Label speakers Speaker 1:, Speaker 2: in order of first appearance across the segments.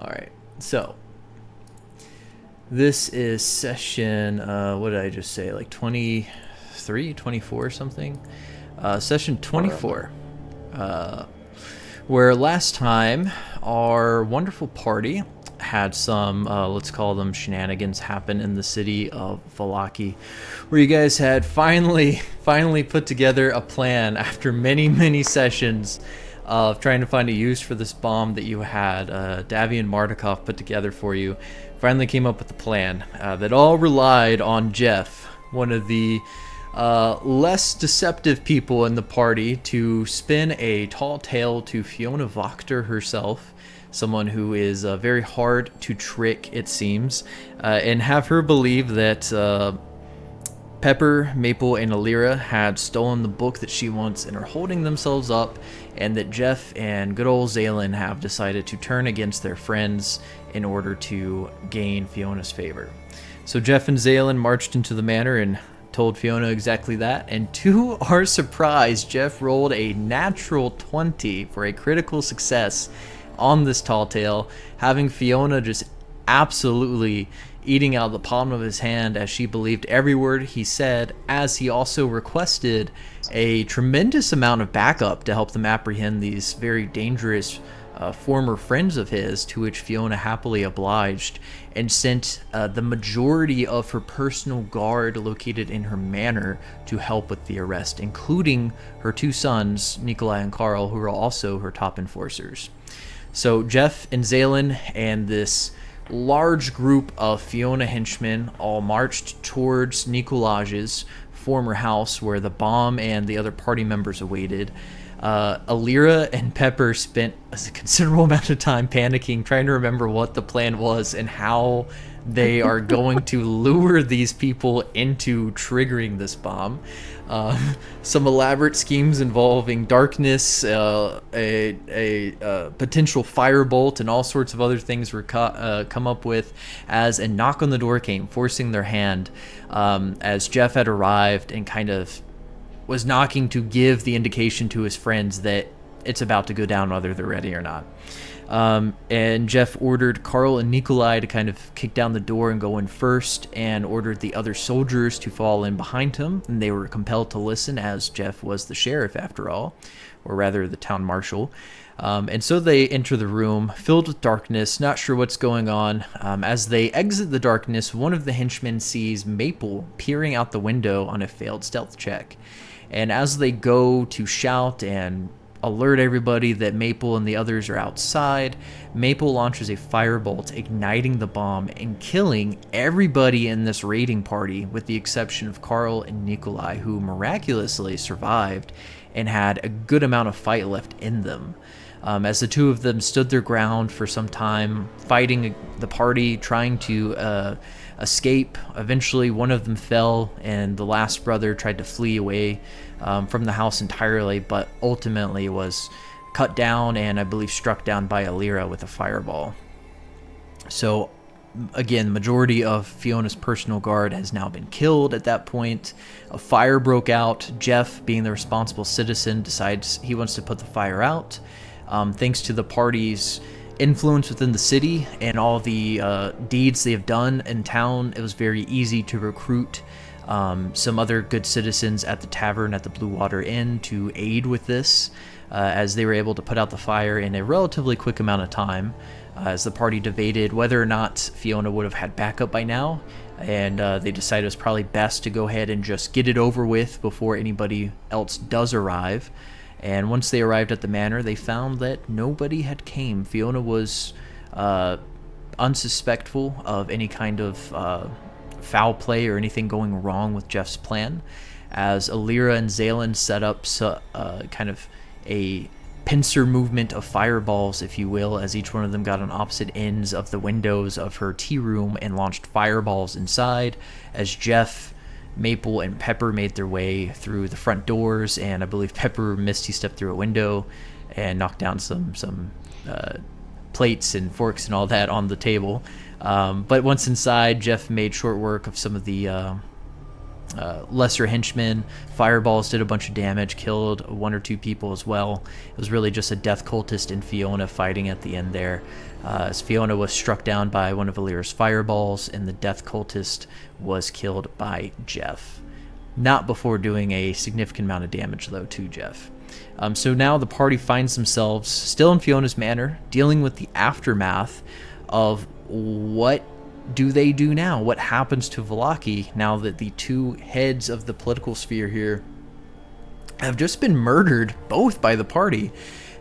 Speaker 1: All right. So this is session, what did I just say? Like 23, 24 something? Session 24. Where last time our wonderful party had some, let's call them shenanigans happen in the city of Valaki, where you guys had finally put together a plan after many sessions of trying to find a use for this bomb that you had Davian Mardukov put together for you. Finally came up with a plan that all relied on Jeff, one of the less deceptive people in the party, to spin a tall tale to Fiona Wachter herself, someone who is very hard to trick, it seems, and have her believe that Pepper, Maple, and Alira had stolen the book that she wants and are holding themselves up, and that Jeff and good old Zaylin have decided to turn against their friends in order to gain Fiona's favor. So Jeff and Zaylin marched into the manor and told Fiona exactly that, and to our surprise, Jeff rolled a natural 20 for a critical success on this tall tale, having Fiona just absolutely eating out of the palm of his hand as she believed every word he said, as he also requested a tremendous amount of backup to help them apprehend these very dangerous former friends of his, to which Fiona happily obliged and sent the majority of her personal guard located in her manor to help with the arrest, including her two sons, Nikolai and Carl, who are also her top enforcers. So Jeff and Zaylin and this large group of Fiona henchmen all marched towards Nikolaj's former house, where the bomb and the other party members awaited. Alira and Pepper spent a considerable amount of time panicking, trying to remember what the plan was and how they are going to lure these people into triggering this bomb. Some elaborate schemes involving darkness, a potential firebolt, and all sorts of other things were come up with as a knock on the door came, forcing their hand, as Jeff had arrived and kind of was knocking to give the indication to his friends that it's about to go down, whether they're ready or not. And Jeff ordered Carl and Nikolai to kind of kick down the door and go in first, and ordered the other soldiers to fall in behind him, and they were compelled to listen, as Jeff was the sheriff after all, or rather the town marshal. And so they enter the room, filled with darkness, not sure what's going on. As they exit the darkness, one of the henchmen sees Maple peering out the window on a failed stealth check. And as they go to shout and alert everybody that Maple and the others are outside, Maple launches a firebolt, igniting the bomb and killing everybody in this raiding party, with the exception of Carl and Nikolai, who miraculously survived and had a good amount of fight left in them. As the two of them stood their ground for some time, fighting the party, trying to escape. Eventually, one of them fell, and the last brother tried to flee away from the house entirely, but ultimately was cut down and I believe struck down by Alira with a fireball. So again, the majority of Fiona's personal guard has now been killed at that point. A fire broke out. Jeff, being the responsible citizen, decides he wants to put the fire out. Thanks to the party's influence within the city and all the deeds they have done in town, it was very easy to recruit some other good citizens at the tavern at the Blue Water Inn to aid with this, as they were able to put out the fire in a relatively quick amount of time, as the party debated whether or not Fiona would have had backup by now, and they decided it was probably best to go ahead and just get it over with before anybody else does arrive. And once they arrived at the manor, they found that nobody had came. Fiona was unsuspectful of any kind of foul play or anything going wrong with Jeff's plan, as Alira and Zaylin set up kind of a pincer movement of fireballs, if you will, as each one of them got on opposite ends of the windows of her tea room and launched fireballs inside, as Jeff, Maple, and Pepper made their way through the front doors, and I believe Pepper misty stepped through a window and knocked down some plates and forks and all that on the table. But once inside, Jeff made short work of some of the lesser henchmen. Fireballs did a bunch of damage, killed 1 or 2 people as well. It was really just a death cultist and Fiona fighting at the end there. As Fiona was struck down by one of Valera's fireballs, and the death cultist was killed by Jeff. Not before doing a significant amount of damage, though, to Jeff. So now the party finds themselves still in Fiona's manor, dealing with the aftermath of what do they do now? What happens to Vallaki now that the 2 heads of the political sphere here have just been murdered, both by the party?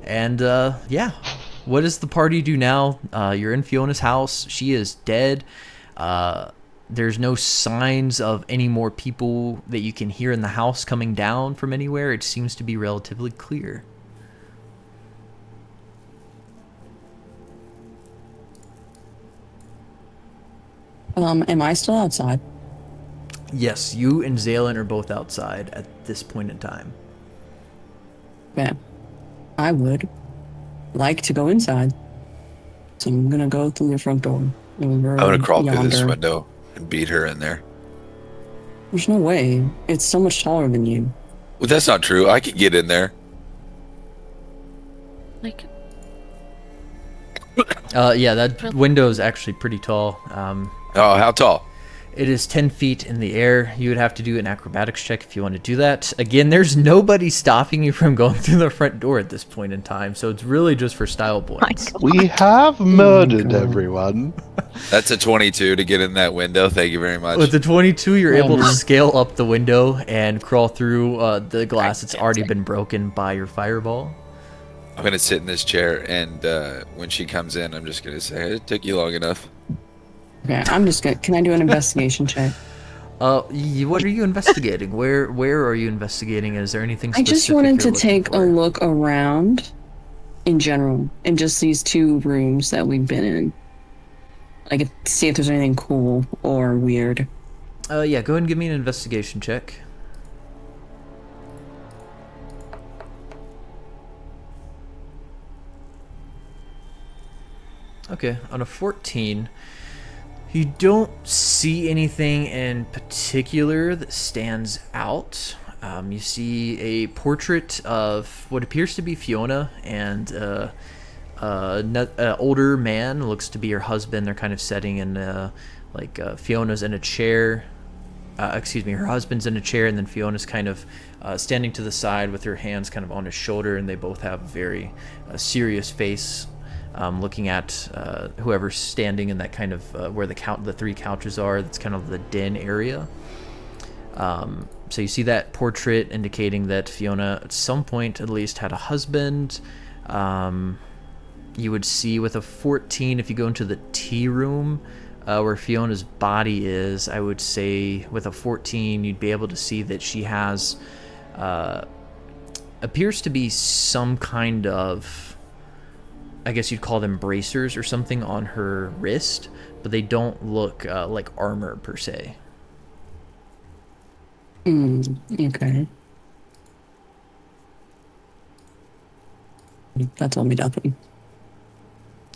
Speaker 1: And yeah, what does the party do now? You're in Fiona's house. She is dead. There's no signs of any more people that you can hear in the house coming down from anywhere. It seems to be relatively clear.
Speaker 2: Am I still outside?
Speaker 1: Yes, you and Zalen are both outside at this point in time.
Speaker 2: Okay. I would like to go inside. So I'm gonna go through the front door.
Speaker 3: I'm gonna crawl through this window and beat her in there.
Speaker 2: There's no way. It's so much taller than you.
Speaker 3: Well, that's not true. I could get in there.
Speaker 4: Like,
Speaker 1: Yeah, that window is actually pretty tall.
Speaker 3: Oh, how tall?
Speaker 1: It is 10 feet in the air. You would have to do an acrobatics check if you want to do that. Again, there's nobody stopping you from going through the front door at this point in time, so it's really just for style points.
Speaker 5: We have murdered everyone.
Speaker 3: That's a 22 to get in that window. Thank you very much.
Speaker 1: With the 22, you're able to scale up the window and crawl through the glass that's already been broken by your fireball.
Speaker 3: I'm going to sit in this chair, and when she comes in, I'm just going to say, it took you long enough.
Speaker 2: Okay, I'm just gonna. Can I do an investigation check?
Speaker 1: What are you investigating? Where are you investigating? Is there anything
Speaker 2: I
Speaker 1: specific
Speaker 2: just wanted to
Speaker 1: you're looking
Speaker 2: take
Speaker 1: for?
Speaker 2: a look around in general in just these 2 rooms that we've been in. Like, see if there's anything cool or weird.
Speaker 1: Yeah, go ahead and give me an investigation check. Okay, on a 14, you don't see anything in particular that stands out. You see a portrait of what appears to be Fiona and an older man, looks to be her husband. They're kind of sitting in, Fiona's in a chair. Her husband's in a chair, and then Fiona's kind of standing to the side with her hands kind of on his shoulder, and they both have a very serious face. Looking at whoever's standing in that kind of where the 3 couches are. That's kind of the den area. So you see that portrait indicating that Fiona at some point at least had a husband. You would see with a 14, if you go into the tea room where Fiona's body is, I would say with a 14 you'd be able to see that she has appears to be some kind of, I guess you'd call them bracers or something on her wrist, but they don't look like armor per se.
Speaker 2: Okay. That told me nothing.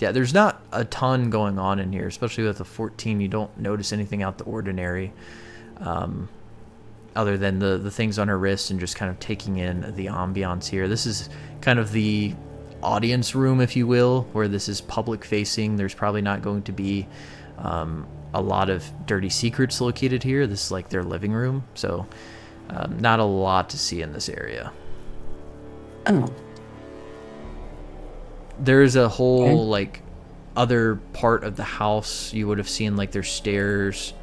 Speaker 1: Yeah, there's not a ton going on in here, especially with a 14. You don't notice anything out the ordinary, other than the things on her wrist and just kind of taking in the ambiance here. This is kind of the audience room, if you will, where this is public facing. There's probably not going to be a lot of dirty secrets located here. This is like their living room, so not a lot to see in this area.
Speaker 2: Oh.
Speaker 1: There's a whole like other part of the house you would have seen, like there's stairs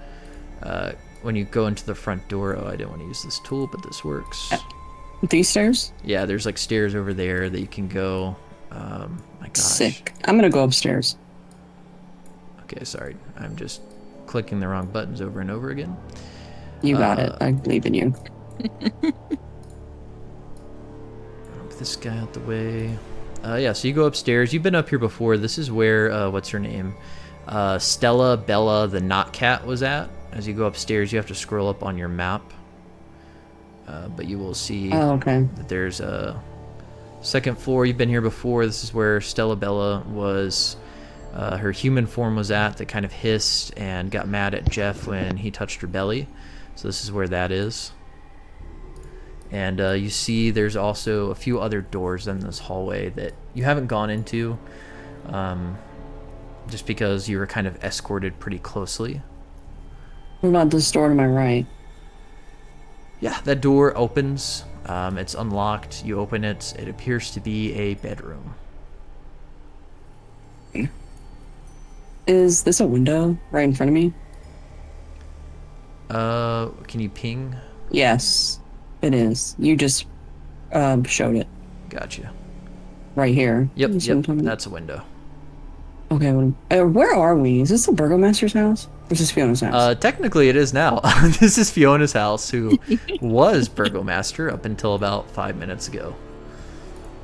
Speaker 1: when you go into the front door. Oh, I didn't want to use this tool, but this works.
Speaker 2: These stairs?
Speaker 1: Yeah, there's like stairs over there that you can go. My gosh.
Speaker 2: Sick. I'm gonna go upstairs.
Speaker 1: Okay, sorry. I'm just clicking the wrong buttons over and over again.
Speaker 2: You got it. I believe in you.
Speaker 1: Move this guy out the way. Yeah, so you go upstairs. You've been up here before. This is where, what's her name? Stella Bella the Knot Cat was at. As you go upstairs, you have to scroll up on your map. But you will see that there's a second floor. You've been here before. This is where Stella Bella was. Her human form was at, that kind of hissed and got mad at Jeff when he touched her belly. So this is where that is. And you see there's also a few other doors in this hallway that you haven't gone into, just because you were kind of escorted pretty closely.
Speaker 2: What about this door to my right?
Speaker 1: Yeah, that door opens. It's unlocked. You open it. It appears to be a bedroom.
Speaker 2: Is this a window right in front of me?
Speaker 1: Can you ping?
Speaker 2: Yes, it is. You just showed it
Speaker 1: Gotcha.
Speaker 2: right here.
Speaker 1: Yep,
Speaker 2: That's what I'm
Speaker 1: yep,
Speaker 2: talking about.
Speaker 1: that's a window.
Speaker 2: Okay, where are we? Is this the Burgomaster's house? Or is this Fiona's house?
Speaker 1: Technically it is now. This is Fiona's house, who was Burgomaster up until about 5 minutes ago.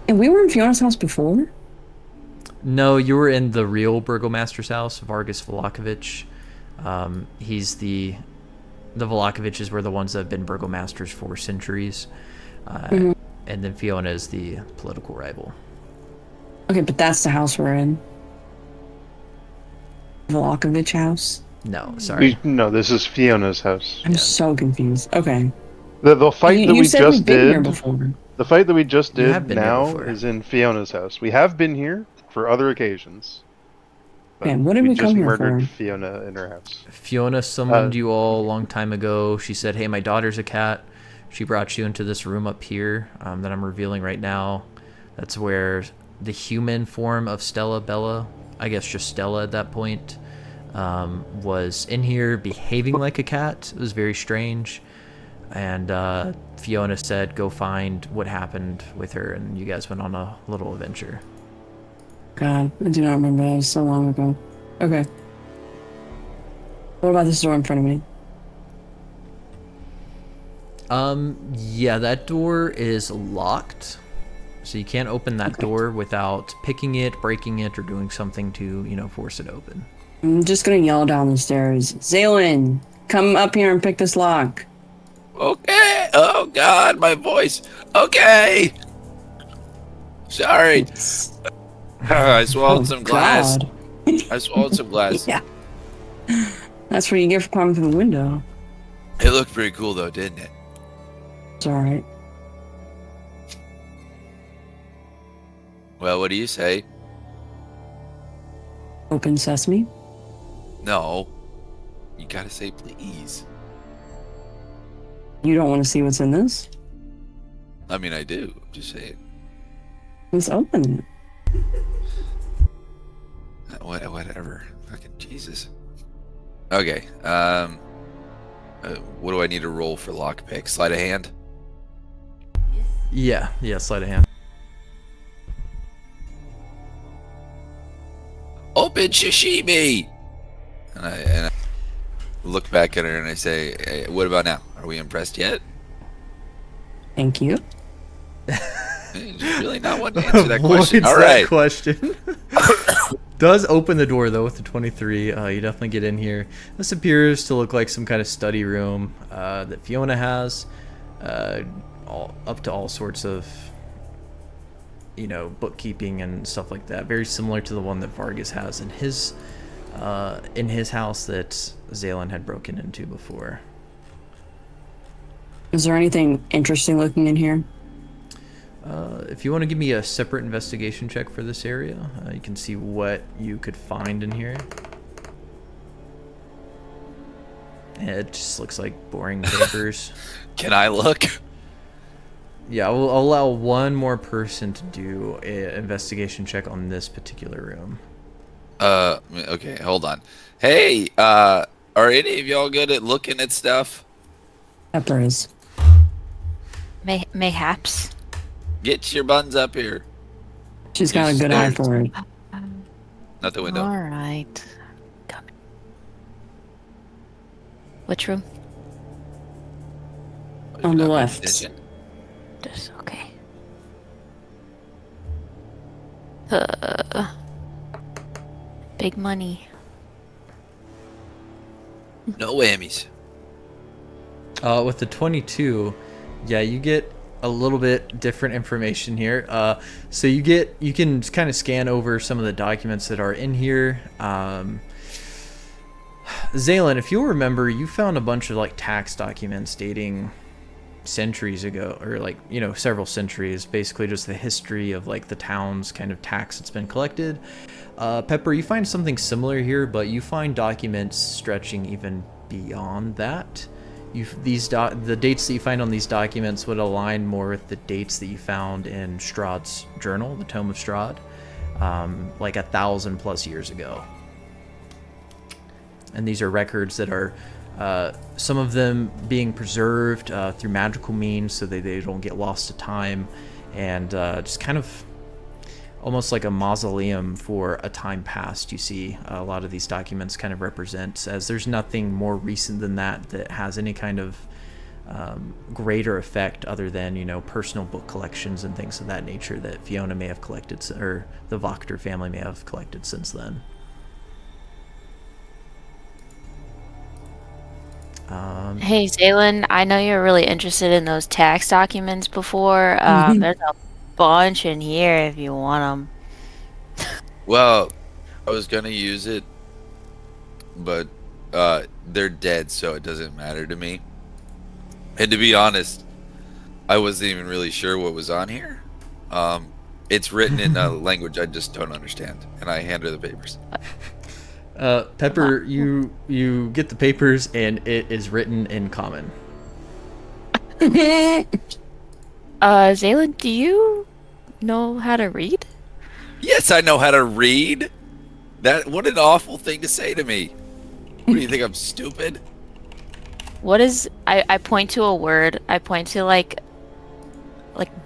Speaker 2: And we were in Fiona's house before?
Speaker 1: No, you were in the real Burgomaster's house, Vargas Vlahovic. He's the Vlahovics were the ones that have been Burgomasters for centuries. And then Fiona is the political rival.
Speaker 2: Okay, but that's the house we're in. Vlahovic house?
Speaker 1: No, sorry.
Speaker 5: No, this is Fiona's house.
Speaker 2: I'm so confused. Okay.
Speaker 5: The fight that
Speaker 2: You
Speaker 5: we
Speaker 2: said
Speaker 5: just
Speaker 2: we've been here
Speaker 5: did.
Speaker 2: before.
Speaker 5: The fight that we just
Speaker 1: You
Speaker 5: did
Speaker 1: have been here
Speaker 5: now
Speaker 1: before.
Speaker 5: is in Fiona's house. We have been here for other occasions. but
Speaker 2: Okay, what did we
Speaker 5: just
Speaker 2: come here
Speaker 5: murdered
Speaker 2: for?
Speaker 5: Fiona in her house.
Speaker 1: Fiona summoned you all a long time ago. She said, hey, my daughter's a cat. She brought you into this room up here that I'm revealing right now. That's where the human form of Stella Bella, I guess just Stella at that point, was in here behaving like a cat. It was very strange. And Fiona said, go find what happened with her. And you guys went on a little adventure.
Speaker 2: God, I do not remember. That was so long ago. Okay. What about this door in front of me?
Speaker 1: Yeah, that door is locked. So you can't open that door without picking it, breaking it, or doing something to, force it open.
Speaker 2: I'm just gonna yell down the stairs. Zaylin, come up here and pick this lock.
Speaker 3: Okay. Oh God, my voice. Okay. Sorry. I swallowed some glass.
Speaker 2: God.
Speaker 3: I swallowed some glass.
Speaker 2: Yeah. That's what you get for climbing through the window.
Speaker 3: It looked pretty cool though, didn't it?
Speaker 2: It's alright.
Speaker 3: Well, what do you say?
Speaker 2: Open sesame.
Speaker 3: No. You gotta say please.
Speaker 2: You don't want to see what's in this?
Speaker 3: I mean, I do. Just say it.
Speaker 2: Let's open it.
Speaker 3: Whatever. Fucking Jesus. Okay. What do I need to roll for lockpick? Sleight of hand?
Speaker 1: Yeah, sleight of hand.
Speaker 3: Open sashimi! And I look back at her and I say, hey, what about now? Are we impressed yet?
Speaker 2: Thank you.
Speaker 3: Hey, just really not want to answer that question.
Speaker 1: Avoids
Speaker 3: All
Speaker 1: that
Speaker 3: right.
Speaker 1: question. Does open the door though with the 23. You definitely get in here. This appears to look like some kind of study room that Fiona has, up to all sorts of bookkeeping and stuff like that. Very similar to the one that Vargas has in his house that Zaylin had broken into before.
Speaker 2: Is there anything interesting looking in here?
Speaker 1: If you want to give me a separate investigation check for this area, you can see what you could find in here. It just looks like boring papers.
Speaker 3: Can I look?
Speaker 1: Yeah, I'll allow one more person to do an investigation check on this particular room.
Speaker 3: Okay, hold on. Hey, are any of y'all good at looking at stuff?
Speaker 2: Pepper is.
Speaker 4: Mayhaps.
Speaker 3: Get your buns up here.
Speaker 2: She's got a good eye for it.
Speaker 3: Not the window.
Speaker 4: All right. Come. Which room?
Speaker 2: On the
Speaker 3: Not my
Speaker 2: left.
Speaker 3: decision.
Speaker 4: This. Okay. Big money.
Speaker 3: No whammies.
Speaker 1: With the 22, yeah, you get a little bit different information here. So you can kind of scan over some of the documents that are in here. Zaylin, if you'll remember, you found a bunch of like tax documents dating centuries ago, or like, you know, several centuries, basically just the history of like the town's kind of tax that's been collected. Pepper, you find something similar here, but you find documents stretching even beyond that. The dates that you find on these documents would align more with the dates that you found in Strahd's journal, the Tome of Strahd, like 1,000+ years ago. And these are records that are, some of them being preserved through magical means so that they don't get lost to time, and just kind of almost like a mausoleum for a time past. You see a lot of these documents kind of represent, as there's nothing more recent than that that has any kind of greater effect other than, you know, personal book collections and things of that nature that Fiona may have collected, or the Wachter family may have collected since then.
Speaker 4: Hey, Zaylin, I know you're really interested in those tax documents before. There's a bunch in here if you want them.
Speaker 3: Well, I was gonna use it, but they're dead, so it doesn't matter to me. And to be honest, I wasn't even really sure what was on here. It's written in a language I just don't understand, and I hand her the papers.
Speaker 1: Pepper, you get the papers, and it is written in common.
Speaker 4: Zaylin, do you know how to read?
Speaker 3: Yes, I know how to read. What an awful thing to say to me. What do you think, I'm stupid?
Speaker 4: What is... I point to a word. I point to like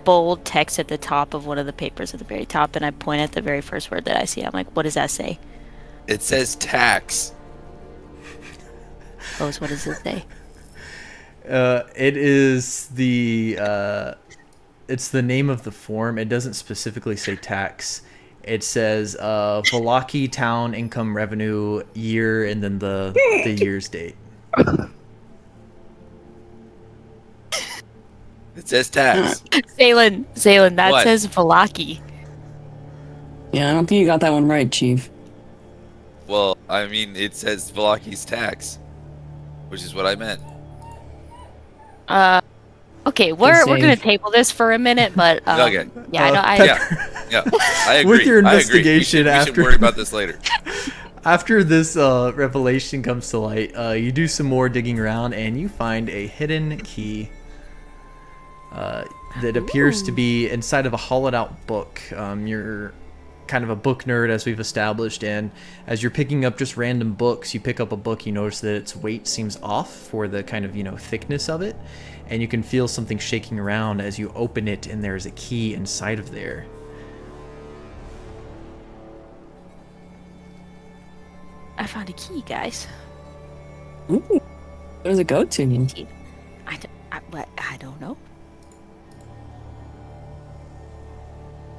Speaker 4: bold text at the top of one of the papers at the very top, and I point at the very first word that I see. I'm like, what does that say?
Speaker 3: It says tax.
Speaker 4: Rose, what does it say?
Speaker 1: It is it's the name of the form. It doesn't specifically say tax. It says Valaki town income revenue year, and then the year's date.
Speaker 3: It says tax.
Speaker 4: Zaylin, that
Speaker 3: What?
Speaker 4: says Valaki.
Speaker 2: Yeah, I don't think you got that one right, Chief.
Speaker 3: Well, I mean, it says Valaki's tax, which is what I meant.
Speaker 4: Okay, we're
Speaker 2: save.
Speaker 4: gonna table this for a minute, but
Speaker 3: Okay.
Speaker 4: yeah, I know.
Speaker 3: Yeah, I agree.
Speaker 1: With your
Speaker 3: I agree.
Speaker 1: investigation
Speaker 3: we should
Speaker 1: after-
Speaker 3: worry about this later.
Speaker 1: After this revelation comes to light, you do some more digging around, and you find a hidden key that appears to be inside of a hollowed-out book. You're kind of a book nerd, as we've established, and as you're picking up just random books, you pick up a book, you notice that its weight seems off for the kind of, you know, thickness of it, and you can feel something shaking around as you open it, and there's a key inside of there.
Speaker 4: I found a key, guys.
Speaker 2: Ooh, where does it go to?
Speaker 4: I don't know.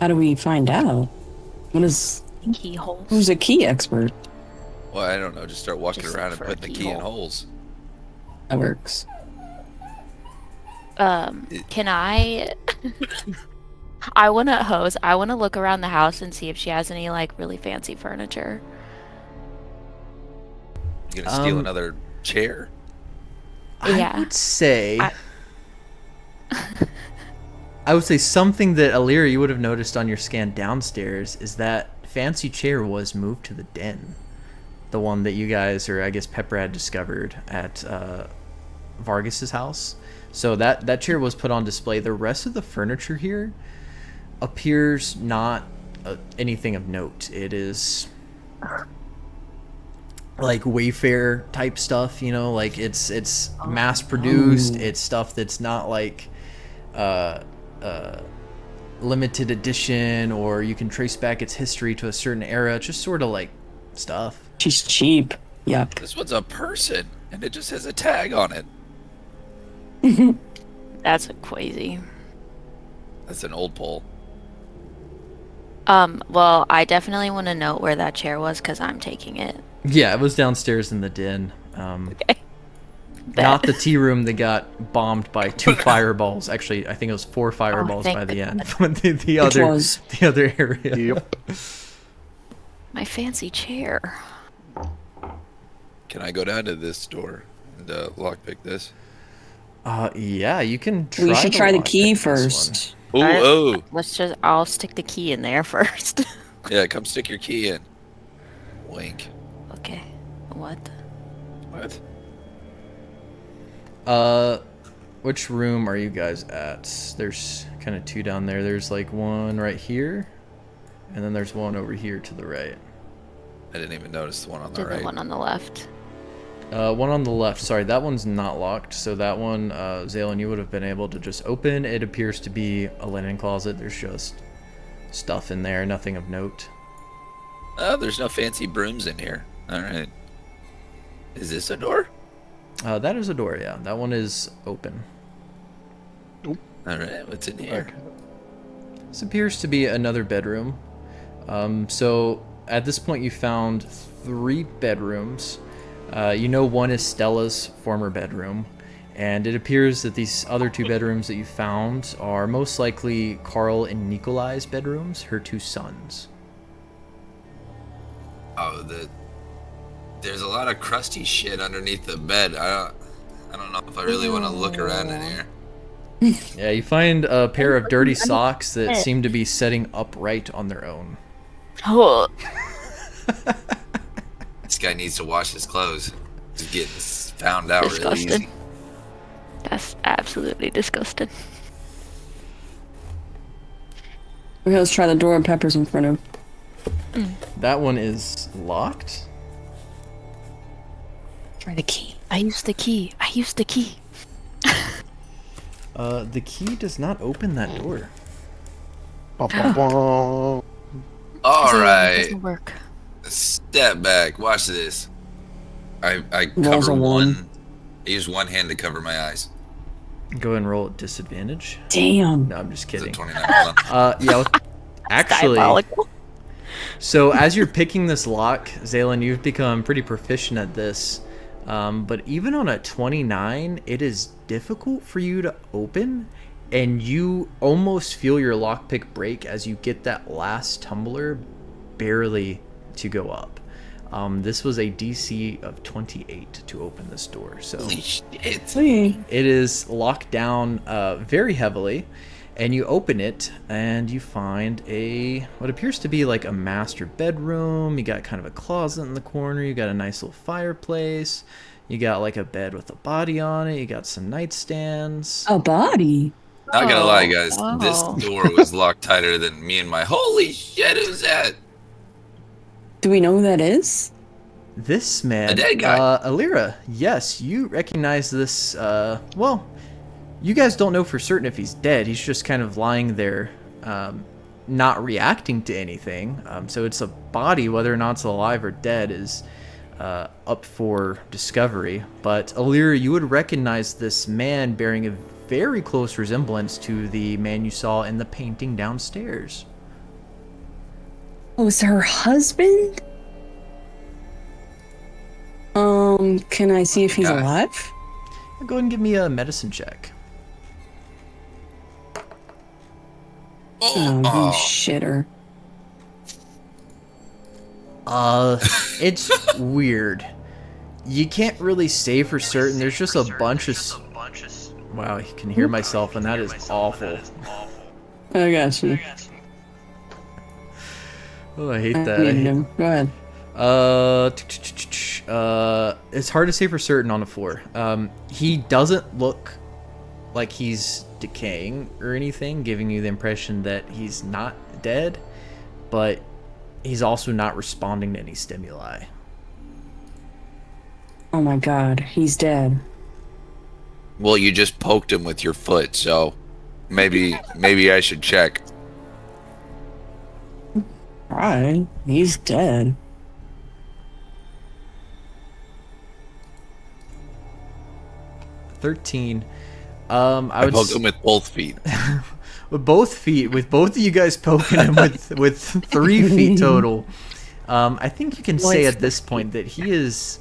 Speaker 2: How do we find out? What is?
Speaker 4: Keyholes.
Speaker 2: Who's a key expert?
Speaker 3: Well, I don't know. Just start walking
Speaker 4: Just
Speaker 3: around
Speaker 4: look
Speaker 3: and
Speaker 4: for a
Speaker 3: putting the key in
Speaker 4: keyhole.
Speaker 3: holes.
Speaker 2: That works.
Speaker 4: Can I? I wanna look around the house and see if she has any like really fancy furniture.
Speaker 3: You gonna steal
Speaker 1: Um,
Speaker 3: another chair?
Speaker 1: I
Speaker 4: Yeah.
Speaker 1: would say... I would say something that, Alira, you would have noticed on your scan downstairs is that fancy chair was moved to the den. The one that you guys, or I guess Pepper, had discovered at Vargas's house. So that chair was put on display. The rest of the furniture here appears not anything of note. It is like Wayfair type stuff, you know, like it's mass produced. It's stuff that's not like limited edition, or you can trace back its history to a certain era. It's just sort of like stuff.
Speaker 2: She's cheap. Yep.
Speaker 3: This one's a person, and it just has a tag on it.
Speaker 4: That's crazy.
Speaker 3: That's an old pole.
Speaker 4: Well, I definitely want to note where that chair was because I'm taking it.
Speaker 1: Yeah, it was downstairs in the den.
Speaker 4: Okay.
Speaker 1: Not the tea room that got bombed by 2 fireballs. Actually, I think it was 4 fireballs
Speaker 4: thank
Speaker 1: by the end.
Speaker 4: goodness.
Speaker 1: But the
Speaker 2: Which
Speaker 1: other
Speaker 2: was?
Speaker 1: the other area.
Speaker 5: Yep.
Speaker 4: My fancy chair.
Speaker 3: Can I go down to this door and lockpick this?
Speaker 1: Yeah, you can try.
Speaker 2: We should try the
Speaker 1: lockpick
Speaker 2: key
Speaker 1: this one.
Speaker 2: first.
Speaker 3: Ooh,
Speaker 4: Alright.
Speaker 3: oh.
Speaker 4: I'll stick the key in there first.
Speaker 3: Yeah, come stick your key in. Wink.
Speaker 4: Okay. What?
Speaker 3: What?
Speaker 1: Which room are you guys at? There's kind of two down there. There's like one right here, and then there's one over here to the right.
Speaker 3: I didn't even notice the one on the
Speaker 4: Did
Speaker 3: right.
Speaker 4: the one on the left.
Speaker 1: One on the left. Sorry, that one's not locked. So that one, Zalen, you would have been able to just open. It appears to be a linen closet. There's just stuff in there, nothing of note.
Speaker 3: Oh, there's no fancy brooms in here. All right. Is this a door?
Speaker 1: That is a door, yeah. That one is open.
Speaker 3: All right. What's in here?
Speaker 5: Okay.
Speaker 1: This appears to be another bedroom. So at this point, you found 3 bedrooms. You know one is Stella's former bedroom, and it appears that these other 2 bedrooms that you found are most likely Carl and Nikolai's bedrooms, her 2 sons.
Speaker 3: Oh, there's a lot of crusty shit underneath the bed. I don't know if I really want to look around in here.
Speaker 1: Yeah, you find a pair of dirty socks that seem to be setting upright on their own.
Speaker 4: Oh,
Speaker 3: This guy needs to wash his clothes. He's getting found out really
Speaker 4: disgusting.
Speaker 3: easy.
Speaker 4: That's absolutely disgusting.
Speaker 2: Okay, let's try the door Pepper's in front of.
Speaker 1: That one is locked.
Speaker 2: Try the key.
Speaker 4: I used the key.
Speaker 1: The key does not open that door.
Speaker 5: Bum, bum, bum.
Speaker 3: All
Speaker 4: It
Speaker 3: right.
Speaker 4: doesn't work.
Speaker 3: Step back. Watch this. I
Speaker 2: Walls
Speaker 3: cover
Speaker 2: are warm.
Speaker 3: one. I use one hand to cover my eyes.
Speaker 1: Go ahead and roll at disadvantage.
Speaker 2: Damn.
Speaker 1: No, I'm just
Speaker 3: Is it
Speaker 1: kidding.
Speaker 3: 29? Hold on.
Speaker 1: Yeah, actually,
Speaker 4: Diabolical.
Speaker 1: so as you're picking this lock, Zalen, you've become pretty proficient at this. But even on a 29, it is difficult for you to open, and you almost feel your lockpick break as you get that last tumbler barely to go up. This was a DC of 28 to open this door, so
Speaker 3: Holy shit.
Speaker 2: Sweet.
Speaker 1: it is locked down very heavily. And you open it, and you find what appears to be like a master bedroom. You got kind of a closet in the corner. You got a nice little fireplace. You got like a bed with a body on it. You got some nightstands.
Speaker 2: A body.
Speaker 3: Not gonna lie, guys.
Speaker 4: Oh.
Speaker 3: This door was locked tighter than me and my. Holy shit! Who's that?
Speaker 2: Do we know who that is?
Speaker 1: This man,
Speaker 3: A dead guy.
Speaker 1: Alira. Yes, you recognize this. Well, you guys don't know for certain if he's dead. He's just kind of lying there, not reacting to anything. So it's a body. Whether or not it's alive or dead is up for discovery. But Alira, you would recognize this man bearing a very close resemblance to the man you saw in the painting downstairs.
Speaker 2: Oh, is her husband? Can I see if he's
Speaker 3: God.
Speaker 2: alive?
Speaker 1: Go ahead and give me a medicine check.
Speaker 2: Oh, you shitter.
Speaker 1: It's weird. You can't really say for certain. There's just a bunch of. Wow, I can hear myself, and that is awful.
Speaker 2: I got you.
Speaker 1: Oh, I hate
Speaker 2: I
Speaker 1: that. I
Speaker 2: needed
Speaker 1: hate-
Speaker 2: him. Go ahead.
Speaker 1: It's hard to say for certain on a 4. He doesn't look like he's decaying or anything, giving you the impression that he's not dead, but he's also not responding to any stimuli.
Speaker 2: Oh my god, he's dead.
Speaker 3: Well, you just poked him with your foot, so maybe I should check.
Speaker 2: Right, he's dead.
Speaker 1: $13.
Speaker 3: I poked him with both feet.
Speaker 1: With both feet, with both of you guys poking him with 3 feet total. I think you can say at this point that he is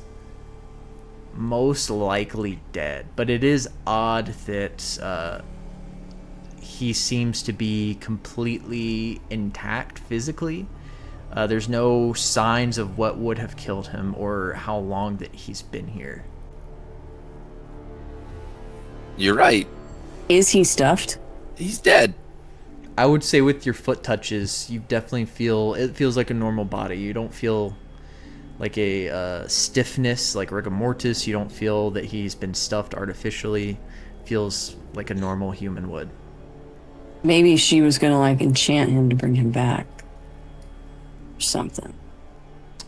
Speaker 1: most likely dead, but it is odd that he seems to be completely intact physically. There's no signs of what would have killed him or how long that he's been here.
Speaker 3: You're right.
Speaker 2: Is he stuffed?
Speaker 3: He's dead.
Speaker 1: I would say with your foot touches, you definitely feel, it feels like a normal body. You don't feel like a stiffness, like rigor mortis. You don't feel that he's been stuffed artificially. Feels like a normal human would.
Speaker 2: Maybe she was gonna like enchant him to bring him back. Or something.
Speaker 1: Or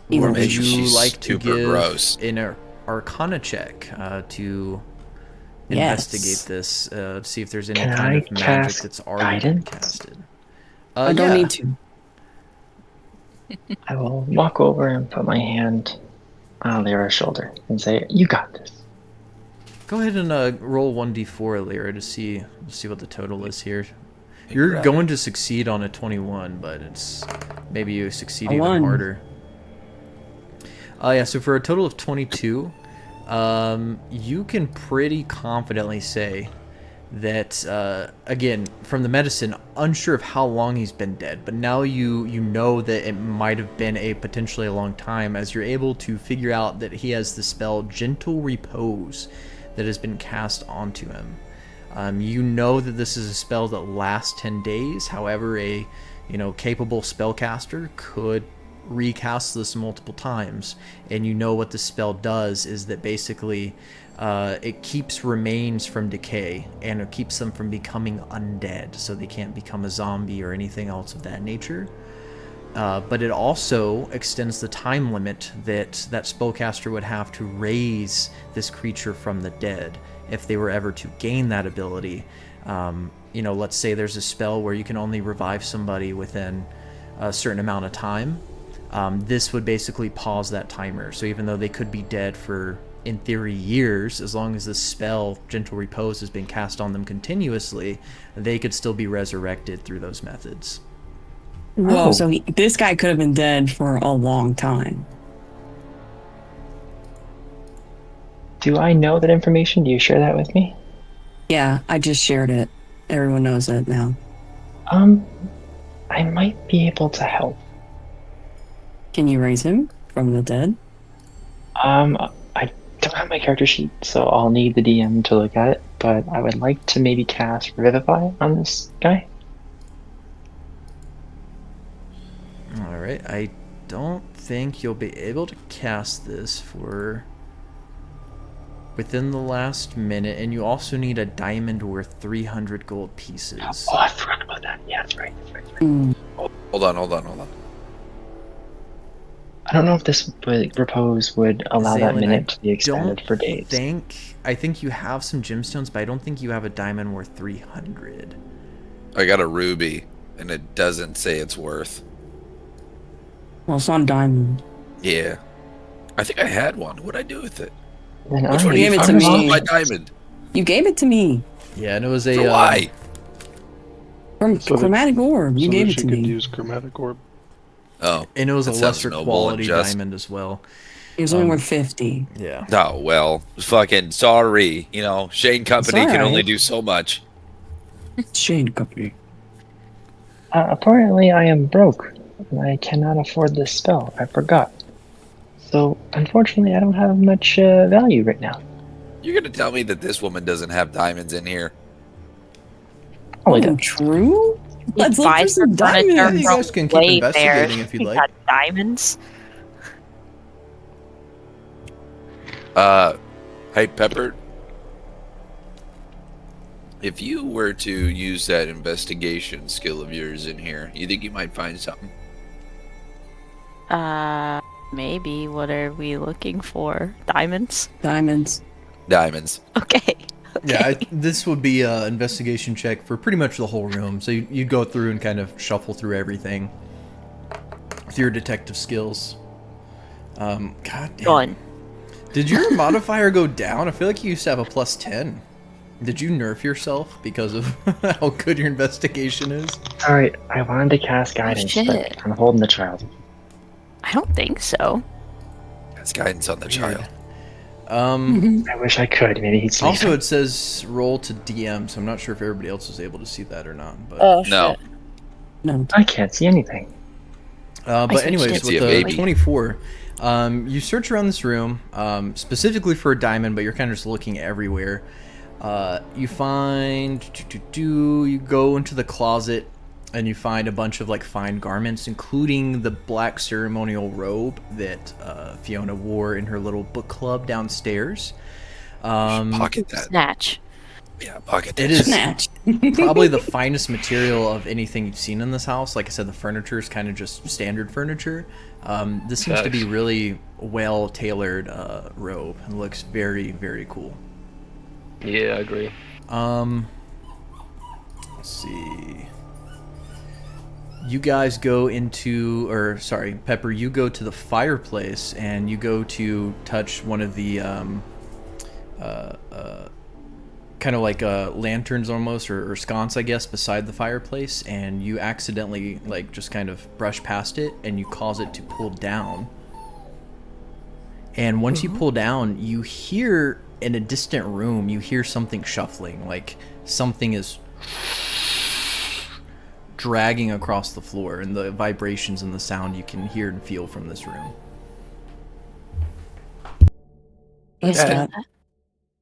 Speaker 2: Even
Speaker 1: would
Speaker 3: maybe
Speaker 1: you
Speaker 3: she's
Speaker 1: like to
Speaker 3: super
Speaker 1: give
Speaker 3: gross.
Speaker 1: an Arcana check to
Speaker 2: Yes.
Speaker 1: investigate this, see if there's any
Speaker 6: Can
Speaker 1: kind
Speaker 6: I
Speaker 1: of magic
Speaker 6: cast
Speaker 1: that's already been
Speaker 6: guidance?
Speaker 1: casted.
Speaker 2: I don't
Speaker 1: Yeah.
Speaker 2: need to.
Speaker 6: I will walk over and put my hand on Lyra's shoulder and say, "You got this."
Speaker 1: Go ahead and roll 1d4, Lyra, to see what the total is here. You're
Speaker 3: Right.
Speaker 1: going to succeed on a 21, but it's maybe you succeed
Speaker 2: A
Speaker 1: even
Speaker 2: one.
Speaker 1: harder. Yeah, so for a total of 22, you can pretty confidently say that, again, from the medicine, unsure of how long he's been dead, but now you know that it might have been a potentially a long time, as you're able to figure out that he has the spell Gentle Repose that has been cast onto him. You know that this is a spell that lasts 10 days. However, a capable spellcaster could recast this multiple times, and you know what the spell does is that basically it keeps remains from decay, and it keeps them from becoming undead, so they can't become a zombie or anything else of that nature. But it also extends the time limit that spellcaster would have to raise this creature from the dead if they were ever to gain that ability. Let's say there's a spell where you can only revive somebody within a certain amount of time. This would basically pause that timer. So even though they could be dead for, in theory, years, as long as this spell, Gentle Repose, has been cast on them continuously, they could still be resurrected through those methods.
Speaker 2: Whoa,
Speaker 6: Oh.
Speaker 2: so this guy could have been dead for a long time.
Speaker 6: Do I know that information? Do you share that with me?
Speaker 2: Yeah, I just shared it. Everyone knows it now.
Speaker 6: I might be able to help.
Speaker 2: Can you raise him from the dead?
Speaker 6: I don't have my character sheet, so I'll need the DM to look at it, but I would like to maybe cast Revivify on this guy.
Speaker 1: Alright, I don't think you'll be able to cast this for within the last minute, and you also need a diamond worth 300 gold pieces.
Speaker 6: Oh, I forgot about that. Yeah, that's right.
Speaker 3: Hold on.
Speaker 6: I don't know if this repose would allow that
Speaker 1: Zaylin,
Speaker 6: minute to be extended
Speaker 1: don't
Speaker 6: for days.
Speaker 1: I think you have some gemstones, but I don't think you have a diamond worth 300.
Speaker 3: I got a ruby, and it doesn't say it's worth.
Speaker 2: Well, it's on diamond.
Speaker 3: Yeah. I think I had one. What'd I do with it?
Speaker 6: Then
Speaker 3: Which
Speaker 6: I
Speaker 3: one
Speaker 2: gave
Speaker 3: you
Speaker 2: it to
Speaker 3: found?
Speaker 2: me.
Speaker 3: My diamond.
Speaker 2: You gave it to me
Speaker 1: Yeah, and it was a
Speaker 3: For why?
Speaker 2: from
Speaker 5: So that-
Speaker 2: Chromatic Orb. You
Speaker 5: so
Speaker 2: gave
Speaker 5: that
Speaker 2: it to
Speaker 5: she could
Speaker 2: me.
Speaker 5: use chromatic orb.
Speaker 3: Oh.
Speaker 1: and it was a
Speaker 3: That sounds
Speaker 1: lesser
Speaker 3: noble and
Speaker 1: quality
Speaker 3: just.
Speaker 1: diamond as well.
Speaker 2: It was only worth 50.
Speaker 1: Yeah.
Speaker 3: Oh, well. Fucking sorry. Shane Company
Speaker 2: It's
Speaker 3: can
Speaker 2: alright.
Speaker 3: only do so much.
Speaker 2: Shade Company.
Speaker 6: apparently I am broke, and I cannot afford this spell. I forgot. So, unfortunately, I don't have much value right now.
Speaker 3: You're going to tell me that this woman doesn't have diamonds in here?
Speaker 6: Probably
Speaker 2: Oh,
Speaker 6: don't.
Speaker 2: true? Let's look
Speaker 4: buy
Speaker 2: for some
Speaker 4: some furniture
Speaker 2: diamonds.
Speaker 1: You guys can keep
Speaker 4: Way
Speaker 1: investigating
Speaker 4: there.
Speaker 1: if you'd
Speaker 4: We
Speaker 1: like.
Speaker 4: got diamonds.
Speaker 3: Hey, Pepper. If you were to use that investigation skill of yours in here, you think you might find something?
Speaker 4: Maybe. What are we looking for? Diamonds?
Speaker 2: Diamonds.
Speaker 3: Diamonds.
Speaker 4: Okay.
Speaker 1: Yeah, this would be an investigation check for pretty much the whole room. So you'd go through and kind of shuffle through everything with your detective skills. God damn.
Speaker 4: Done.
Speaker 1: Did your modifier go down? I feel like you used to have a plus 10. Did you nerf yourself because of how good your investigation is?
Speaker 6: Alright, I wanted to cast guidance,
Speaker 4: shit.
Speaker 6: but I'm holding the child.
Speaker 4: I don't think so.
Speaker 3: That's guidance on the child.
Speaker 6: I wish I could. Maybe he'd sleep.
Speaker 1: Also, it says roll to DM, so I'm not sure if everybody else was able to see that or not. But
Speaker 4: Oh,
Speaker 3: No.
Speaker 2: No.
Speaker 6: I can't see anything.
Speaker 1: But
Speaker 4: switched
Speaker 1: anyways,
Speaker 4: it.
Speaker 1: with
Speaker 3: See a
Speaker 1: the
Speaker 3: baby.
Speaker 1: 24, you search around this room specifically for a diamond, but you're kind of just looking everywhere. You find you go into the closet and you find a bunch of like fine garments, including the black ceremonial robe that Fiona wore in her little book club downstairs.
Speaker 3: Pocket that.
Speaker 4: Snatch.
Speaker 3: Yeah, pocket that.
Speaker 1: It is
Speaker 2: Snatch.
Speaker 1: probably the finest material of anything you've seen in this house. Like I said, the furniture is kind of just standard furniture. This seems to be
Speaker 6: Facts.
Speaker 1: really well tailored robe and looks very, very cool.
Speaker 7: Yeah, I agree.
Speaker 1: Let's see. You guys go into, or sorry, Pepper, you go to the fireplace and you go to touch one of the kind of like lanterns almost, or sconce, I guess, beside the fireplace, and you accidentally like just kind of brush past it and you cause it to pull down. And once you pull down, you hear in a distant room, you hear something shuffling, like something is dragging across the floor, and the vibrations and the sound you can hear and feel from this room.
Speaker 2: What's
Speaker 3: Yeah.
Speaker 2: that?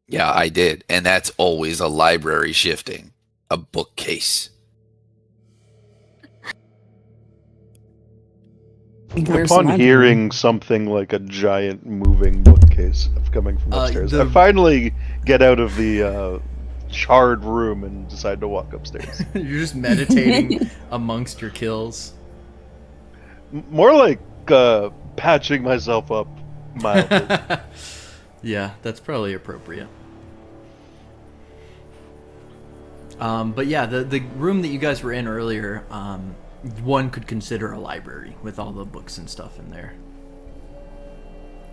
Speaker 3: Yeah, I did. And that's always a library shifting. A bookcase.
Speaker 2: Where's the
Speaker 5: Upon
Speaker 2: library?
Speaker 5: hearing something like a giant moving bookcase coming from upstairs, I finally get out of the charred room and decide to walk upstairs.
Speaker 1: You're just meditating amongst your kills.
Speaker 5: More like patching myself up mildly.
Speaker 1: Yeah, that's probably appropriate. But yeah, the room that you guys were in earlier, one could consider a library with all the books and stuff in there.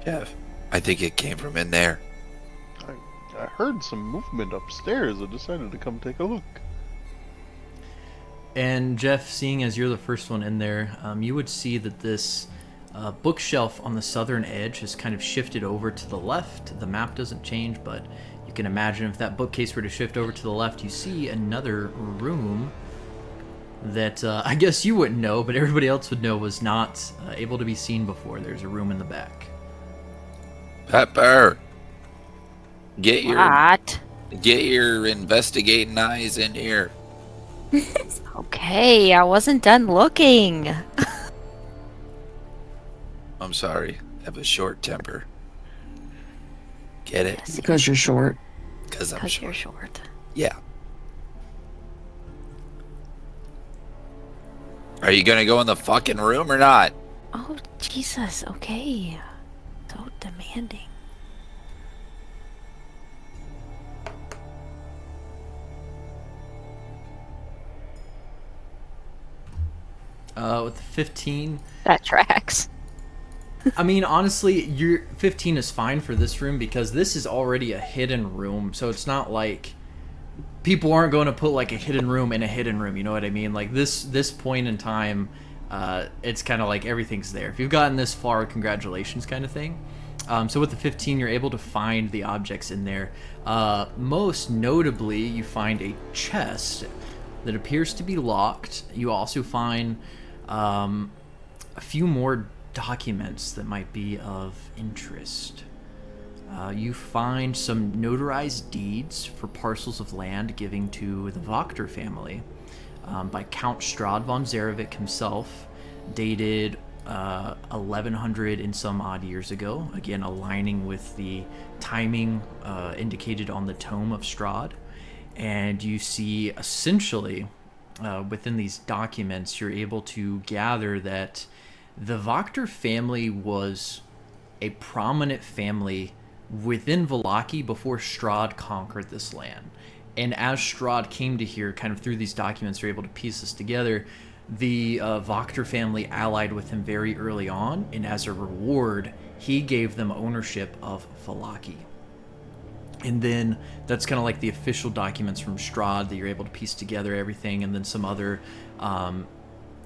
Speaker 3: Yeah. I think it came from in there.
Speaker 5: I heard some movement upstairs. I decided to come take a look.
Speaker 1: And Jeff, seeing as you're the first one in there, you would see that this bookshelf on the southern edge has kind of shifted over to the left. The map doesn't change, but you can imagine if that bookcase were to shift over to the left, you see another room that I guess you wouldn't know, but everybody else would know was not able to be seen before. There's a room in the back.
Speaker 3: Pepper. Get
Speaker 4: What?
Speaker 3: your investigating eyes in here.
Speaker 4: Okay, I wasn't done looking.
Speaker 3: I'm sorry. I have a short temper. Get it?
Speaker 2: Because you're short.
Speaker 3: Because I'm
Speaker 4: Because you're
Speaker 3: short.
Speaker 4: short.
Speaker 3: Yeah. Are you gonna go in the fucking room or not?
Speaker 4: Oh, Jesus, okay. So demanding.
Speaker 1: With the 15,
Speaker 4: That tracks.
Speaker 1: I mean, honestly, your 15 is fine for this room because this is already a hidden room, so it's not like people aren't going to put like a hidden room in a hidden room. You know what I mean? Like this point in time, it's kind of like everything's there. If you've gotten this far, congratulations, kind of thing. So with the 15, you're able to find the objects in there. Most notably, you find a chest that appears to be locked. You also find a few more documents that might be of interest. You find some notarized deeds for parcels of land giving to the Wachter family by Count Strahd von Zarevic himself, dated 1100 and some odd years ago, again aligning with the timing indicated on the tome of Strahd. And you see essentially within these documents you're able to gather that the Wachter family was a prominent family within Vallaki before Strahd conquered this land. And as Strahd came to here, kind of through these documents, you're able to piece this together. The Wachter family allied with him very early on, and as a reward, he gave them ownership of Vallaki. And then that's kind of like the official documents from Strahd that you're able to piece together everything, and then some other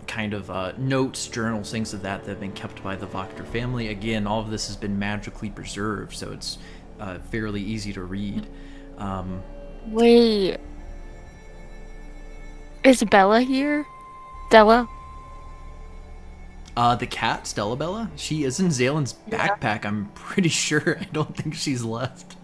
Speaker 1: kind of notes, journals, things of that have been kept by the Wachter family. Again, all of this has been magically preserved, so it's fairly easy to read.
Speaker 4: Wait. Is Bella here? Della?
Speaker 1: The cat, Stella Bella, she is in Zalen's backpack, I'm pretty sure. I don't think she's left.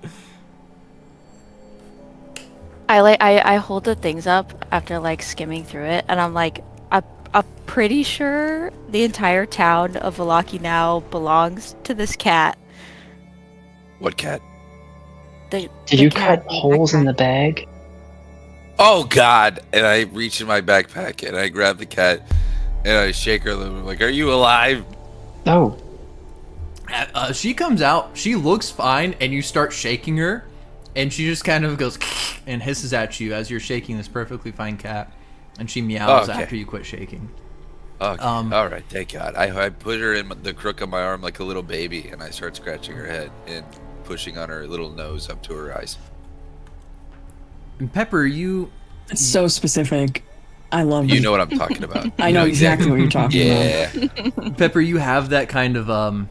Speaker 4: I hold the things up after like skimming through it, and I'm like, I'm pretty sure the entire town of Valaki now belongs to this cat.
Speaker 3: What cat?
Speaker 6: Did
Speaker 4: The
Speaker 6: you
Speaker 4: cat
Speaker 6: cut holes in
Speaker 4: backpack.
Speaker 6: the bag?
Speaker 3: Oh God! And I reach in my backpack and I grab the cat and I shake her a little bit. Like, are you alive?
Speaker 6: No.
Speaker 1: She comes out, she looks fine, and you start shaking her, and she just kind of goes and hisses at you as you're shaking this perfectly fine cat, and she meows
Speaker 3: Okay.
Speaker 1: after you quit shaking.
Speaker 3: Okay. All right. Thank God. I put her in the crook of my arm like a little baby, and I start scratching her head and pushing on her little nose up to her eyes.
Speaker 1: And Pepper, you...
Speaker 2: It's so specific. I love
Speaker 3: You
Speaker 2: it.
Speaker 3: know what I'm talking about.
Speaker 2: I know exactly what you're talking
Speaker 3: Yeah.
Speaker 1: Pepper, you have that kind of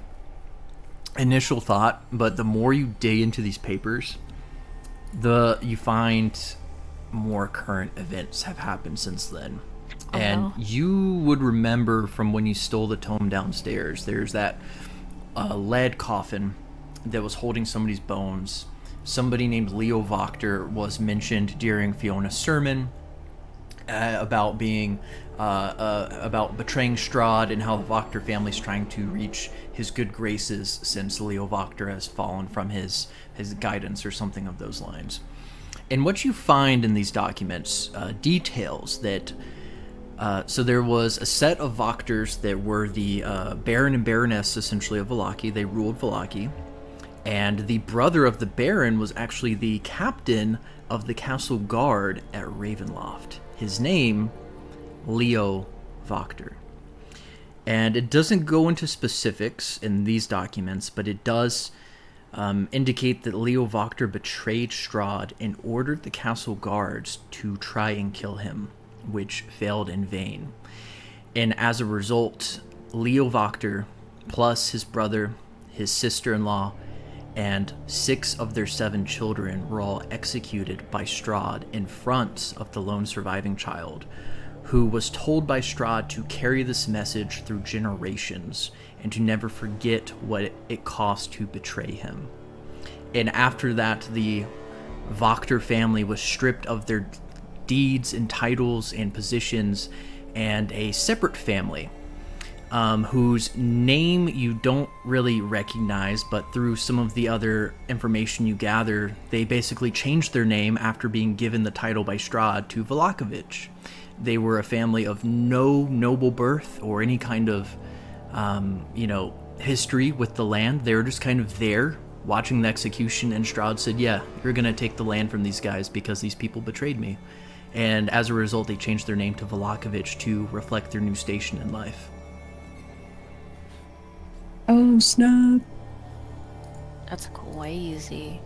Speaker 1: initial thought, but the more you dig into these papers, you find more current events have happened since then.
Speaker 4: Oh,
Speaker 1: And
Speaker 4: no.
Speaker 1: you would remember from when you stole the tome downstairs, there's that lead coffin that was holding somebody's bones. Somebody named Leo Wachter was mentioned during Fiona's sermon about being about betraying Strahd and how the Wachter family's trying to reach his good graces since Leo Wachter has fallen from his guidance or something of those lines. And what you find in these documents details that so there was a set of Wachters that were the Baron and Baroness, essentially, of Valaki. They ruled Valaki. And the brother of the Baron was actually the captain of the castle guard at Ravenloft. His name, Leo Wachter. And it doesn't go into specifics in these documents, but it does indicate that Leo Wachter betrayed Strahd and ordered the castle guards to try and kill him, which failed in vain. And as a result, Leo Wachter, plus his brother, his sister-in-law, and 6 of their 7 children were all executed by Strahd in front of the lone surviving child, who was told by Strahd to carry this message through generations and to never forget what it cost to betray him. And after that, the Wachter family was stripped of their deeds and titles and positions, and a separate family whose name you don't really recognize, but through some of the other information you gather, they basically changed their name after being given the title by Strahd to Vlakovich. They were a family of no noble birth or any kind of, history with the land. They were just kind of there watching the execution, and Strahd said, yeah, you're going to take the land from these guys because these people betrayed me. And as a result, they changed their name to Vlakovich to reflect their new station in life.
Speaker 2: Oh, snap.
Speaker 4: That's crazy.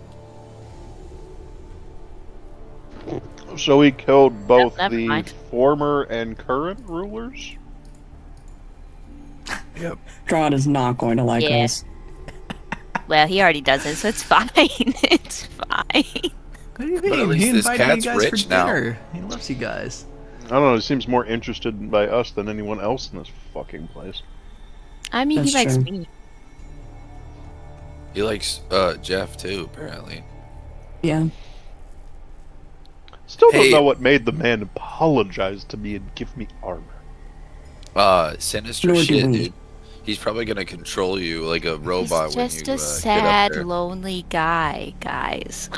Speaker 5: So he killed both
Speaker 4: Never
Speaker 5: the
Speaker 4: mind.
Speaker 5: former and current rulers?
Speaker 3: Yep.
Speaker 2: Strahd is not going to like
Speaker 4: Yeah.
Speaker 2: us.
Speaker 4: Well, he already does it, so it's fine. It's fine.
Speaker 1: What do you
Speaker 3: But at
Speaker 1: mean?
Speaker 3: least
Speaker 1: He
Speaker 3: this
Speaker 1: invited you
Speaker 3: cat's
Speaker 1: guys
Speaker 3: rich
Speaker 1: for
Speaker 3: now.
Speaker 1: dinner. He loves you guys.
Speaker 5: I don't know, he seems more interested by us than anyone else in this fucking place.
Speaker 4: I mean,
Speaker 2: That's
Speaker 4: he likes
Speaker 2: true.
Speaker 4: me.
Speaker 3: He likes Jeff too, apparently.
Speaker 2: Yeah.
Speaker 5: Still don't
Speaker 3: Hey.
Speaker 5: know what made the man apologize to me and give me armor.
Speaker 3: Sinister
Speaker 2: Nor do
Speaker 3: shit,
Speaker 2: we.
Speaker 3: dude. He's probably gonna control you like a robot
Speaker 4: He's
Speaker 3: when
Speaker 4: just
Speaker 3: you
Speaker 4: a
Speaker 3: get up
Speaker 4: sad,
Speaker 3: there.
Speaker 4: lonely guy, guys.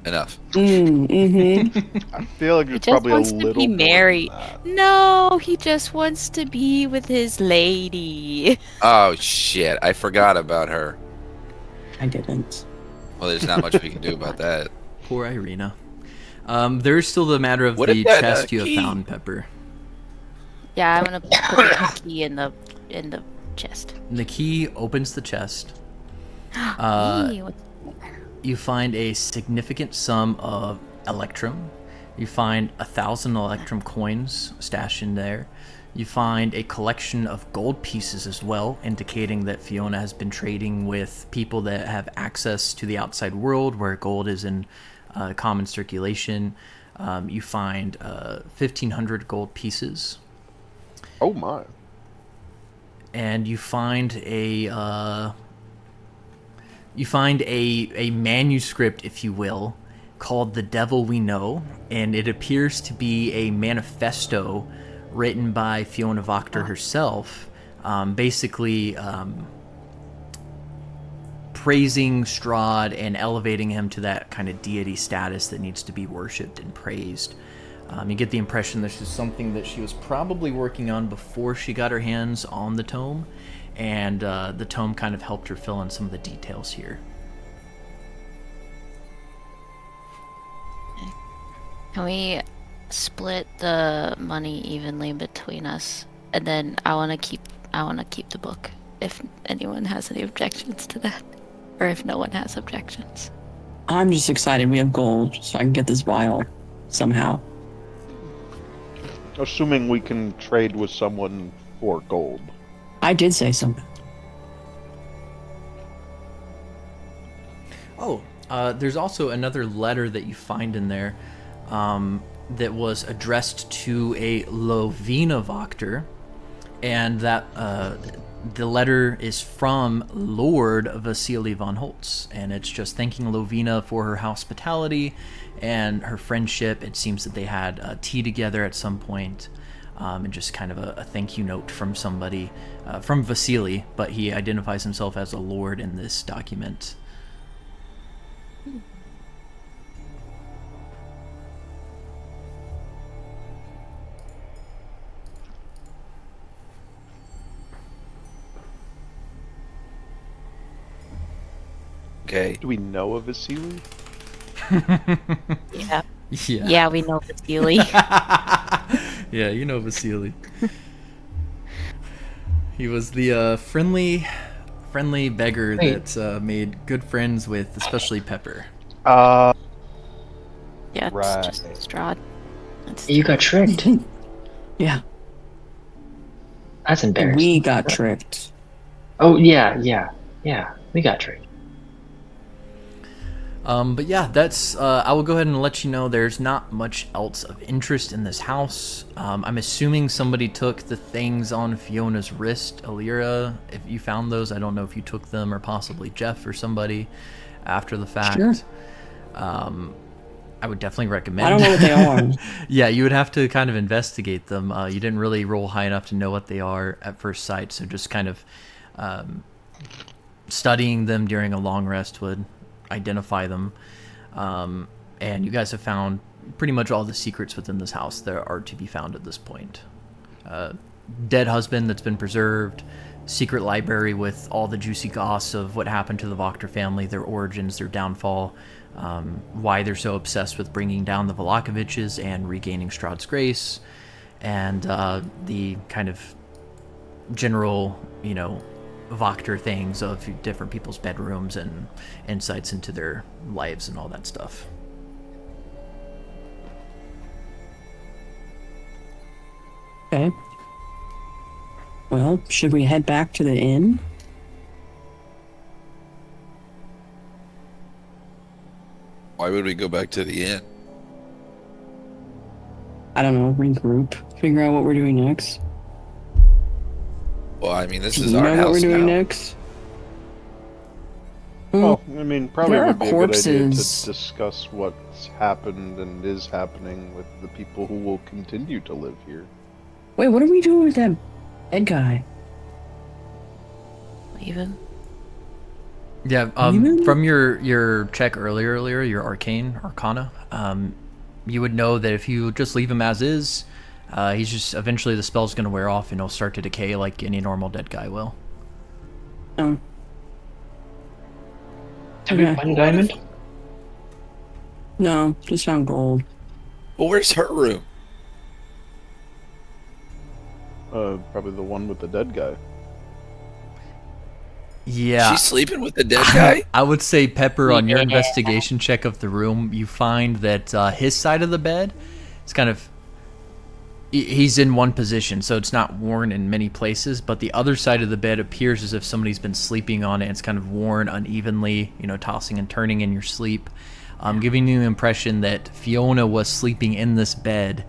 Speaker 3: Enough.
Speaker 2: Mm-hmm.
Speaker 5: I feel like
Speaker 4: He
Speaker 5: it's
Speaker 4: just
Speaker 5: probably a
Speaker 4: wants to
Speaker 5: little
Speaker 4: be
Speaker 5: more
Speaker 4: married.
Speaker 5: than that.
Speaker 4: No, he just wants to be with his lady.
Speaker 3: Oh shit! I forgot about her.
Speaker 2: I didn't.
Speaker 3: Well, there's not much we can do about that.
Speaker 1: Poor Irina. There's still the matter of
Speaker 3: What
Speaker 1: the
Speaker 3: if that,
Speaker 1: chest you
Speaker 3: key?
Speaker 1: have found, Pepper.
Speaker 4: Yeah, I'm gonna put the key in the chest.
Speaker 1: The key opens the chest.
Speaker 4: Hey, what's-
Speaker 1: You find a significant sum of electrum. You find 1,000 electrum coins stashed in there. You find a collection of gold pieces as well, indicating that Fiona has been trading with people that have access to the outside world, where gold is in common circulation. You find 1,500 gold pieces.
Speaker 5: Oh my.
Speaker 1: and you find a manuscript, if you will, called "The Devil We Know," and it appears to be a manifesto written by Fiona Wachter herself, basically praising Strahd and elevating him to that kind of deity status that needs to be worshipped and praised. You get the impression this is something that she was probably working on before she got her hands on the tome, and the tome kind of helped her fill in some of the details here.
Speaker 4: Can we split the money evenly between us? And then I want to keep the book if anyone has any objections to that, or if no one has objections.
Speaker 2: I'm just excited we have gold, so I can get this vial somehow.
Speaker 5: Assuming we can trade with someone for gold.
Speaker 2: I did say something.
Speaker 1: Oh, there's also another letter that you find in there that was addressed to a Lovina Wachter, and that the letter is from Lord Vasily von Holtz, and it's just thanking Lovina for her hospitality and her friendship. It seems that they had tea together at some point, and just kind of a thank you note from somebody, from Vasily, but he identifies himself as a lord in this document.
Speaker 3: Okay.
Speaker 5: Do we know of Vasily?
Speaker 4: Yeah.
Speaker 1: Yeah.
Speaker 4: Yeah, we know Vasily.
Speaker 1: Yeah, you know Vasily. He was the friendly beggar that made good friends with, especially Pepper.
Speaker 4: Yeah, it's
Speaker 5: Right.
Speaker 4: just Strahd. That's
Speaker 6: You got tricked.
Speaker 2: Yeah,
Speaker 6: That's embarrassing.
Speaker 2: we got tricked.
Speaker 6: Oh yeah. We got tricked.
Speaker 1: But yeah, that's. I will go ahead and let you know there's not much else of interest in this house. I'm assuming somebody took the things on Fiona's wrist, Alira. If you found those, I don't know if you took them or possibly Jeff or somebody after the fact.
Speaker 2: Sure.
Speaker 1: I would definitely recommend.
Speaker 2: I don't know what they are.
Speaker 1: Yeah, you would have to kind of investigate them. You didn't really roll high enough to know what they are at first sight, so just kind of studying them during a long rest would identify them. And you guys have found pretty much all the secrets within this house that are to be found at this point. Dead husband that's been preserved, secret library with all the juicy goss of what happened to the Wachter family, their origins, their downfall, why they're so obsessed with bringing down the Vlachoviches and regaining Strahd's grace, and the kind of general, Wachter things of different people's bedrooms and insights into their lives and all that stuff.
Speaker 2: Okay. Well, should we head back to the inn?
Speaker 3: Why would we go back to the inn?
Speaker 2: I don't know, regroup, figure out what we're doing next.
Speaker 3: Well, I mean, this
Speaker 2: Do
Speaker 3: is
Speaker 2: you
Speaker 3: our
Speaker 2: know
Speaker 3: house
Speaker 2: what we're doing
Speaker 3: now.
Speaker 2: next?
Speaker 5: Well, I mean, probably
Speaker 2: there
Speaker 5: would
Speaker 2: are
Speaker 5: be a good idea to
Speaker 2: corpses.
Speaker 5: discuss what's happened and is happening with the people who will continue to live here.
Speaker 2: Wait, what are we doing with that dead guy?
Speaker 4: even.
Speaker 1: Yeah,
Speaker 2: Even?
Speaker 1: from your check earlier, your arcana, you would know that if you just leave him as is, he's just eventually the spell's going to wear off and he'll start to decay like any normal dead guy will.
Speaker 2: Oh.
Speaker 6: Did we
Speaker 2: Okay.
Speaker 6: find a diamond?
Speaker 2: No, just found gold.
Speaker 3: Well, where's her room?
Speaker 5: Probably the one with the dead guy.
Speaker 1: Yeah,
Speaker 3: She's sleeping with the dead guy?
Speaker 1: I would say, Pepper, on your
Speaker 4: Yeah.
Speaker 1: investigation check of the room, you find that his side of the bed is kind of... He's in one position, so it's not worn in many places, but the other side of the bed appears as if somebody's been sleeping on it. It's kind of worn unevenly, tossing and turning in your sleep, giving you the impression that Fiona was sleeping in this bed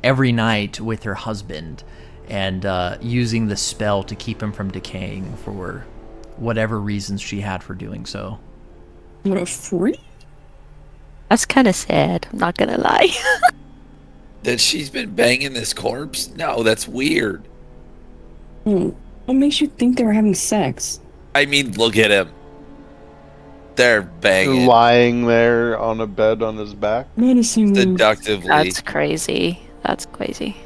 Speaker 1: every night with her husband. and using the spell to keep him from decaying for whatever reasons she had for doing so.
Speaker 2: What a freak.
Speaker 4: That's kind of sad. I'm not gonna lie.
Speaker 3: That she's been banging this corpse? No, that's weird.
Speaker 2: What makes you think they were having sex?
Speaker 3: I mean, look at him. They're banging.
Speaker 5: Lying there on a bed on his back.
Speaker 2: Menacing.
Speaker 3: Seductively.
Speaker 4: That's crazy. That's crazy.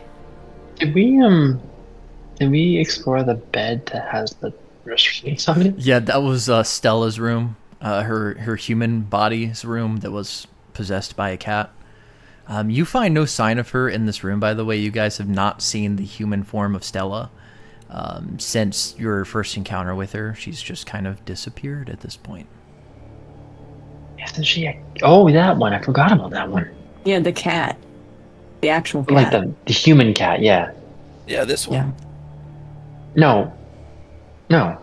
Speaker 6: Did we explore the bed that has the restraints on it?
Speaker 1: Yeah, that was Stella's room, her human body's room that was possessed by a cat. You find no sign of her in this room, by the way. You guys have not seen the human form of Stella since your first encounter with her. She's just kind of disappeared at this point.
Speaker 6: Isn't she? Oh, that one. I forgot about that one.
Speaker 2: Yeah, the cat. The actual cat.
Speaker 6: Like the human cat, yeah.
Speaker 3: Yeah, this one.
Speaker 2: Yeah.
Speaker 6: No.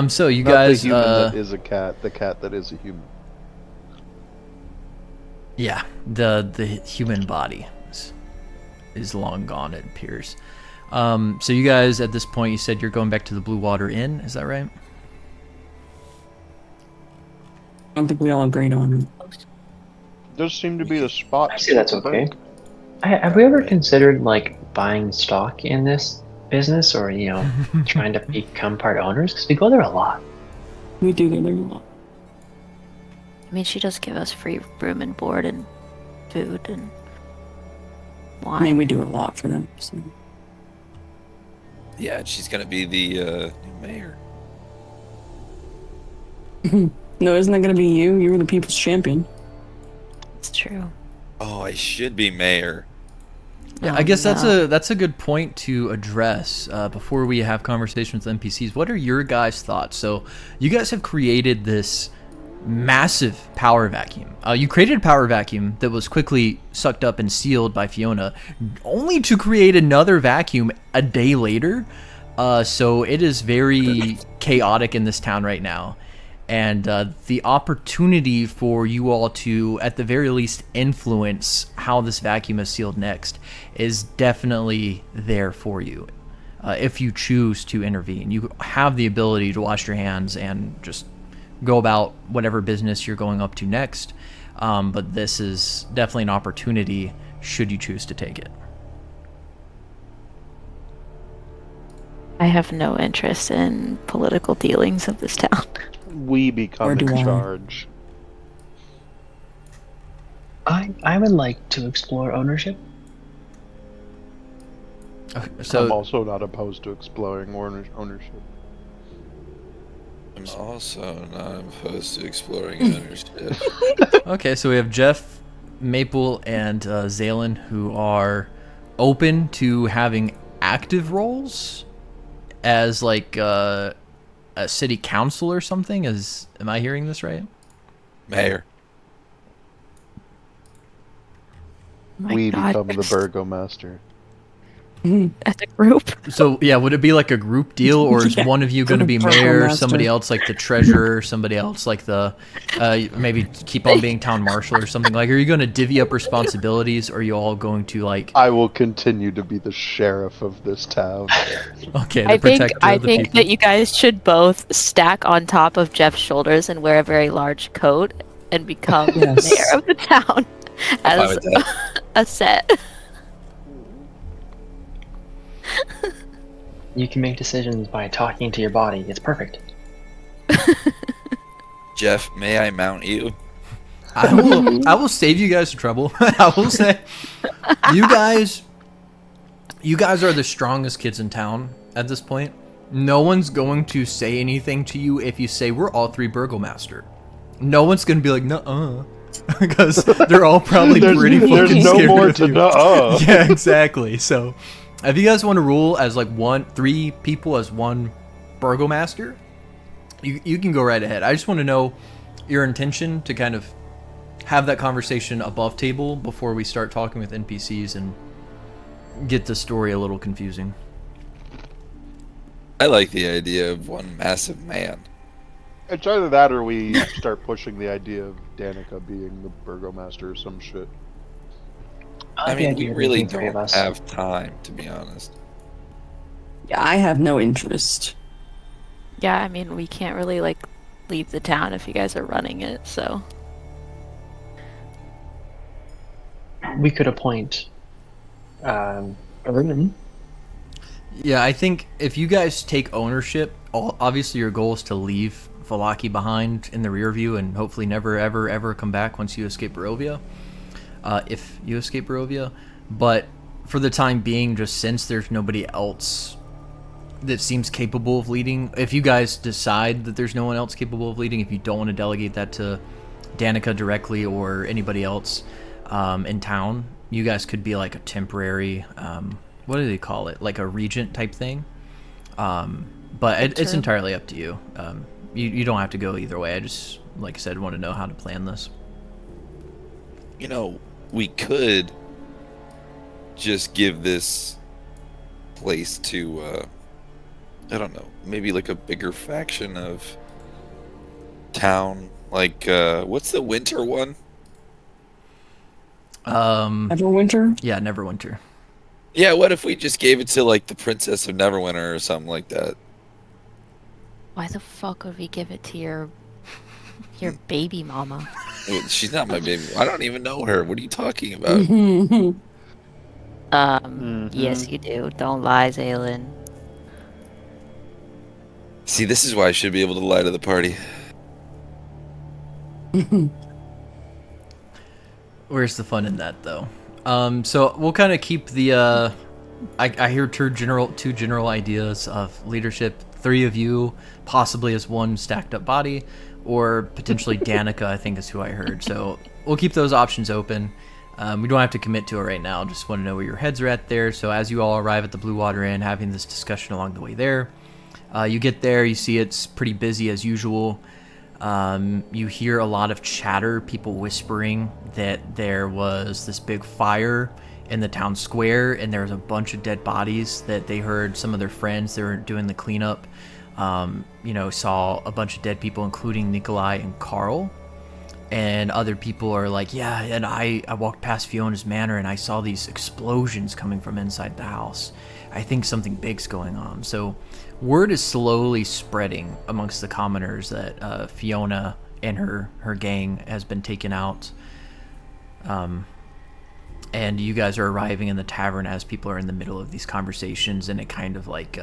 Speaker 1: So you
Speaker 5: Not
Speaker 1: guys,
Speaker 5: the human that is a cat, the cat that is a human.
Speaker 1: yeah, the human body is long gone, it appears. So you guys, at this point, you said you're going back to the Blue Water Inn, is that right?
Speaker 2: I don't think we all agreed on it.
Speaker 5: Does seem to be the spot.
Speaker 6: I see that's okay. Have we ever considered like buying stock in this business, or trying to become part owners? Because we go there a lot.
Speaker 2: We do go there a lot.
Speaker 4: I mean, she does give us free room and board and food and wine.
Speaker 2: I mean, we do a lot for them. So.
Speaker 3: Yeah, she's gonna be the new mayor.
Speaker 2: No, isn't that going to be you? You were the people's champion.
Speaker 4: It's true.
Speaker 3: Oh, I should be mayor.
Speaker 1: Yeah, I guess that's a good point to address before we have conversations with NPCs. What are your guys' thoughts? So you guys have created this massive power vacuum. You created a power vacuum that was quickly sucked up and sealed by Fiona, only to create another vacuum a day later. So it is very chaotic in this town right now. And the opportunity for you all to, at the very least, influence how this vacuum is sealed next is definitely there for you. If you choose to intervene, you have the ability to wash your hands and just go about whatever business you're going up to next. But this is definitely an opportunity should you choose to take it.
Speaker 4: I have no interest in political dealings of this town.
Speaker 5: We become in charge.
Speaker 6: I would like to explore ownership.
Speaker 1: Okay, so
Speaker 5: I'm also not opposed to exploring ownership.
Speaker 3: I'm also not opposed to exploring ownership.
Speaker 1: okay, so we have Jeff, Maple, and Zalen, who are open to having active roles as like a city council or something. Am I hearing this right?
Speaker 3: Mayor.
Speaker 5: We become the burgomaster.
Speaker 4: As a group.
Speaker 1: So yeah, would it be like a group deal, or is one of you going to be mayor, somebody else like the treasurer, somebody else like the maybe keep on being town marshal or something? Like, are you going to divvy up responsibilities, or are you all going to like?
Speaker 5: I will continue to be the sheriff of this town.
Speaker 1: Okay,
Speaker 4: I think that you guys should both stack on top of Jeff's shoulders and wear a very large coat and become mayor of the town as a set.
Speaker 6: You can make decisions by talking to your body. It's perfect.
Speaker 3: Jeff, may I mount you?
Speaker 1: I will save you guys trouble. I will say, you guys are the strongest kids in town at this point. No one's going to say anything to you if you say we're all three burgomaster. No one's going to be like, nuh-uh. Because they're all probably pretty fucking
Speaker 5: There's no
Speaker 1: scared
Speaker 5: more
Speaker 1: of
Speaker 5: to
Speaker 1: you.
Speaker 5: nuh-uh.
Speaker 1: Yeah, exactly. So, if you guys want to rule as like three people as one burgomaster, you can go right ahead. I just want to know your intention to kind of have that conversation above table before we start talking with NPCs and get the story a little confusing.
Speaker 3: I like the idea of one massive man.
Speaker 5: It's either that or we start pushing the idea of Danica being the burgomaster or some shit.
Speaker 3: I
Speaker 6: the
Speaker 3: mean, we
Speaker 6: idea of
Speaker 3: really
Speaker 6: making three of
Speaker 3: don't
Speaker 6: us.
Speaker 3: have time, to be honest.
Speaker 2: Yeah, I have no interest.
Speaker 4: Yeah, I mean, we can't really like leave the town if you guys are running it, so.
Speaker 6: We could appoint Erwin.
Speaker 1: Yeah, I think if you guys take ownership, obviously your goal is to leave Valaki behind in the rear view and hopefully never, ever, ever come back once you escape Barovia. If you escape Barovia. But for the time being, just since there's nobody else that seems capable of leading, if you guys decide that there's no one else capable of leading, if you don't want to delegate that to Danica directly or anybody else in town, you guys could be like a temporary, what do they call it? Like a regent type thing. But it's entirely up to you. You don't have to go either way. I just, like I said, want to know how to plan this.
Speaker 3: You know, we could just give this place to, I don't know, maybe like a bigger faction of town. Like, what's the winter one?
Speaker 2: Everwinter?
Speaker 1: Yeah, Neverwinter.
Speaker 3: Yeah, what if we just gave it to, like, the Princess of Neverwinter or something like that?
Speaker 4: Why the fuck would we give it to your baby mama?
Speaker 3: Well, she's not my baby. I don't even know her. What are you talking about?
Speaker 4: Yes, you do. Don't lie, Zaylin.
Speaker 3: See, this is why I should be able to lie to the party.
Speaker 1: Where's the fun in that, though? So we'll kind of keep the. I hear two general ideas of leadership. 3 of you, possibly as one stacked up body, or potentially Danica, I think is who I heard. So we'll keep those options open. We don't have to commit to it right now. Just want to know where your heads are at there. So as you all arrive at the Blue Water Inn, having this discussion along the way there, you get there, you see it's pretty busy as usual. You hear a lot of chatter, people whispering that there was this big fire in the town square and there was a bunch of dead bodies that they heard some of their friends that were doing the cleanup, saw a bunch of dead people, including Nikolai and Carl. And other people are like, yeah, and I walked past Fiona's manor and I saw these explosions coming from inside the house. I think something big's going on. So word is slowly spreading amongst the commoners that Fiona and her gang has been taken out. And you guys are arriving in the tavern as people are in the middle of these conversations, and it kind of like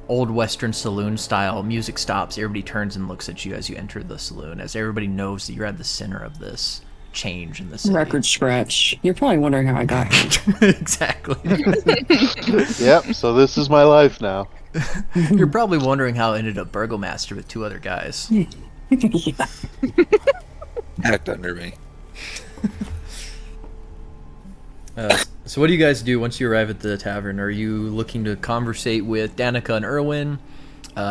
Speaker 1: old Western saloon style music stops. Everybody turns and looks at you as you enter the saloon, as everybody knows that you're at the center of this change in the city.
Speaker 2: Record scratch. You're probably wondering how I got here.
Speaker 1: Exactly.
Speaker 5: Yep, so this is my life now.
Speaker 1: You're probably wondering how I ended up Burgomaster with 2 other guys.
Speaker 2: Yeah.
Speaker 3: Act under me.
Speaker 1: So what do you guys do once you arrive at the tavern? Are you looking to conversate with Danica and Erwin,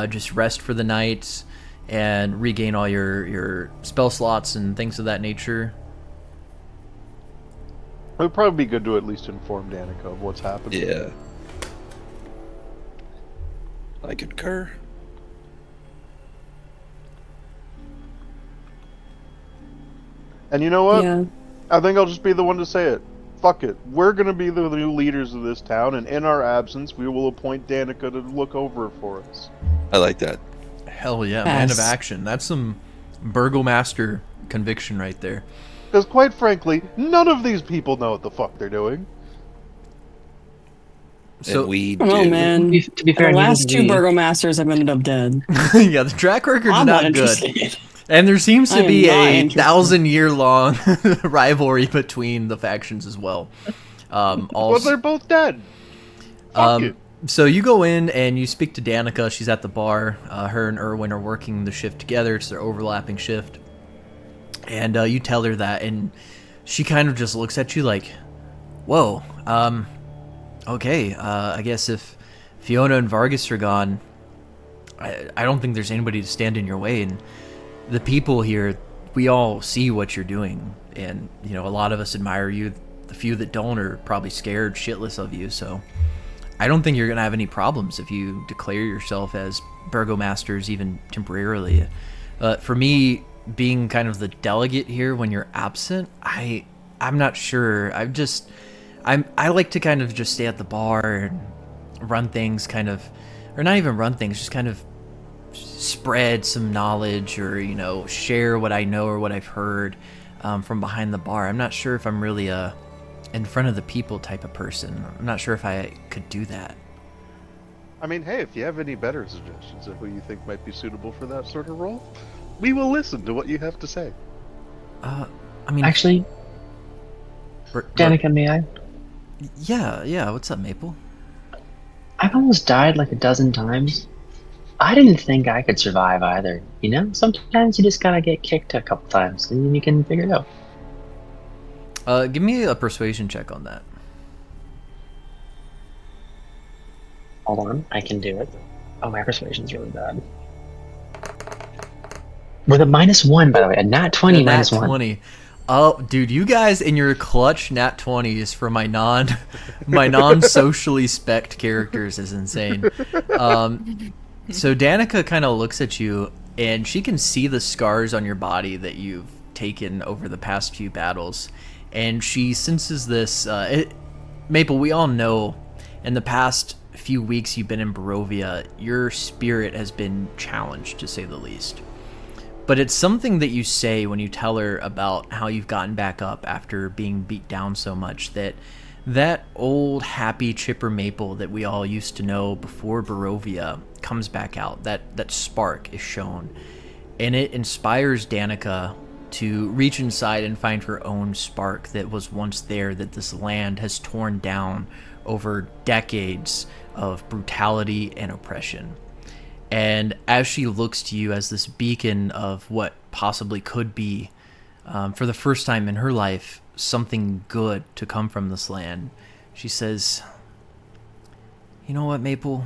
Speaker 1: just rest for the night, and regain all your spell slots and things of that nature?
Speaker 5: It would probably be good to at least inform Danica of what's happened.
Speaker 3: Yeah. I concur.
Speaker 5: And you know what?
Speaker 2: Yeah.
Speaker 5: I think I'll just be the one to say it. Fuck it. We're gonna be the new leaders of this town, and in our absence, we will appoint Danica to look over it for us.
Speaker 3: I like that.
Speaker 1: Hell yeah, man of
Speaker 2: Yes.
Speaker 1: action. That's some Burgomaster conviction right there.
Speaker 5: Because quite frankly, none of these people know what the fuck they're doing.
Speaker 1: So
Speaker 3: And we
Speaker 2: Oh
Speaker 3: do.
Speaker 2: man,
Speaker 6: To be fair,
Speaker 2: the
Speaker 6: neither
Speaker 2: last
Speaker 6: do
Speaker 2: 2
Speaker 6: we.
Speaker 2: Burgomasters have ended up dead.
Speaker 1: yeah, the track record's
Speaker 2: I'm
Speaker 1: not
Speaker 2: not
Speaker 1: good.
Speaker 2: interested.
Speaker 1: And there seems
Speaker 2: I
Speaker 1: to
Speaker 2: am
Speaker 1: be
Speaker 2: not
Speaker 1: a
Speaker 2: interested.
Speaker 1: 1,000-year-long rivalry between the factions as well.
Speaker 5: Well, they're both dead. Fuck it.
Speaker 1: So you go in and you speak to Danica. She's at the bar. Her and Erwin are working the shift together. It's their overlapping shift. And you tell her that, and she kind of just looks at you like, whoa, okay, I guess if Fiona and Vargas are gone, I don't think there's anybody to stand in your way. And the people here, we all see what you're doing. And, a lot of us admire you. The few that don't are probably scared shitless of you. So I don't think you're going to have any problems if you declare yourself as Burgomasters, even temporarily. For me, being kind of the delegate here when you're absent, I'm not sure. I like to kind of just stay at the bar and run things, kind of, or not even run things, just kind of spread some knowledge, or share what I know or what I've heard from behind the bar. I'm not sure if I'm really a in front of the people type of person. I'm not sure if I could do that.
Speaker 5: I mean, hey, if you have any better suggestions of who you think might be suitable for that sort of role, we will listen to what you have to say.
Speaker 1: I mean,
Speaker 6: Actually, Danica, may I?
Speaker 1: Yeah. What's up, Maple?
Speaker 6: I've almost died like a dozen times. I didn't think I could survive either. Sometimes you just gotta get kicked a couple times, and then you can figure it out.
Speaker 1: Give me a persuasion check on that.
Speaker 6: Hold on, I can do it. Oh, my persuasion's really bad. With a -1, by the way, a nat 20
Speaker 1: nat
Speaker 6: -1.
Speaker 1: 20. Oh, dude, you guys in your clutch nat 20s for my non-socially spec'd characters is insane. So Danica kind of looks at you, and she can see the scars on your body that you've taken over the past few battles, and she senses this. Maple, we all know in the past few weeks you've been in Barovia, your spirit has been challenged, to say the least. But it's something that you say when you tell her about how you've gotten back up after being beat down so much, that old happy chipper Maple that we all used to know before Barovia comes back out. That spark is shown, and it inspires Danica to reach inside and find her own spark that was once there, that this land has torn down over decades of brutality and oppression. And as she looks to you as this beacon of what possibly could be, for the first time in her life, something good to come from this land, she says, "You know what, Maple?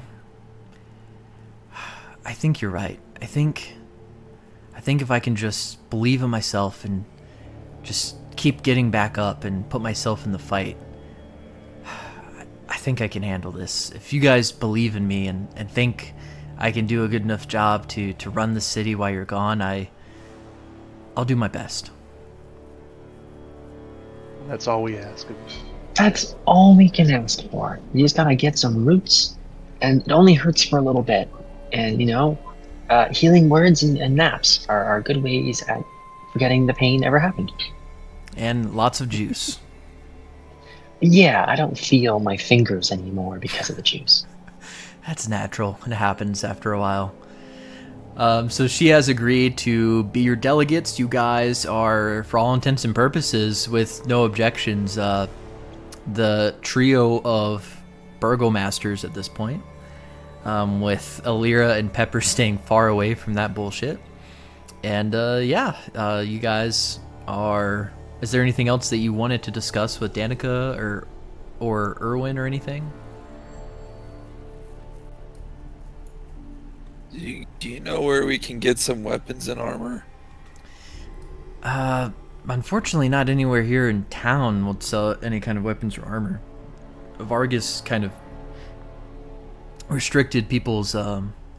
Speaker 1: I think you're right. I think if I can just believe in myself and just keep getting back up and put myself in the fight, I think I can handle this. If you guys believe in me and think I can do a good enough job to run the city while you're gone, I'll do my best."
Speaker 5: That's all we ask of you.
Speaker 6: That's all we can ask for. You just gotta get some roots, and it only hurts for a little bit. And healing words and naps are good ways at forgetting the pain ever happened.
Speaker 1: And lots of juice.
Speaker 6: Yeah, I don't feel my fingers anymore because of the juice.
Speaker 1: That's natural. It happens after a while. So she has agreed to be your delegates. You guys are, for all intents and purposes, with no objections, the trio of burgomasters at this point, with Alira and Pepper staying far away from that bullshit. And you guys are... Is there anything else that you wanted to discuss with Danica or Erwin or anything?
Speaker 3: Do you know where we can get some weapons and armor?
Speaker 1: Unfortunately, not anywhere here in town will sell any kind of weapons or armor. Vargas kind of restricted people's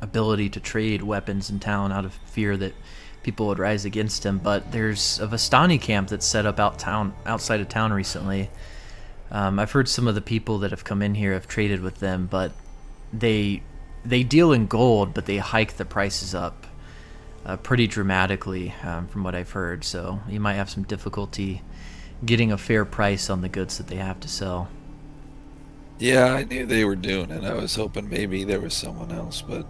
Speaker 1: ability to trade weapons in town out of fear that people would rise against him. But there's a Vistani camp that's set up outside of town recently. I've heard some of the people that have come in here have traded with them, but they deal in gold, but they hike the prices up pretty dramatically, from what I've heard. So you might have some difficulty getting a fair price on the goods that they have to sell.
Speaker 3: Yeah, I knew they were doing it. I was hoping maybe there was someone else, but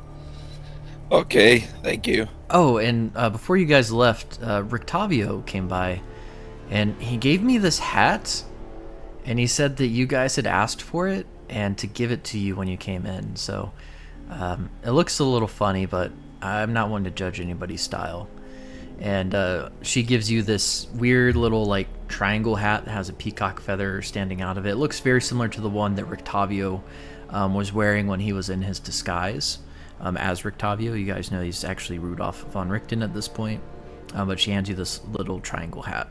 Speaker 3: okay, thank you.
Speaker 1: Oh, and before you guys left, Rictavio came by, and he gave me this hat, and he said that you guys had asked for it and to give it to you when you came in. So it looks a little funny, but I'm not one to judge anybody's style. And she gives you this weird little triangle hat that has a peacock feather standing out of it. It looks very similar to the one that Rictavio was wearing when he was in his disguise as Rictavio. You guys know he's actually Rudolph von Richten at this point. But she hands you this little triangle hat.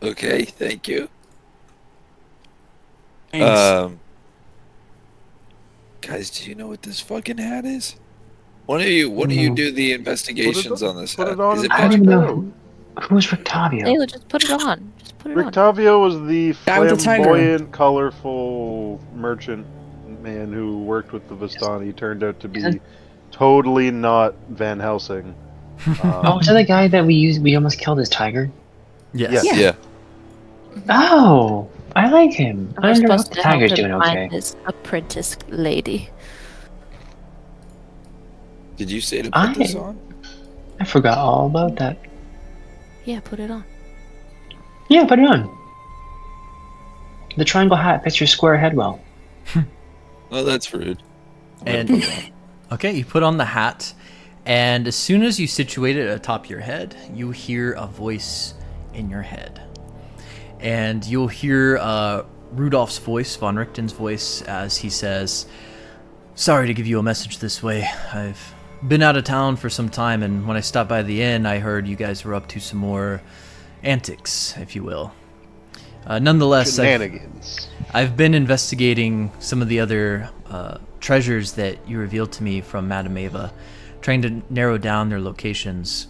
Speaker 3: Okay, thank you.
Speaker 1: Thanks.
Speaker 3: Guys, do you know what this fucking hat is? Why don't you do the investigations on this hat?
Speaker 5: Put it on
Speaker 3: Is it
Speaker 6: I don't
Speaker 3: magic?
Speaker 6: even know who's Rictavio.
Speaker 4: Layla, just put it on. Put it on.
Speaker 5: Rictavio was the
Speaker 2: Guy with the tiger.
Speaker 5: flamboyant, colorful merchant man who worked with the Vistani. Turned out to be totally not Van Helsing.
Speaker 6: Oh, is that the guy that we almost killed his tiger?
Speaker 1: Yes.
Speaker 2: Yeah.
Speaker 3: Yeah.
Speaker 6: Oh, I like him. I
Speaker 4: We're
Speaker 6: wonder
Speaker 4: supposed
Speaker 6: if the
Speaker 4: to help
Speaker 6: tiger's
Speaker 4: him
Speaker 6: doing
Speaker 4: find
Speaker 6: okay.
Speaker 4: his apprentice lady.
Speaker 3: Did you say to put this on?
Speaker 6: I forgot all about that.
Speaker 4: Yeah, put it on.
Speaker 6: Yeah, put it on. The triangle hat fits your square head well.
Speaker 3: Well, that's rude.
Speaker 1: And okay, you put on the hat, and as soon as you situate it atop your head, you hear a voice in your head. And you'll hear Rudolph's voice, von Richten's voice, as he says, "Sorry to give you a message this way. I've been out of town for some time, and when I stopped by the inn, I heard you guys were up to some more antics, if you will. Nonetheless,
Speaker 5: Shenanigans.
Speaker 1: I've been investigating some of the other treasures that you revealed to me from Madame Ava, trying to narrow down their locations.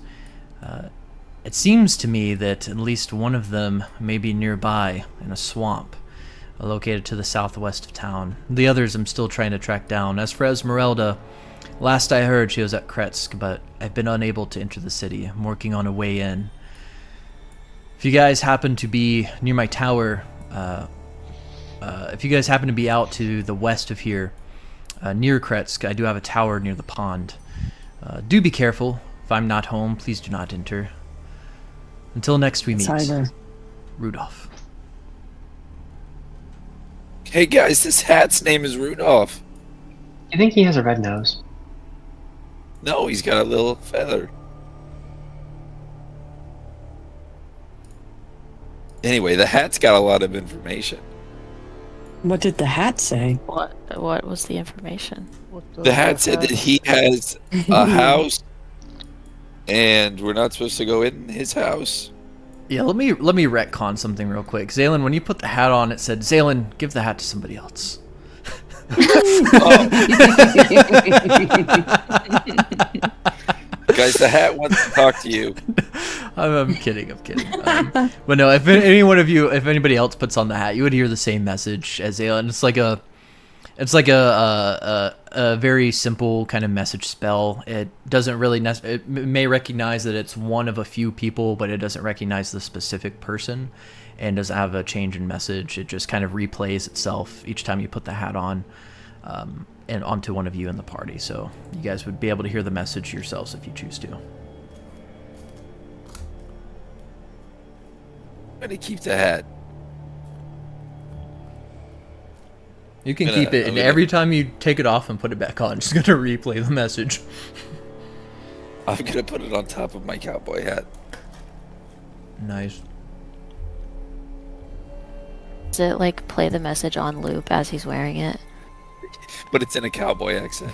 Speaker 1: It seems to me that at least one of them may be nearby in a swamp located to the southwest of town. The others I'm still trying to track down. As for Esmeralda, last I heard she was at Kretsk, but I've been unable to enter the city. I'm working on a way in. If you guys happen to be near my tower, if you guys happen to be out to the west of here, near Kretsk, I do have a tower near the pond. Do be careful. If I'm not home, please do not enter. Until next we meet.
Speaker 2: Tiger.
Speaker 1: Rudolph."
Speaker 3: Hey guys, this hat's name is Rudolph.
Speaker 6: You think he has a red nose?
Speaker 3: No, he's got a little feather. Anyway, the hat's got a lot of information.
Speaker 2: What did the hat say?
Speaker 4: What was the information?
Speaker 3: The hat said that he has a house, and we're not supposed to go in his house.
Speaker 1: Yeah, let me retcon something real quick. Zaylin, when you put the hat on, it said, "Zaylin, give the hat to somebody else."
Speaker 3: Guys, the hat wants to talk to you.
Speaker 1: I'm kidding. But no, if anybody else puts on the hat, you would hear the same message as Zaylin. It's like a very simple kind of message spell. It doesn't really it may recognize that it's one of a few people, but it doesn't recognize the specific person, and doesn't have a change in message. It just kind of replays itself each time you put the hat on, and onto one of you in the party. So you guys would be able to hear the message yourselves if you choose to.
Speaker 3: I'm gonna keep the hat.
Speaker 1: You can keep it, and every time you take it off and put it back on, it's going to replay the message.
Speaker 3: I'm gonna put it on top of my cowboy hat.
Speaker 1: Nice.
Speaker 4: Does it like play the message on loop as he's wearing it?
Speaker 3: But it's in a cowboy accent.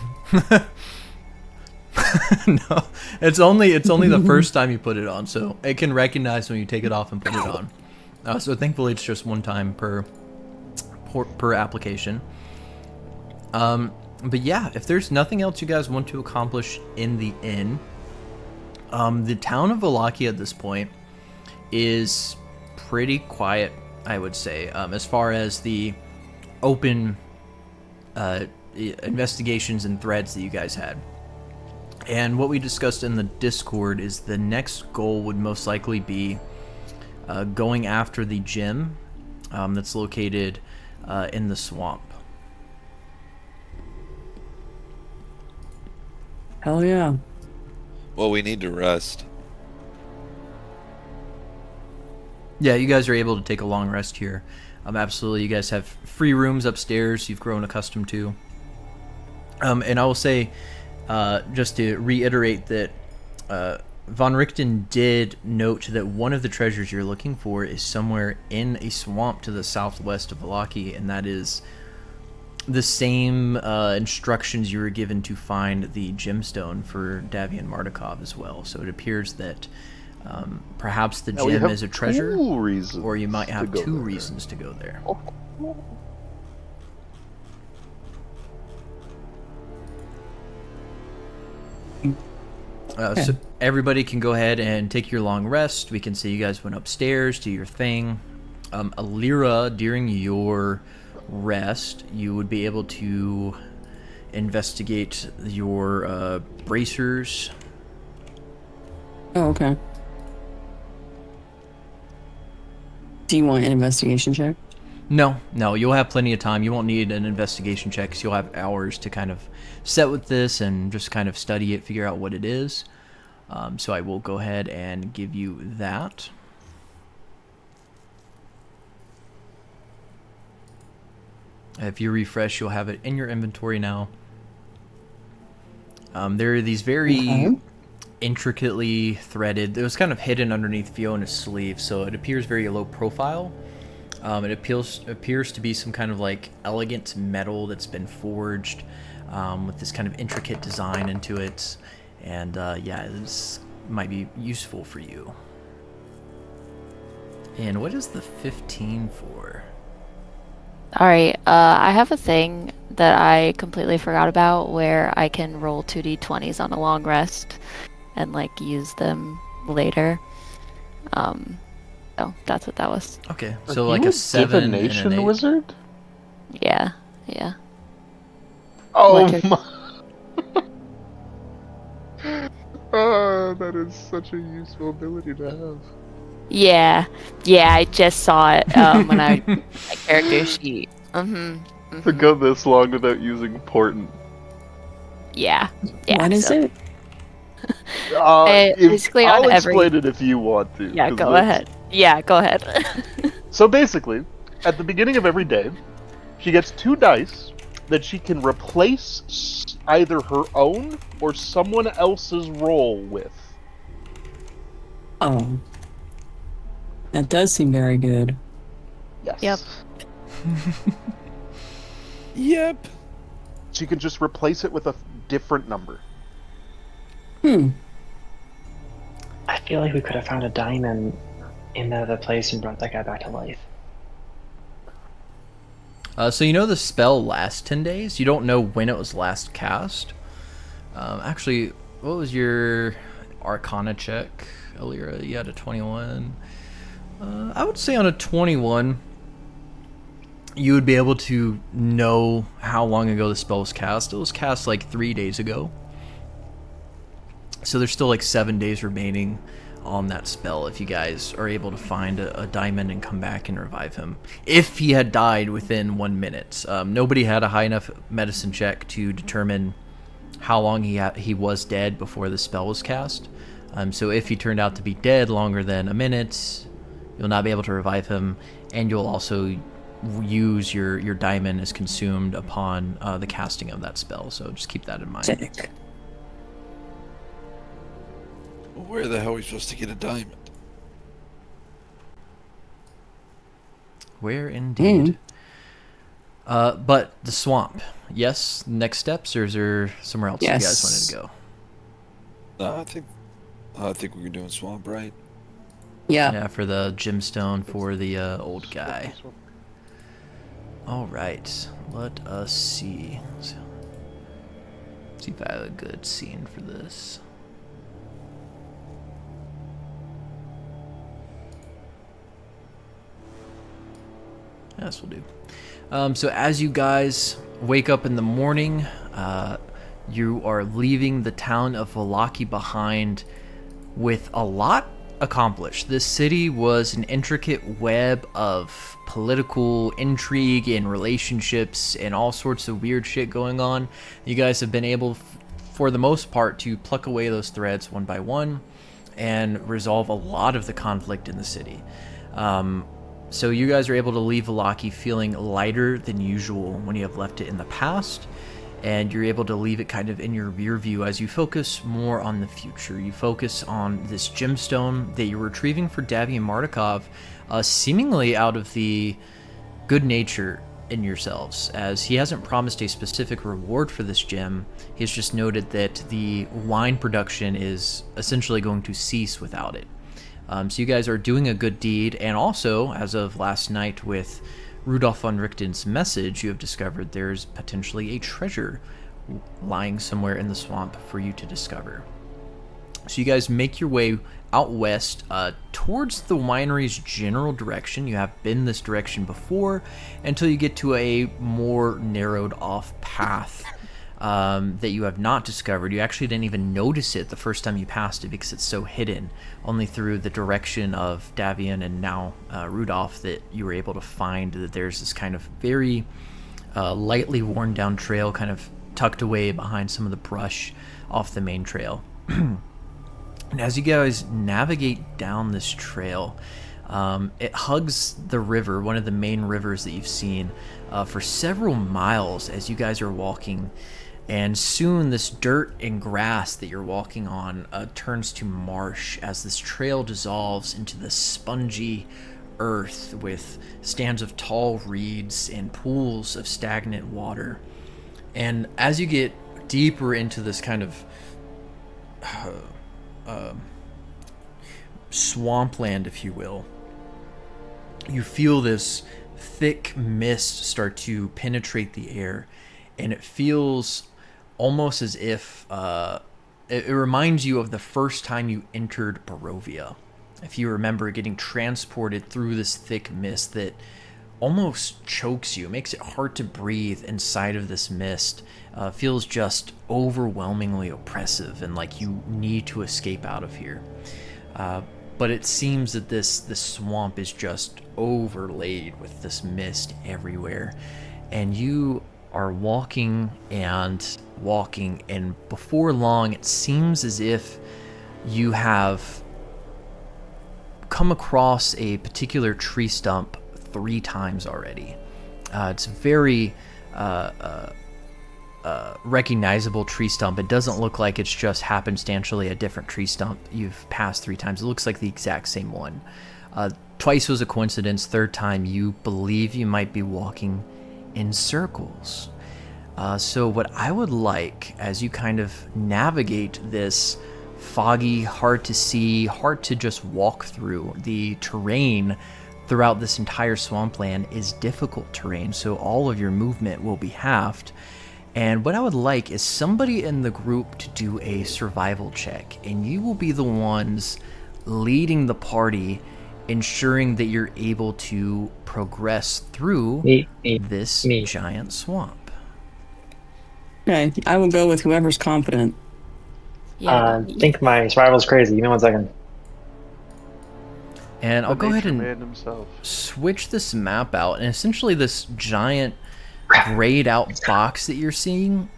Speaker 1: No, it's only the first time you put it on, so it can recognize when you take it off and put it on. So thankfully, it's just one time per application. But yeah, if there's nothing else you guys want to accomplish in the inn, the town of Wallachia at this point is pretty quiet, I would say, as far as the open investigations and threads that you guys had. And what we discussed in the Discord is the next goal would most likely be going after the gym that's located in the swamp.
Speaker 2: Hell yeah.
Speaker 3: Well, we need to rest.
Speaker 1: Yeah, you guys are able to take a long rest here. Absolutely, you guys have free rooms upstairs you've grown accustomed to. And I will say, just to reiterate that Von Richten did note that one of the treasures you're looking for is somewhere in a swamp to the southwest of Valaki, and that is the same instructions you were given to find the gemstone for Davian Mardukov as well. So it appears that perhaps the gem is a treasure, or you might have two reasons to go there. So everybody can go ahead and take your long rest. We can see you guys went upstairs, do your thing. Alira, during your rest, you would be able to investigate your bracers.
Speaker 2: Oh, okay. Do you want an investigation check?
Speaker 1: No, you'll have plenty of time. You won't need an investigation check, 'cause you'll have hours to kind of set with this and just kind of study it, figure out what it is. So I will go ahead and give you that. If you refresh, you'll have it in your inventory now. There are these very intricately threaded. It was kind of hidden underneath Fiona's sleeve, so it appears very low profile. It appears to be some kind of like elegant metal that's been forged with this kind of intricate design into it, and yeah, this might be useful for you. And what is the 15 for?
Speaker 4: All right, I have a thing that I completely forgot about where I can roll 2d20s on a long rest and like use them later. So that's what that was.
Speaker 1: Okay,
Speaker 5: Are
Speaker 1: so
Speaker 5: you
Speaker 1: like a 7 and an
Speaker 5: divination
Speaker 1: 8.
Speaker 5: wizard?
Speaker 4: Yeah.
Speaker 5: Oh
Speaker 4: Electric.
Speaker 5: my! Oh, that is such a useful ability to have.
Speaker 4: Yeah, I just saw it when I my character sheet.
Speaker 5: To go this long without using portent.
Speaker 4: Yeah.
Speaker 2: What is it?
Speaker 4: Basically
Speaker 5: I'll
Speaker 4: on every.
Speaker 5: explain it if you want to.
Speaker 4: Yeah,
Speaker 5: 'cause
Speaker 4: go
Speaker 5: that's-
Speaker 4: ahead. Yeah, go ahead.
Speaker 5: So basically, at the beginning of every day, she gets 2 dice that she can replace either her own or someone else's roll with.
Speaker 2: Oh. That does seem very good.
Speaker 5: Yes.
Speaker 4: Yep.
Speaker 3: Yep.
Speaker 5: She can just replace it with a different number.
Speaker 2: Hmm.
Speaker 6: I feel like we could have found a diamond in the place and brought that guy back to life.
Speaker 1: So you know the spell lasts 10 days? You don't know when it was last cast. Actually, what was your Arcana check, Alira? You had a 21. I would say on a 21, you would be able to know how long ago the spell was cast. It was cast like 3 days ago. So there's still like 7 days remaining on that spell if you guys are able to find a diamond and come back and revive him. If he had died within 1 minute. Nobody had a high enough medicine check to determine how long he was dead before the spell was cast. So if he turned out to be dead longer than a minute, you'll not be able to revive him, and you'll also use your diamond is consumed upon the casting of that spell. So just keep that in mind.
Speaker 2: Sick.
Speaker 3: Where the hell are we supposed to get a diamond?
Speaker 1: Where indeed. But the swamp. Yes, next steps, or is there somewhere else you guys wanted to go?
Speaker 3: I think we were doing swamp, right?
Speaker 2: Yeah.
Speaker 1: Yeah, for the gemstone for the old guy. All right, let us see. See if I have a good scene for this. Yes, we'll do. So as you guys wake up in the morning, you are leaving the town of Vallaki behind with a lot accomplished. This city was an intricate web of political intrigue and relationships and all sorts of weird shit going on. You guys have been able, for the most part, to pluck away those threads one by one and resolve a lot of the conflict in the city. So you guys are able to leave Vallaki feeling lighter than usual when you have left it in the past, and you're able to leave it kind of in your rear view as you focus more on the future. You focus on this gemstone that you're retrieving for Davian Mardukov, seemingly out of the good nature in yourselves, as he hasn't promised a specific reward for this gem. He's just noted that the wine production is essentially going to cease without it. So you guys are doing a good deed, and also, as of last night with Rudolf von Richten's message, you have discovered there's potentially a treasure lying somewhere in the swamp for you to discover. So you guys make your way out west towards the winery's general direction. You have been this direction before until you get to a more narrowed off path that you have not discovered. You actually didn't even notice it the first time you passed it because it's so hidden. Only through the direction of Davian and now Rudolph that you were able to find that there's this kind of very lightly worn down trail kind of tucked away behind some of the brush off the main trail. And as you guys navigate down this trail, it hugs the river, one of the main rivers that you've seen, for several miles as you guys are walking. And soon this dirt and grass that you're walking on turns to marsh as this trail dissolves into the spongy earth with stands of tall reeds and pools of stagnant water. And as you get deeper into this kind of swampland, if you will, you feel this thick mist start to penetrate the air, and it feels almost as if it reminds you of the first time you entered Barovia. If you remember getting transported through this thick mist that almost chokes you, makes it hard to breathe inside of this mist, feels just overwhelmingly oppressive and like you need to escape out of here. But it seems that this swamp is just overlaid with this mist everywhere, and you are walking, and before long it seems as if you have come across a particular tree stump 3 times already. It's a very recognizable tree stump. It doesn't look like it's just happenstantially a different tree stump you've passed 3 times. It looks like the exact same one. Twice was a coincidence. 3rd time, you believe you might be walking in circles. So what I would like, as you kind of navigate this foggy, hard to see, hard to just walk through, the terrain throughout this entire swampland is difficult terrain, so all of your movement will be halved. And what I would like is somebody in the group to do a survival check, and you will be the ones leading the party, ensuring that you're able to progress through this giant swamp.
Speaker 2: Okay, I will go with whoever's confident.
Speaker 6: I think my survival's crazy. Give me 1 second.
Speaker 1: And I'll go ahead and
Speaker 5: man himself.
Speaker 1: switch this map out, and essentially this giant grayed out box that you're seeing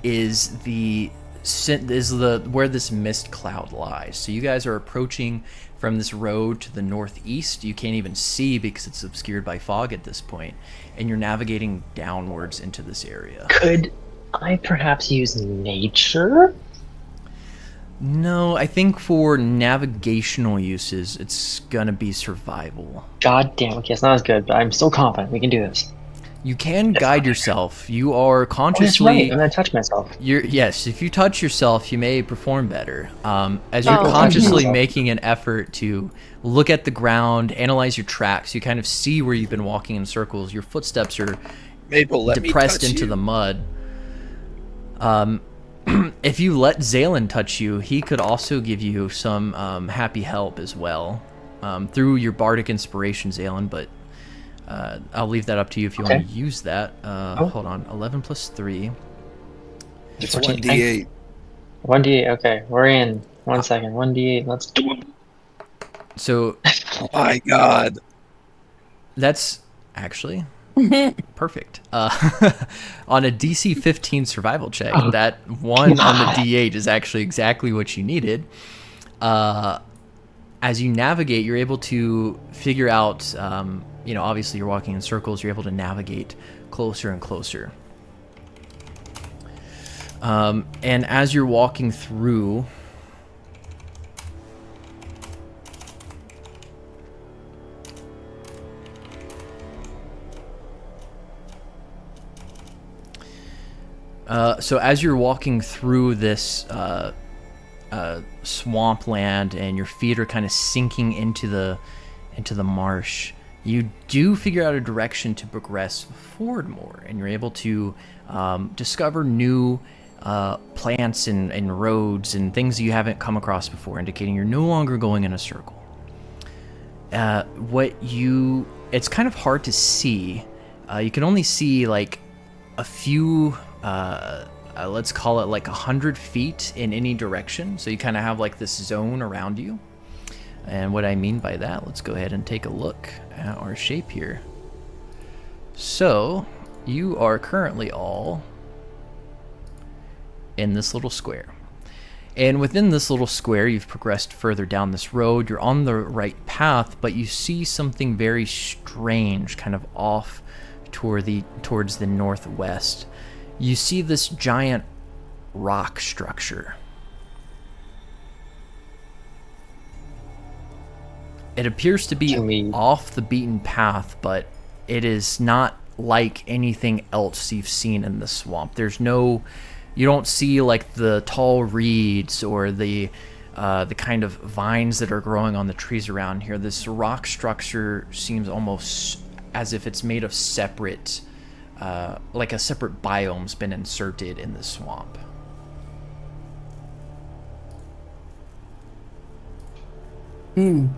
Speaker 1: is where this mist cloud lies. So you guys are approaching from this road to the northeast. You can't even see because it's obscured by fog at this point, and you're navigating downwards into this area.
Speaker 6: Could I perhaps use nature?
Speaker 1: No, I think for navigational uses, it's gonna be survival.
Speaker 6: God damn. Okay, it's not as good, but I'm still confident we can do this.
Speaker 1: You can guide yourself. You are
Speaker 6: Oh, that's
Speaker 1: consciously.
Speaker 6: right. I'm gonna touch myself.
Speaker 1: Yes, if you touch yourself, you may perform better. As you're
Speaker 4: Oh.
Speaker 1: consciously
Speaker 6: Oh.
Speaker 1: making an effort to look at the ground, analyze your tracks, you kind of see where you've been walking in circles. Your footsteps are
Speaker 3: Maple, let me
Speaker 1: depressed
Speaker 3: touch
Speaker 1: into
Speaker 3: you.
Speaker 1: the mud. If you let Zalen touch you, he could also give you some happy help as well through your bardic inspiration, Zalen. But I'll leave that up to you if you want to use that. Hold on, 11 plus 3.
Speaker 3: It's
Speaker 6: 14.
Speaker 3: 1d8.
Speaker 6: 1d8. Okay, we're in. 1 second. 1d8. Let's do it.
Speaker 1: So
Speaker 3: Oh my god.
Speaker 1: that's actually perfect. On a DC 15 survival check, that 1 on the D8 is actually exactly what you needed. As you navigate, you're able to figure out, obviously you're walking in circles, you're able to navigate closer and closer. And as you're walking through, so as you're walking through this swampland and your feet are kind of sinking into the marsh, you do figure out a direction to progress forward more, and you're able to discover new plants and roads and things you haven't come across before, indicating you're no longer going in a circle. It's kind of hard to see. You can only see like a few, let's call it like 100 feet in any direction. So you kind of have like this zone around you. And what I mean by that, let's go ahead and take a look at our shape here. So you are currently all in this little square. And within this little square, you've progressed further down this road. You're on the right path, but you see something very strange kind of off towards the northwest. You see this giant rock structure. It appears to be off the beaten path, but it is not like anything else you've seen in the swamp. You don't see like the tall reeds or the kind of vines that are growing on the trees around here. This rock structure seems almost as if it's made of separate, like a separate biome's been inserted in the swamp.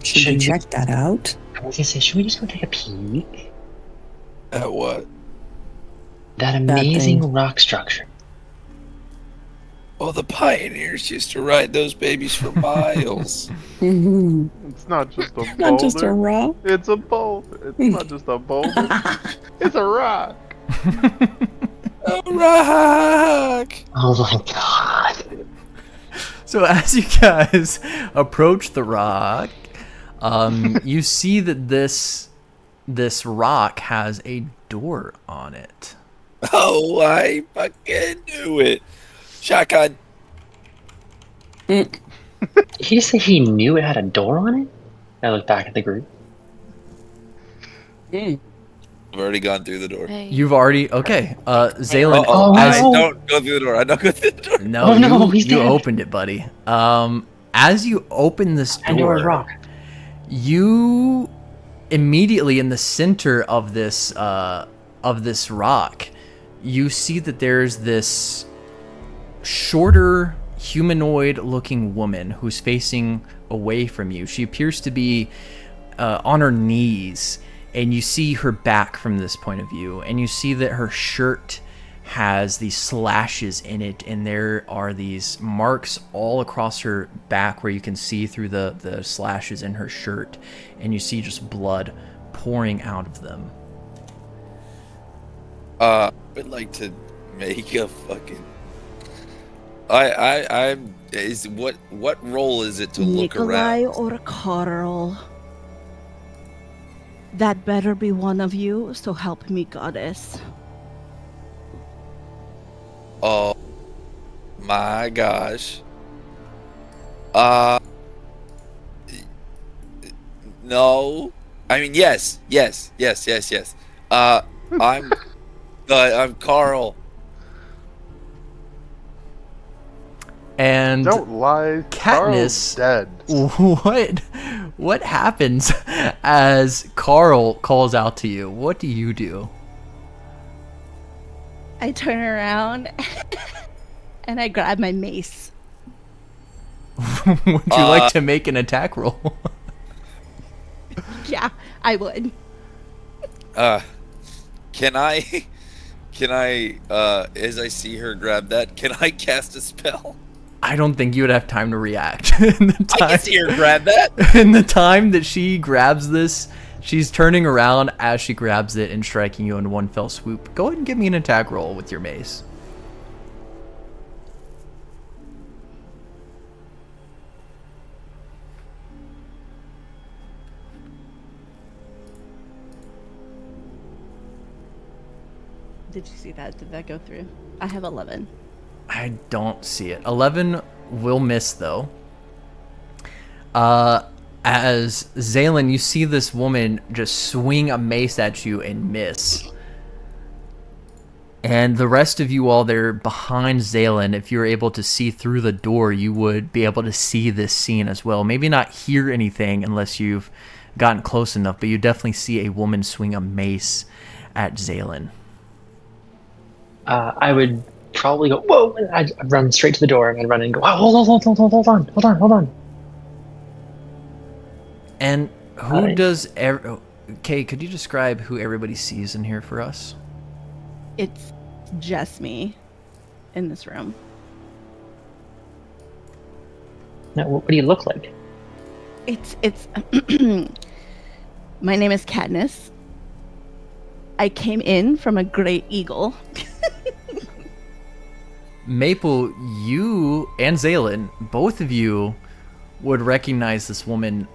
Speaker 2: Should we check that out?
Speaker 6: I was gonna say, should we just go take a peek?
Speaker 3: At what?
Speaker 6: That amazing rock structure.
Speaker 3: Oh, the pioneers used to ride those babies for miles.
Speaker 5: It's not just a boulder.
Speaker 2: Not just a rock.
Speaker 5: It's a boulder. It's not just a boulder. It's a rock.
Speaker 3: A rock!
Speaker 6: Oh my god.
Speaker 1: So as you guys approach the rock, you see that this rock has a door on it.
Speaker 3: Oh, I fucking knew it. Shotgun.
Speaker 6: Did he say he knew it had a door on it? I look back at the group.
Speaker 3: I've already gone through the door.
Speaker 1: You've already Zaylen.
Speaker 3: Don't go through the door. I don't go through the door.
Speaker 1: No,
Speaker 6: he's
Speaker 1: you
Speaker 6: dead.
Speaker 1: opened it, buddy. As you open this door,
Speaker 6: rock.
Speaker 1: you immediately in the center of this rock, you see that there's this shorter humanoid-looking woman who's facing away from you. She appears to be on her knees, and you see her back from this point of view, and you see that her shirt has these slashes in it, and there are these marks all across her back where you can see through the slashes in her shirt, and you see just blood pouring out of them.
Speaker 3: I would like to make a fucking. What role is it to look
Speaker 8: Nikolai
Speaker 3: around?
Speaker 8: or Carl? That better be one of you, so help me, goddess.
Speaker 3: Oh my gosh. No. I mean, yes. I'm Carl.
Speaker 1: And
Speaker 5: Don't lie.
Speaker 1: Katniss,
Speaker 5: Carl's dead.
Speaker 1: what happens as Carl calls out to you? What do you do?
Speaker 8: I turn around and I grab my mace.
Speaker 1: Would you like to make an attack roll?
Speaker 8: Yeah, I would.
Speaker 3: Can I as I see her grab that, can I cast a spell?
Speaker 1: I don't think you would have time to react.
Speaker 3: I can see her grab that.
Speaker 1: In the time that she grabs this, she's turning around as she grabs it and striking you in one fell swoop. Go ahead and give me an attack roll with your mace.
Speaker 8: Did you see that? Did that go through? I have 11.
Speaker 1: I don't see it. 11 will miss, though. As Zaylen, you see this woman just swing a mace at you and miss. And the rest of you all there behind Zaylen, if you're able to see through the door, you would be able to see this scene as well. Maybe not hear anything unless you've gotten close enough, but you definitely see a woman swing a mace at Zaylen.
Speaker 6: I would probably go, whoa, and I'd run straight to the door, and I'd run in and go, oh, hold on.
Speaker 1: And who
Speaker 6: Uh,
Speaker 1: does... Kay, could you describe who everybody sees in here for us?
Speaker 8: It's just me in this room.
Speaker 6: Now, what do you look like?
Speaker 8: It's my name is Katniss. I came in from a great eagle.
Speaker 1: Maple, you and Zaylin, both of you would recognize this woman,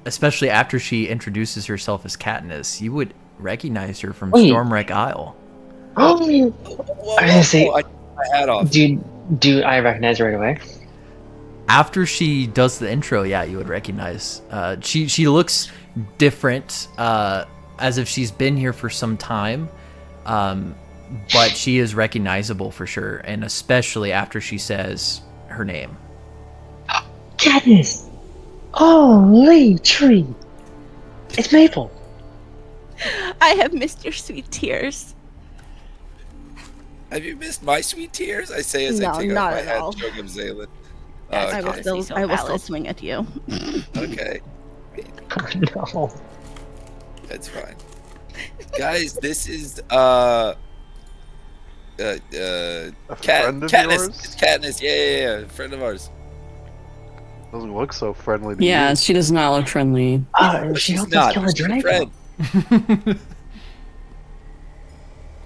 Speaker 1: especially after she introduces herself as Katniss. You would recognize her from
Speaker 6: Wait.
Speaker 1: Stormwreck Isle.
Speaker 6: Oh,
Speaker 3: Whoa,
Speaker 6: I say,
Speaker 3: I took my hat off.
Speaker 6: do I recognize her right away?
Speaker 1: After she does the intro, yeah, you would recognize. She looks different, as if she's been here for some time, but she is recognizable for sure, and especially after she says her name.
Speaker 6: Katniss! Holy tree! It's Maple!
Speaker 8: I have missed your sweet tears.
Speaker 3: Have you missed my sweet tears? I say as
Speaker 8: No,
Speaker 3: I take
Speaker 8: not
Speaker 3: off my
Speaker 8: at
Speaker 3: hat
Speaker 8: all.
Speaker 3: and choke him Zaylin.
Speaker 4: That's
Speaker 8: I will
Speaker 3: Okay.
Speaker 8: still,
Speaker 4: so
Speaker 8: I will still
Speaker 4: valid.
Speaker 8: swing at you.
Speaker 3: Okay,
Speaker 6: No.
Speaker 3: that's fine. Guys, this is
Speaker 5: A
Speaker 3: Cat,
Speaker 5: friend of
Speaker 3: Katniss.
Speaker 5: yours?
Speaker 3: It's Katniss. Yeah, friend of ours.
Speaker 5: Doesn't look so friendly to
Speaker 2: Yeah,
Speaker 5: you.
Speaker 2: she does not look friendly.
Speaker 6: She
Speaker 3: She's
Speaker 6: helped us
Speaker 3: not.
Speaker 6: kill a
Speaker 3: She's a
Speaker 6: dragon.
Speaker 3: friend.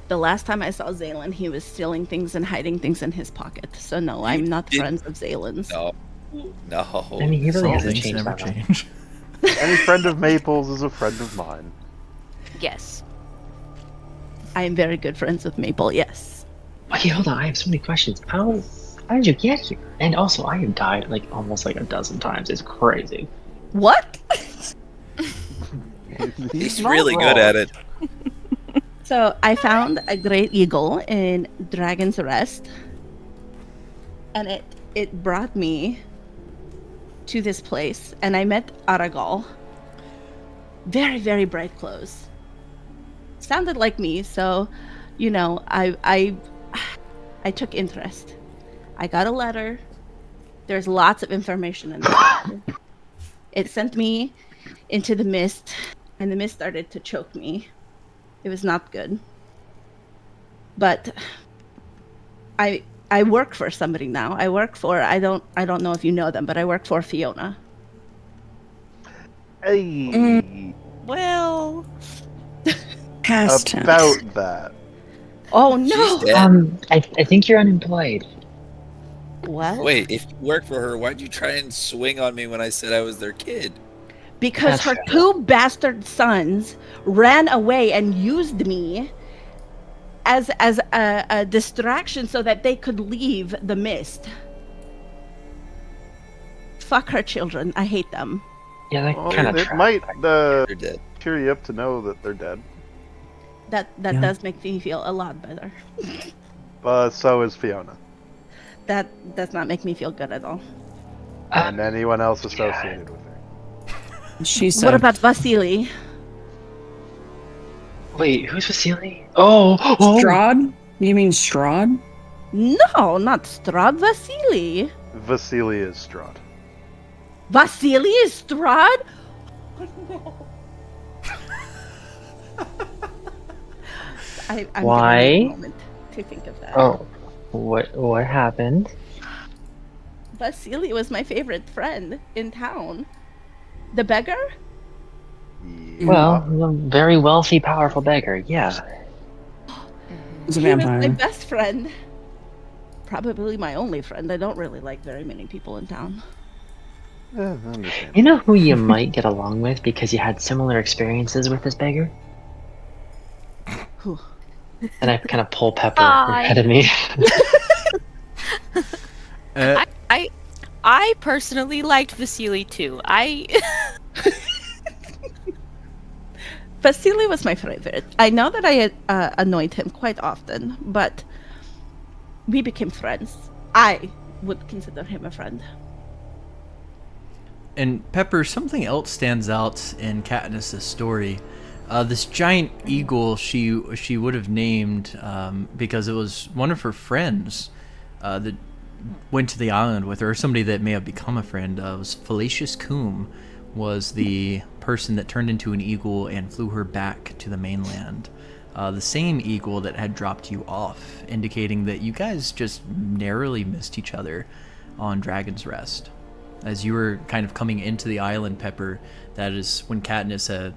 Speaker 8: The last time I saw Zaylin, he was stealing things and hiding things in his pocket. So no, I'm not
Speaker 3: did-
Speaker 8: friends of Zaylin's.
Speaker 3: No, no.
Speaker 6: I mean, he really
Speaker 1: Some
Speaker 6: hasn't
Speaker 1: things
Speaker 6: changed
Speaker 1: never
Speaker 6: that much.
Speaker 1: change.
Speaker 5: Any friend of Maple's is a friend of mine.
Speaker 4: Yes.
Speaker 8: I am very good friends with Maple, yes.
Speaker 6: Okay, hold on. I have so many questions. How did you get here? And also, I have died almost a dozen times. It's crazy.
Speaker 8: What?
Speaker 3: He's
Speaker 5: not
Speaker 3: really
Speaker 5: wrong.
Speaker 3: good at it.
Speaker 8: So I found a great eagle in Dragon's Rest, and it brought me to this place, and I met Aragal. Very, very bright clothes. Sounded like me, so I took interest. I got a letter. There's lots of information in there. It sent me into the mist, and the mist started to choke me. It was not good. But I work for somebody now. I work for I don't know if you know them, but I work for Fiona.
Speaker 5: Hey,
Speaker 4: Well,
Speaker 2: Past tense.
Speaker 5: about that.
Speaker 8: Oh
Speaker 3: She's
Speaker 8: no!
Speaker 3: dead.
Speaker 6: I think you're unemployed.
Speaker 8: Well,
Speaker 3: Wait, if you work for her, why'd you try and swing on me when I said I was their kid?
Speaker 8: because
Speaker 6: That's
Speaker 8: her
Speaker 6: fair.
Speaker 8: two bastard sons ran away and used me as a distraction so that they could leave the mist. Fuck her children. I hate them.
Speaker 6: Yeah, that
Speaker 5: Well,
Speaker 6: kind of
Speaker 5: it might
Speaker 3: They're dead.
Speaker 5: cheer you up to know that they're dead.
Speaker 8: That
Speaker 6: Yeah.
Speaker 8: does make me feel a lot better.
Speaker 5: But so is Fiona.
Speaker 8: That does not make me feel good at all.
Speaker 5: And anyone else associated with her.
Speaker 2: She said,
Speaker 8: What about Vasily?
Speaker 6: Wait, who's Vasily? Oh,
Speaker 2: Strahd? You mean Strahd?
Speaker 8: No, not Strahd. Vasily.
Speaker 5: Vasily is Strahd.
Speaker 8: Vasily is Strahd? I'm
Speaker 6: Why?
Speaker 8: gonna need a moment to think of that.
Speaker 6: Oh, what happened?
Speaker 8: Vasily was my favorite friend in town. The beggar?
Speaker 5: Yeah.
Speaker 6: Well, a very wealthy, powerful beggar. Yeah.
Speaker 2: He's a
Speaker 8: He was my
Speaker 2: vampire.
Speaker 8: best friend. Probably my only friend. I don't really like very many people in town.
Speaker 5: I understand.
Speaker 6: You know who you might get along with because you had similar experiences with this beggar?
Speaker 8: Whew.
Speaker 6: And I kind of pull Pepper
Speaker 4: Hi.
Speaker 6: ahead of me.
Speaker 4: I personally liked Vasily too.
Speaker 8: Vasily was my favorite. I know that I annoyed him quite often, but we became friends. I would consider him a friend.
Speaker 1: And Pepper, something else stands out in Katniss's story. This giant eagle she would have named because it was one of her friends that went to the island with her, or somebody that may have become a friend. Was Fallacious Coombe was the person that turned into an eagle and flew her back to the mainland. The same eagle that had dropped you off, indicating that you guys just narrowly missed each other on Dragon's Rest. As you were kind of coming into the island, Pepper, that is when Katniss had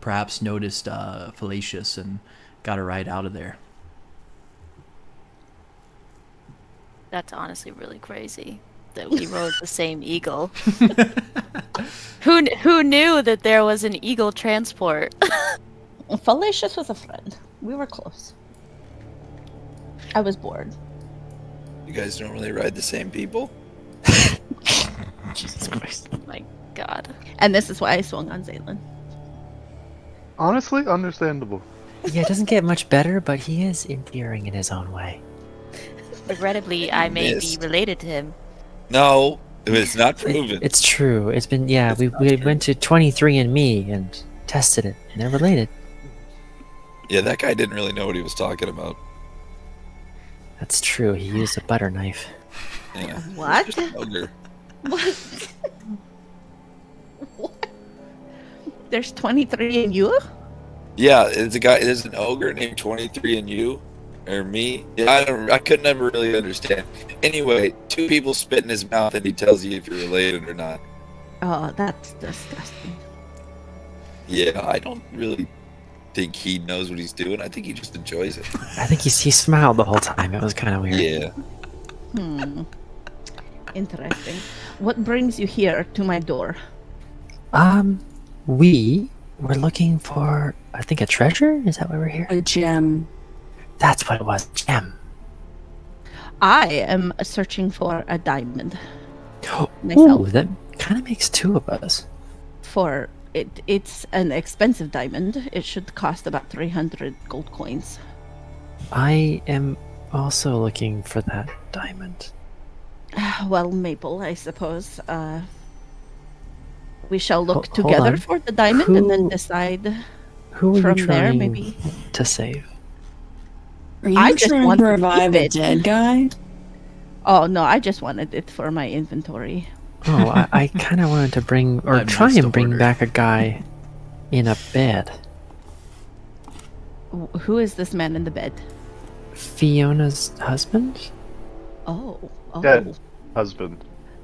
Speaker 1: perhaps noticed Fallacious and got her right out of there.
Speaker 4: That's honestly really crazy that we rode the same eagle. Who knew that there was an eagle transport?
Speaker 8: Fallacious was a friend. We were close. I was bored.
Speaker 3: You guys don't really ride the same people?
Speaker 6: Jesus Christ.
Speaker 4: Oh my god.
Speaker 8: And this is why I swung on Zaylin.
Speaker 5: Honestly, understandable.
Speaker 6: Yeah, it doesn't get much better, but he is endearing in his own way.
Speaker 4: Regrettably, I may be
Speaker 3: Missed.
Speaker 4: related to him.
Speaker 3: No, it's not proven.
Speaker 6: It's true. It's been, yeah, we went to 23andMe and tested it, and they're related.
Speaker 3: Yeah, that guy didn't really know what he was talking about.
Speaker 6: That's true. He used a butter knife.
Speaker 3: Yeah.
Speaker 8: What?
Speaker 3: Just an ogre.
Speaker 8: What? What? There's 23 in you?
Speaker 3: Yeah, it's a guy. There's an ogre named 23 and you, or me. Yeah, I could never really understand. Anyway, two people spit in his mouth, and he tells you if you're related or not.
Speaker 8: Oh, that's disgusting.
Speaker 3: Yeah, I don't really think he knows what he's doing. I think he just enjoys it.
Speaker 6: I think he smiled the whole time. It was kind of weird.
Speaker 3: Yeah.
Speaker 8: Interesting. What brings you here to my door?
Speaker 6: We were looking for, I think, a treasure? Is that why we're here?
Speaker 2: A gem.
Speaker 6: That's what it was. Gem.
Speaker 8: I am searching for a diamond.
Speaker 6: Ooh,
Speaker 8: Myself.
Speaker 6: that kind of makes two of us.
Speaker 8: For it's an expensive diamond. It should cost about 300 gold coins.
Speaker 6: I am also looking for that diamond.
Speaker 8: Well, Maple, I suppose. We shall look
Speaker 6: Hold
Speaker 8: together
Speaker 6: on.
Speaker 8: for the diamond and then
Speaker 6: Who-
Speaker 8: decide
Speaker 6: Who are
Speaker 8: from
Speaker 6: you
Speaker 8: there,
Speaker 6: trying
Speaker 8: maybe.
Speaker 6: to save?
Speaker 2: Are you
Speaker 8: I just
Speaker 2: trying
Speaker 8: want
Speaker 2: to
Speaker 8: to
Speaker 2: revive
Speaker 8: keep
Speaker 2: a
Speaker 8: it.
Speaker 2: dead guy?
Speaker 8: Oh, no, I just wanted it for my inventory.
Speaker 6: Oh, I kind of wanted to bring, or
Speaker 1: I
Speaker 6: try
Speaker 1: missed
Speaker 6: and
Speaker 1: the
Speaker 6: bring
Speaker 1: order.
Speaker 6: back a guy in a bed.
Speaker 8: Who is this man in the bed?
Speaker 6: Fiona's husband?
Speaker 8: Oh.
Speaker 5: Dead husband.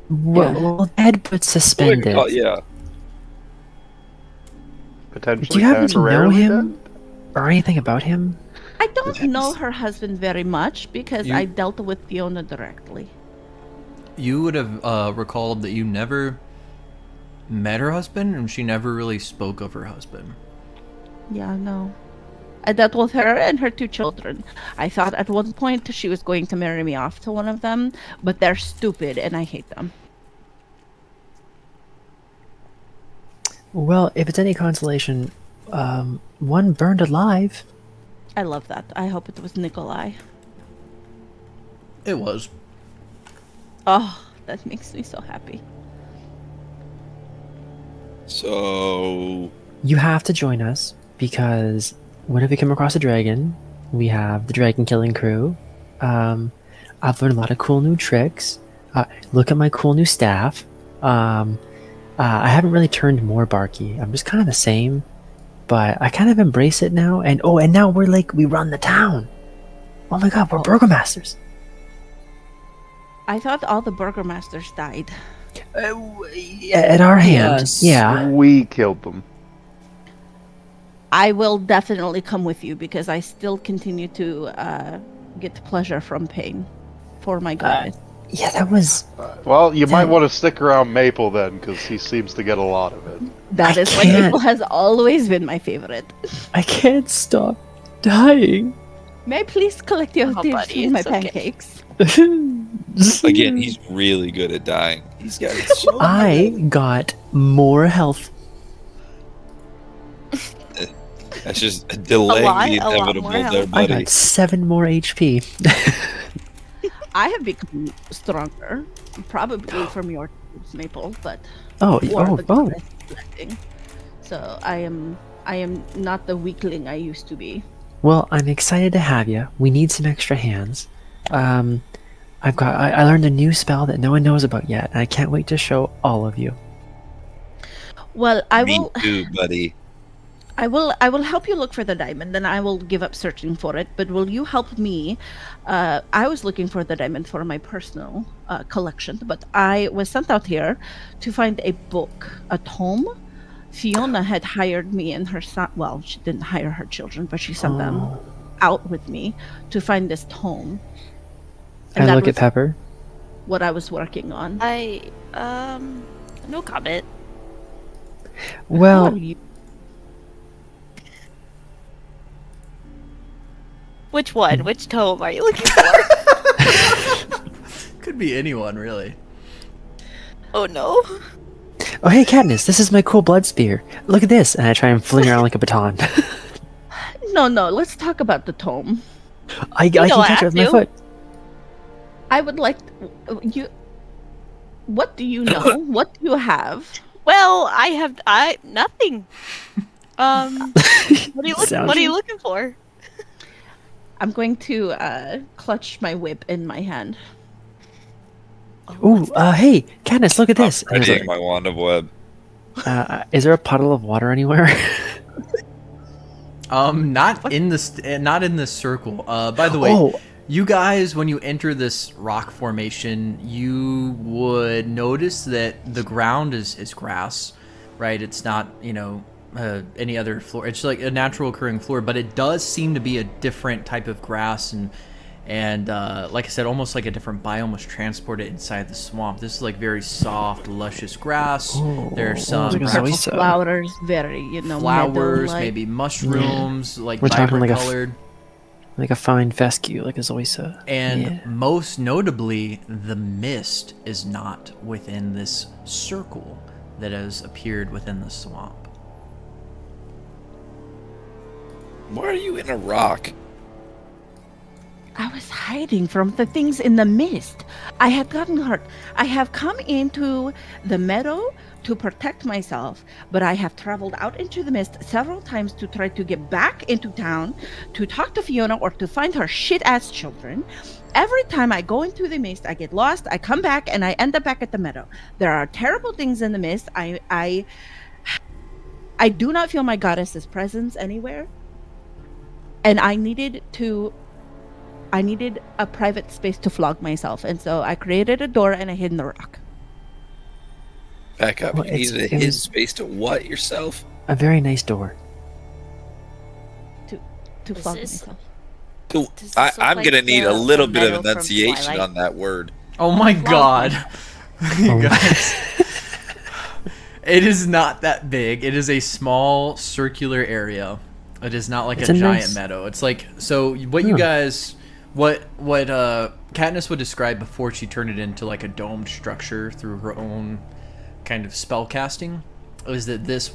Speaker 6: Well, dead but suspended.
Speaker 3: Oh, yeah.
Speaker 5: Potentially
Speaker 6: Do you happen to know
Speaker 5: temporarily
Speaker 6: him?
Speaker 5: dead?
Speaker 6: Or anything about him?
Speaker 8: I don't know her husband very much because
Speaker 1: You-
Speaker 8: I dealt with Fiona directly.
Speaker 1: You would have recalled that you never met her husband, and she never really spoke of her husband.
Speaker 8: Yeah, no. I dealt with her and her two children. I thought at one point she was going to marry me off to one of them, but they're stupid and I hate them.
Speaker 6: Well, if it's any consolation, one burned alive.
Speaker 8: I love that. I hope it was Nikolai.
Speaker 1: It was.
Speaker 8: Oh, that makes me so happy.
Speaker 3: So
Speaker 6: You have to join us because whenever we come across a dragon, we have the dragon killing crew. I've learned a lot of cool new tricks. Look at my cool new staff. I haven't really turned more barky. I'm just kind of the same, but I kind of embrace it now. And now we run the town. Oh my god, we're burgomasters.
Speaker 8: I thought all the burgomasters died.
Speaker 6: At our hand,
Speaker 2: Yes.
Speaker 6: yeah.
Speaker 5: We killed them.
Speaker 8: I will definitely come with you because I still continue to get pleasure from pain for my goddess.
Speaker 6: Yeah, that was.
Speaker 5: Well, you might
Speaker 6: Yeah.
Speaker 5: want to stick around Maple then, because he seems to get a lot of it.
Speaker 8: That
Speaker 6: I
Speaker 8: is why
Speaker 6: can't-
Speaker 8: Maple has always been my favorite.
Speaker 6: I can't stop dying.
Speaker 8: May I please collect your
Speaker 4: Oh,
Speaker 8: tears
Speaker 4: buddy,
Speaker 8: from my
Speaker 4: it's okay.
Speaker 8: pancakes?
Speaker 3: again, he's really good at dying. He's got it so
Speaker 6: I got more health.
Speaker 3: That's just delaying
Speaker 4: lot-
Speaker 3: the
Speaker 4: a lot
Speaker 3: inevitable
Speaker 4: more
Speaker 3: there,
Speaker 4: health.
Speaker 6: I
Speaker 3: buddy.
Speaker 6: got 7 more HP.
Speaker 8: I have become stronger, probably from your tears, Maple, but
Speaker 6: Oh,
Speaker 8: or
Speaker 6: oh,
Speaker 8: the
Speaker 6: oh.
Speaker 8: goddess blessing. So I I am not the weakling I used to be.
Speaker 6: Well, I'm excited to have you. We need some extra hands. I learned a new spell that no one knows about yet, and I can't wait to show all of you.
Speaker 8: Well,
Speaker 3: Me too, buddy.
Speaker 8: I will help you look for the diamond, then I will give up searching for it. But will you help me? I was looking for the diamond for my personal collection, but I was sent out here to find a book, a tome. Fiona had hired me and her son. Well, she didn't hire her children, but she sent them out with me to find this tome.
Speaker 6: I look at Pepper.
Speaker 8: What I was working on.
Speaker 4: No comment.
Speaker 8: Who
Speaker 6: Well,
Speaker 8: are you?
Speaker 4: Which one? Which tome are you looking for?
Speaker 1: Could be anyone, really.
Speaker 4: Oh no.
Speaker 6: oh hey Katniss, this is my cool blood spear. Look at this, and I try and fling it around like a baton.
Speaker 8: No, let's talk about the tome.
Speaker 6: I can
Speaker 4: don't
Speaker 6: catch it
Speaker 4: have
Speaker 6: with my
Speaker 4: to.
Speaker 6: foot.
Speaker 8: I would like you. What do you know? What do you have?
Speaker 4: Well, I nothing. What are you looking for?
Speaker 8: I'm going to clutch my whip in my hand.
Speaker 6: Ooh, hey Katniss, look at this.
Speaker 3: I'm
Speaker 6: And there's
Speaker 3: readying my wand of web.
Speaker 6: is there a puddle of water anywhere?
Speaker 1: Not in this circle. By the way,
Speaker 6: Oh.
Speaker 1: you guys, when you enter this rock formation, you would notice that the ground is grass, right? It's not, any other floor. It's like a natural occurring floor, but it does seem to be a different type of grass, and like I said, almost like a different biome was transported inside the swamp. This is like very soft, luscious grass. There's some
Speaker 6: like a
Speaker 1: perhaps
Speaker 6: zoysia.
Speaker 8: Flowers, very
Speaker 1: flowers,
Speaker 8: meadow-like.
Speaker 1: maybe mushrooms, like
Speaker 6: We're talking
Speaker 1: vibrant
Speaker 6: like
Speaker 1: colored.
Speaker 6: like a fine fescue, like a zoysia.
Speaker 1: And
Speaker 6: Yeah.
Speaker 1: most notably, the mist is not within this circle that has appeared within the swamp.
Speaker 3: Why are you in a rock?
Speaker 8: I was hiding from the things in the mist. I had gotten hurt. I have come into the meadow to protect myself, but I have traveled out into the mist several times to try to get back into town to talk to Fiona or to find her shit-ass children. Every time I go into the mist, I get lost. I come back and I end up back at the meadow. There are terrible things in the mist. I do not feel my goddess's presence anywhere. And I needed a private space to flog myself, and so I created a door and I hid in the rock.
Speaker 3: Back up.
Speaker 6: Well,
Speaker 3: You needed
Speaker 6: it
Speaker 3: his
Speaker 6: was-
Speaker 3: space to what yourself?
Speaker 6: A very nice door.
Speaker 8: To
Speaker 4: Is
Speaker 8: flog
Speaker 4: this-
Speaker 8: myself.
Speaker 3: Ooh,
Speaker 4: Does this
Speaker 3: I'm
Speaker 4: look like
Speaker 3: gonna need a
Speaker 4: the
Speaker 3: little bit of
Speaker 4: meadow from
Speaker 3: enunciation
Speaker 4: Twilight?
Speaker 3: on that word.
Speaker 1: Oh my
Speaker 8: Flog
Speaker 1: god. You
Speaker 6: Oh.
Speaker 1: guys. It is not that big. It is a small circular area. It is not like
Speaker 6: It's
Speaker 1: a
Speaker 6: a
Speaker 1: giant
Speaker 6: nice-
Speaker 1: meadow. It's like, so what you guys, what Katniss would describe before she turned it into like a domed structure through her own kind of spell casting, is that this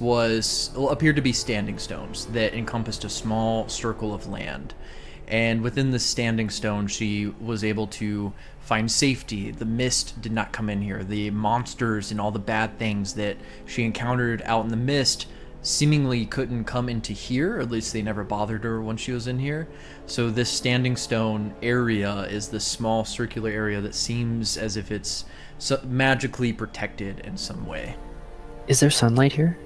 Speaker 1: appeared to be standing stones that encompassed a small circle of land. And within the standing stone, she was able to find safety. The mist did not come in here. The monsters and all the bad things that she encountered out in the mist seemingly couldn't come into here, or at least they never bothered her when she was in here. So this standing stone area is this small circular area that seems as if it's magically protected in some way.
Speaker 6: Is there sunlight here?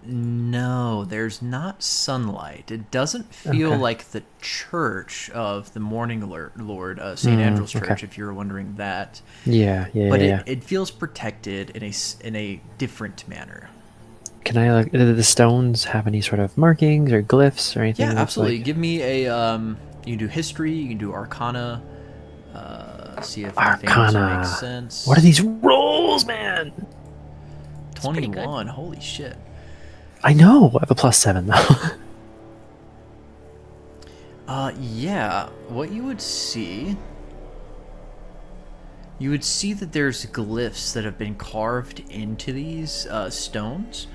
Speaker 1: No, there's not sunlight. It doesn't feel
Speaker 6: Okay.
Speaker 1: like the church of the Morning Lord, St. Andrew's
Speaker 6: okay.
Speaker 1: Church, if you were wondering that.
Speaker 6: Yeah.
Speaker 1: But
Speaker 6: Yeah.
Speaker 1: it feels protected in a different manner.
Speaker 6: Can I look? Do the stones have any sort of markings or glyphs or anything?
Speaker 1: Yeah,
Speaker 6: that's
Speaker 1: absolutely.
Speaker 6: like-
Speaker 1: Give me a you can do history, you can do arcana. See if anything
Speaker 6: Arcana.
Speaker 1: makes sense.
Speaker 6: What are these rolls, man?
Speaker 4: pretty good.
Speaker 1: 21. Holy shit.
Speaker 6: I know. I have a +7 though.
Speaker 1: Yeah, what you would see that there's glyphs that have been carved into these stones,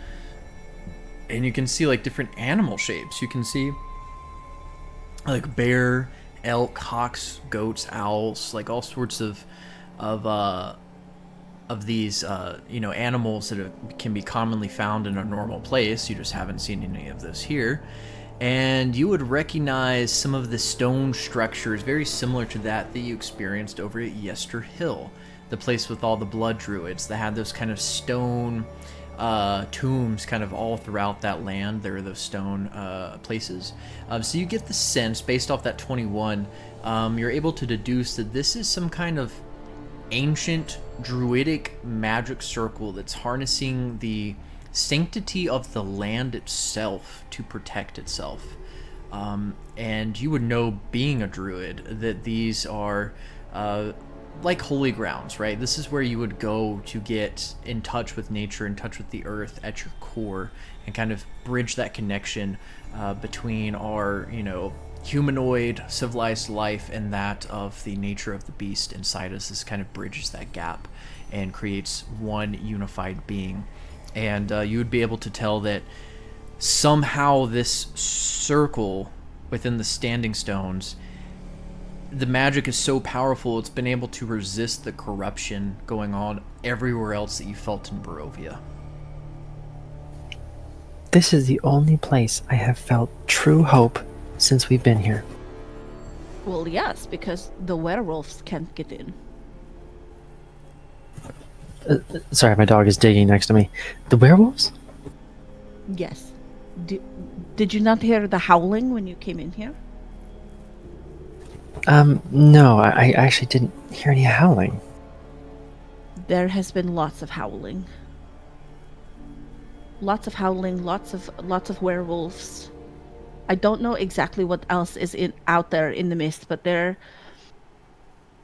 Speaker 1: and you can see like different animal shapes. You can see like bear, elk, hawks, goats, owls, like all sorts of these animals that can be commonly found in a normal place. You just haven't seen any of those here. And you would recognize some of the stone structures very similar to that you experienced over at Yester Hill, the place with all the blood druids that had those kind of stone tombs kind of all throughout that land. There are those stone places. So you get the sense, based off that 21, you're able to deduce that this is some kind of ancient druidic magic circle that's harnessing the sanctity of the land itself to protect itself. And you would know, being a druid, that these are like holy grounds, right? This is where you would go to get in touch with nature, in touch with the earth at your core, and kind of bridge that connection between our, humanoid civilized life and that of the nature of the beast inside us. This kind of bridges that gap and creates one unified being. And you would be able to tell that somehow this circle within the standing stones, the magic is so powerful, it's been able to resist the corruption going on everywhere else that you felt in Barovia.
Speaker 6: This is the only place I have felt true hope since we've been here.
Speaker 8: Well, yes, because the werewolves can't get in.
Speaker 6: Sorry, my dog is digging next to me. The werewolves?
Speaker 8: Yes. Did you not hear the howling when you came in here?
Speaker 6: No, I actually didn't hear any howling.
Speaker 8: There has been lots of howling. Lots of howling, lots of werewolves. I don't know exactly what else is out there in the mist, but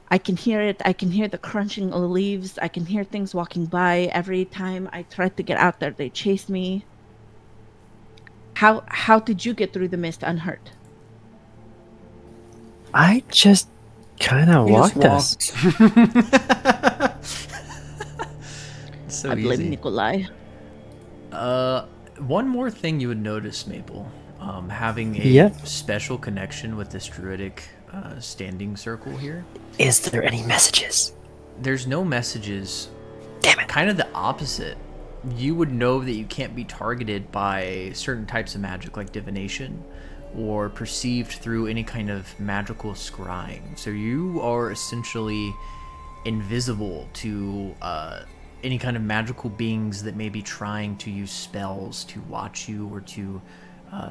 Speaker 8: I can hear it. I can hear the crunching of leaves. I can hear things walking by. Every time I tried to get out there, they chased me. How did you get through the mist unhurt?
Speaker 6: I just kind of walked us.
Speaker 1: So
Speaker 8: I blame
Speaker 1: easy.
Speaker 8: Nikolai.
Speaker 1: One more thing you would notice, Maple, having a
Speaker 6: Yep.
Speaker 1: special connection with this druidic standing circle here.
Speaker 6: Is there any messages?
Speaker 1: There's no messages.
Speaker 6: Damn it.
Speaker 1: Kind of the opposite. You would know that you can't be targeted by certain types of magic like divination or perceived through any kind of magical scrying. So you are essentially invisible to any kind of magical beings that may be trying to use spells to watch you or to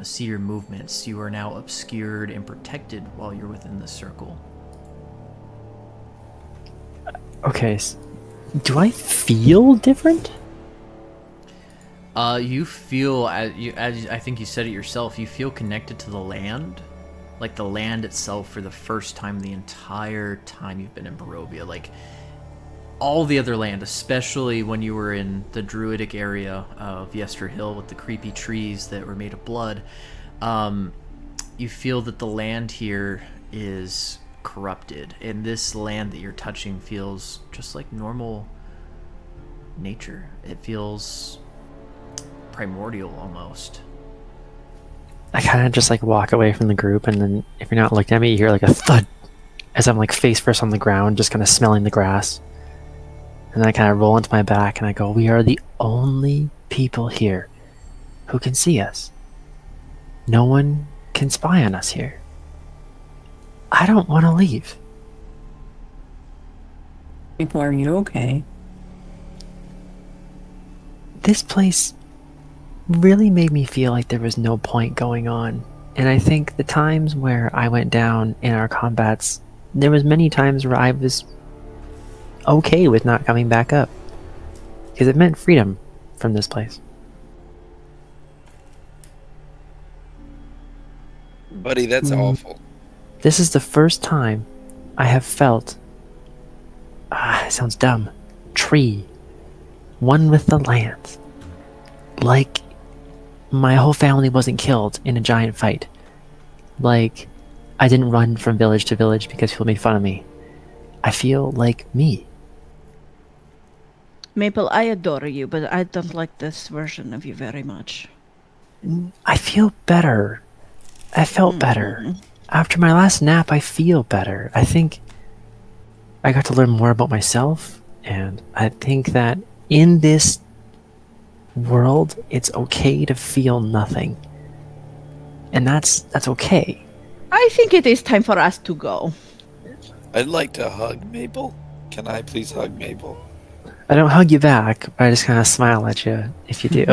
Speaker 1: see your movements. You are now obscured and protected while you're within this circle.
Speaker 6: Okay, do I feel different?
Speaker 1: You feel, as I think you said it yourself, you feel connected to the land, like the land itself, for the first time the entire time you've been in Barovia. Like all the other land, especially when you were in the druidic area of Yester Hill with the creepy trees that were made of blood, you feel that the land here is corrupted, and this land that you're touching feels just like normal nature. It feels primordial almost.
Speaker 6: I kind of just like walk away from the group, and then if you're not looking at me, you hear like a thud as I'm like face first on the ground, just kind of smelling the grass. And then I kind of roll into my back and I go, "We are the only people here who can see us. No one can spy on us here. I don't want to leave."
Speaker 2: People, are you okay?
Speaker 6: This place really made me feel like there was no point going on. And I think the times where I went down in our combats, there was many times where I was okay with not coming back up. Because it meant freedom from this place.
Speaker 3: Buddy, that's awful.
Speaker 6: This is the first time I have felt, it sounds dumb, tree, one with the land. Like my whole family wasn't killed in a giant fight. Like I didn't run from village to village because people made fun of me. I feel like me.
Speaker 8: Maple, I adore you, but I don't like this version of you very much.
Speaker 6: I feel better. I felt better. After my last nap, I feel better. I think I got to learn more about myself And I think that in this world, it's okay to feel nothing. And that's okay.
Speaker 8: I think it is time for us to go.
Speaker 3: I'd like to hug Maple. Can I please hug Maple?
Speaker 6: I don't hug you back, but I just kind of smile at you if you do.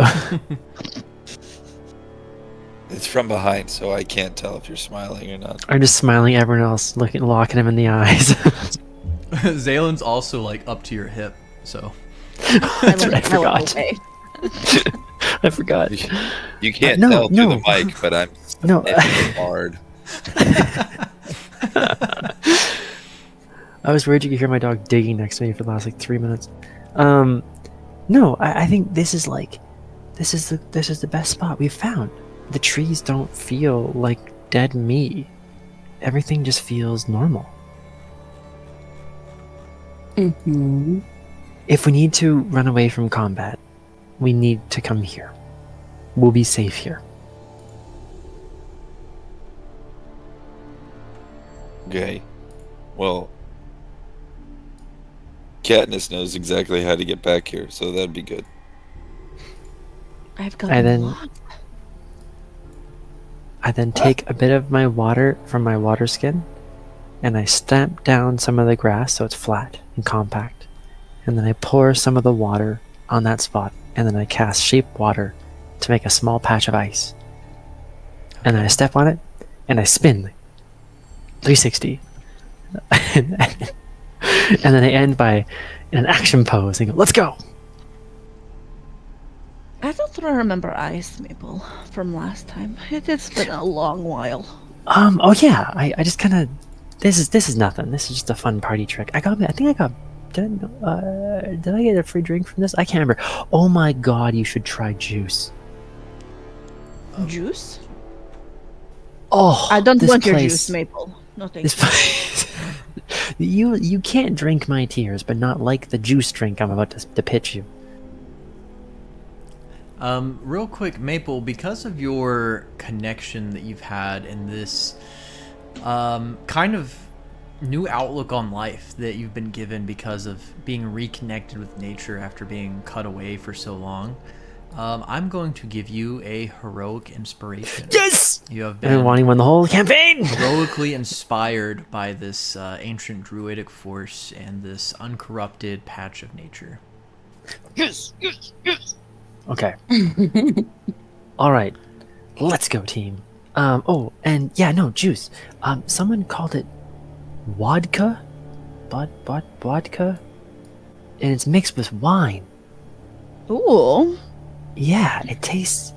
Speaker 3: It's from behind, so I can't tell if you're smiling or not.
Speaker 6: I'm just smiling at everyone else, locking him in the eyes.
Speaker 1: Zalen's also like up to your hip, so.
Speaker 6: That's right, I
Speaker 8: I will
Speaker 6: forgot.
Speaker 8: obey.
Speaker 6: I forgot.
Speaker 3: You can't
Speaker 6: No,
Speaker 3: tell
Speaker 6: no.
Speaker 3: through the mic, but I'm
Speaker 6: No.
Speaker 3: sniffing hard.
Speaker 6: I was worried you could hear my dog digging next to me for the last like 3 minutes. No, I think this is the best spot we've found. The trees don't feel like dead meat. Everything just feels normal.
Speaker 2: Mm-hmm.
Speaker 6: If we need to run away from combat, we need to come here. We'll be safe here.
Speaker 3: Okay. Well, Katniss knows exactly how to get back here, so that'd be good.
Speaker 8: I've got
Speaker 6: I
Speaker 8: a
Speaker 6: then-
Speaker 8: lot.
Speaker 6: I then take a bit of my water from my water skin, and I stamp down some of the grass so it's flat and compact. And then I pour some of the water on that spot, and then I cast shape water to make a small patch of ice. And then I step on it, and I spin 360. And then I end by in an action pose and go, let's go!
Speaker 8: I don't remember ice, Maple, from last time. It's been a long while.
Speaker 6: Oh yeah, I just kind of, this is nothing. This is just a fun party trick. Did I get a free drink from this? I can't remember. Oh my god, you should try juice.
Speaker 8: Juice?
Speaker 6: Oh,
Speaker 8: I don't
Speaker 6: this
Speaker 8: want your
Speaker 6: place-
Speaker 8: juice, Maple. No, thank
Speaker 6: This
Speaker 8: you.
Speaker 6: place. You can't drink my tears, but not like the juice drink I'm about to pitch you.
Speaker 1: Real quick, Maple, because of your connection that you've had in this kind of new outlook on life that you've been given because of being reconnected with nature after being cut away for so long, I'm going to give you a heroic inspiration.
Speaker 6: Yes!
Speaker 1: You have
Speaker 6: I've been
Speaker 1: been
Speaker 6: wanting one the whole campaign!
Speaker 1: heroically inspired by this ancient druidic force and this uncorrupted patch of nature.
Speaker 6: Yes! Okay. Alright. Let's go, team. Oh, and yeah, no, juice. Someone called it vodka? Vodka? And it's mixed with wine.
Speaker 8: Ooh.
Speaker 6: Yeah, it tastes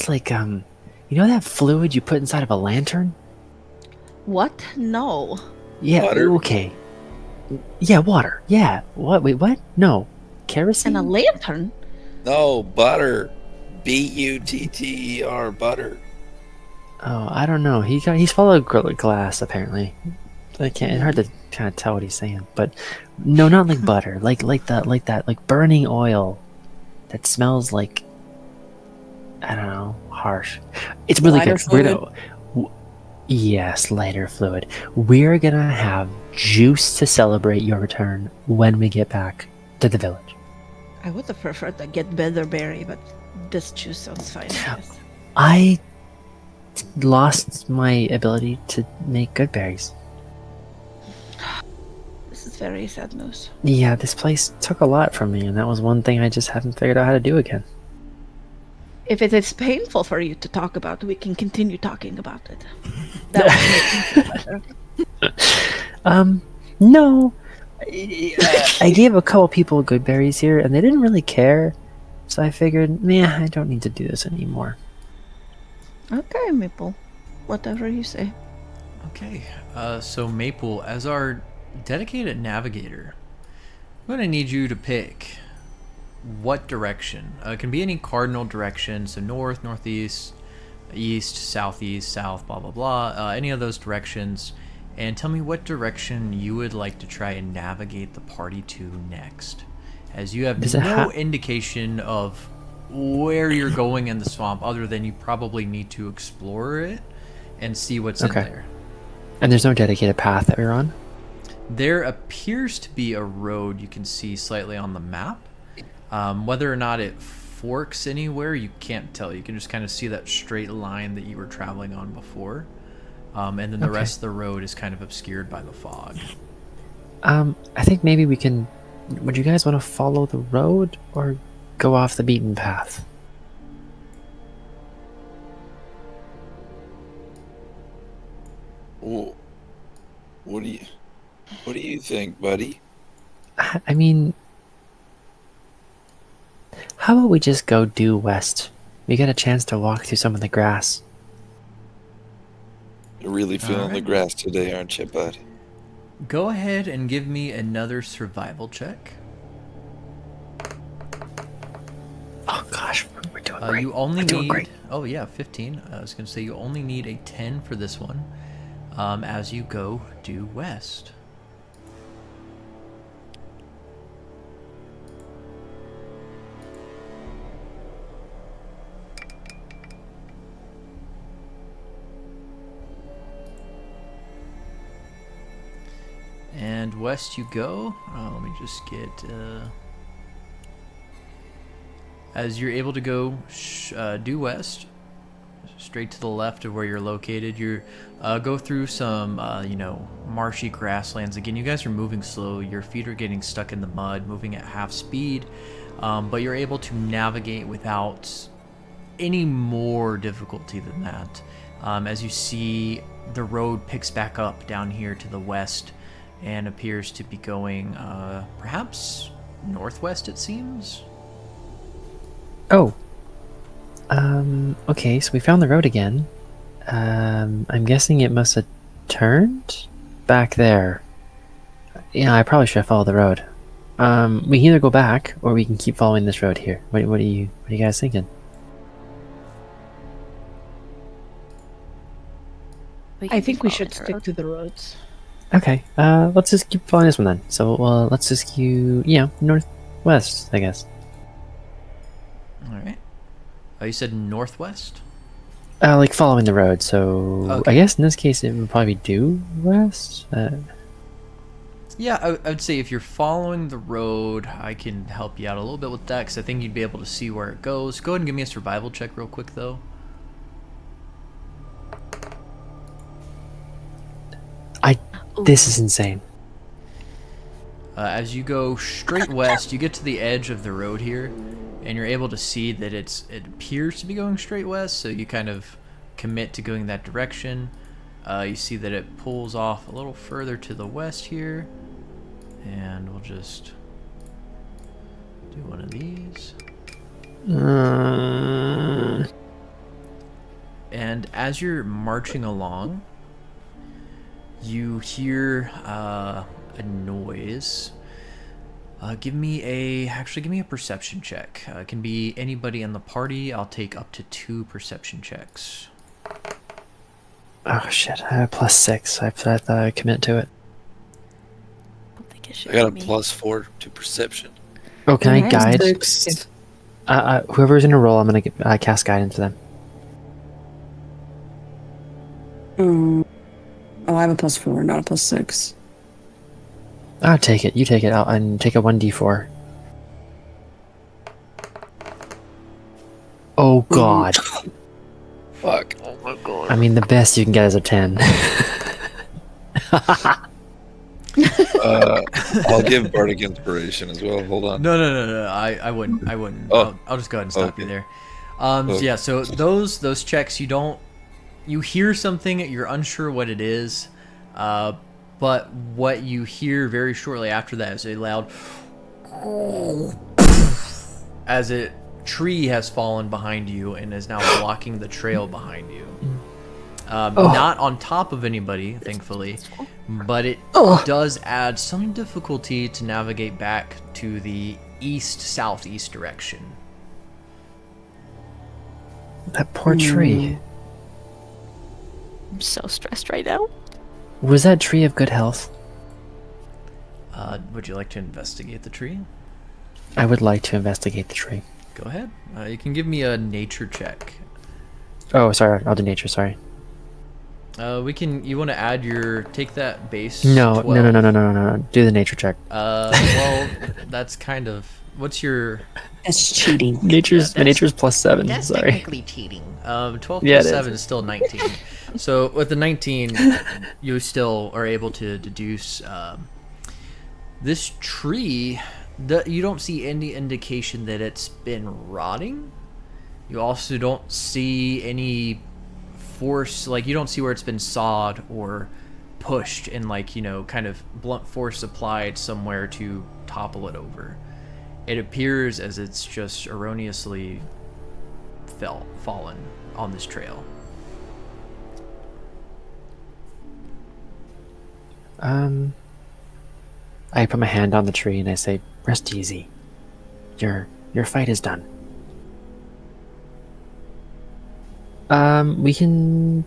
Speaker 6: like, you know that fluid you put inside of a lantern?
Speaker 8: What? No.
Speaker 6: Yeah,
Speaker 3: Water?
Speaker 6: okay. Yeah, water. Yeah. What? Wait, what? No. Kerosene?
Speaker 8: And a lantern?
Speaker 3: No, butter. Butter, butter.
Speaker 6: Oh, I don't know. He's followed glass apparently. I can't. It's hard to kind of tell what he's saying, but no, not like butter. Like burning oil that smells like, I don't know, harsh. It's really
Speaker 2: Lighter
Speaker 6: good.
Speaker 2: fluid?
Speaker 6: Yes, lighter fluid. We're gonna have juice to celebrate your return when we get back to the village.
Speaker 8: I would have preferred to get better berry, but this juice sounds fine. I guess.
Speaker 6: I lost my ability to make good berries.
Speaker 8: This is very sad news.
Speaker 6: Yeah, this place took a lot from me, and that was one thing I just haven't figured out how to do again.
Speaker 8: If it is painful for you to talk about, we can continue talking about it. That would make me feel better.
Speaker 6: No. I gave a couple people good berries here, and they didn't really care. So I figured, I don't need to do this anymore.
Speaker 8: Okay, Maple. Whatever you say.
Speaker 1: Okay, so Maple, as our dedicated navigator, I'm going to need you to pick what direction. It can be any cardinal direction, so north, northeast, east, southeast, south, blah, blah, blah, any of those directions, and tell me what direction you would like to try and navigate the party to next, as you have
Speaker 6: Does it
Speaker 1: no indication of where you're going in the swamp other than you probably need to explore it and see what's in
Speaker 6: Okay.
Speaker 1: there.
Speaker 6: And there's no dedicated path that we're on?
Speaker 1: There appears to be a road you can see slightly on the map. Whether or not it forks anywhere, you can't tell. You can just kind of see that straight line that you were traveling on before. And then the rest of the road is kind of obscured by the fog.
Speaker 6: I think maybe we can. Would you guys want to follow the road or go off the beaten path?
Speaker 3: What do you think, buddy?
Speaker 6: I mean, how about we just go due west? We get a chance to walk through some of the grass.
Speaker 3: You're really feeling the grass today, aren't you, bud?
Speaker 1: Go ahead and give me another survival check.
Speaker 6: Oh gosh, we're doing great.
Speaker 1: You only
Speaker 6: we're doing
Speaker 1: need.
Speaker 6: great.
Speaker 1: Oh yeah, 15. I was gonna say you only need a 10 for this one. As you go due west. And west you go. Let me just get. As you're able to go due west, straight to the left of where you're located, you go through some, marshy grasslands. Again, you guys are moving slow. Your feet are getting stuck in the mud, moving at half speed, but you're able to navigate without any more difficulty than that. As you see, the road picks back up down here to the west and appears to be going perhaps northwest, it seems.
Speaker 6: Oh. Okay, so we found the road again. I'm guessing it must have turned back there. Yeah, I probably should have followed the road. We can either go back or we can keep following this road here. What are you guys thinking?
Speaker 8: I think we should stick to the roads.
Speaker 6: Okay, let's just keep following this one then. So, let's just go, northwest, I guess.
Speaker 1: Alright. Oh, you said northwest?
Speaker 6: Like following the road, so
Speaker 1: Okay.
Speaker 6: I guess in this case it would probably be due west?
Speaker 1: Yeah, I would say if you're following the road, I can help you out a little bit with that, because I think you'd be able to see where it goes. Go ahead and give me a survival check real quick, though.
Speaker 6: This is insane.
Speaker 1: As you go straight west, you get to the edge of the road here, and you're able to see that it appears to be going straight west, so you kind of commit to going that direction. You see that it pulls off a little further to the west here, and we'll just do one of these. And as you're marching along, you hear a noise. Give me a perception check. It can be anybody in the party. I'll take up to 2 perception checks.
Speaker 6: Oh shit, I have +6. I thought I'd commit to it.
Speaker 4: I don't think it should
Speaker 3: I got a
Speaker 4: be me.
Speaker 3: +4 to perception.
Speaker 6: Oh, can I guide?
Speaker 2: 6.
Speaker 6: Whoever's in a roll, I'm gonna cast guidance to them.
Speaker 2: Oh, I have a +4, not a +6.
Speaker 6: I'll take it. You take it. And take a 1d4. Oh god.
Speaker 3: Fuck.
Speaker 6: I mean, the best you can get is a 10.
Speaker 3: I'll give Bardic Inspiration as well. Hold on.
Speaker 1: No. I wouldn't.
Speaker 3: Oh.
Speaker 1: I'll just go ahead and stop you
Speaker 3: Okay.
Speaker 1: there. So yeah. So those checks, you hear something, you're unsure what it is, but what you hear very shortly after that is a loud as a tree has fallen behind you and is now blocking the trail behind you. Not on top of anybody, thankfully, but it does add some difficulty to navigate back to the east-southeast direction.
Speaker 6: That poor tree.
Speaker 4: I'm so stressed right now.
Speaker 6: Was that tree of good health?
Speaker 1: Would you like to investigate the tree?
Speaker 6: I would like to investigate the tree.
Speaker 1: Go ahead. You can give me a nature check.
Speaker 6: Oh, sorry. I'll do nature, sorry.
Speaker 1: We can. You want to add your take that base?
Speaker 6: No,
Speaker 1: 12.
Speaker 6: no. Do the nature check.
Speaker 1: Well, that's kind of. What's your?
Speaker 2: That's cheating.
Speaker 6: Nature's
Speaker 1: Yeah,
Speaker 6: my nature's +7.
Speaker 1: That's
Speaker 6: Sorry.
Speaker 1: technically cheating. 12
Speaker 6: Yeah,
Speaker 1: plus
Speaker 6: it
Speaker 1: 7
Speaker 6: is.
Speaker 1: is still 19. So with the 19, you still are able to deduce this tree. You don't see any indication that it's been rotting. You also don't see any force, like you don't see where it's been sawed or pushed and like, kind of blunt force applied somewhere to topple it over. It appears as it's just erroneously fallen on this trail.
Speaker 6: I put my hand on the tree and I say, "Rest easy. Your fight is done." We can.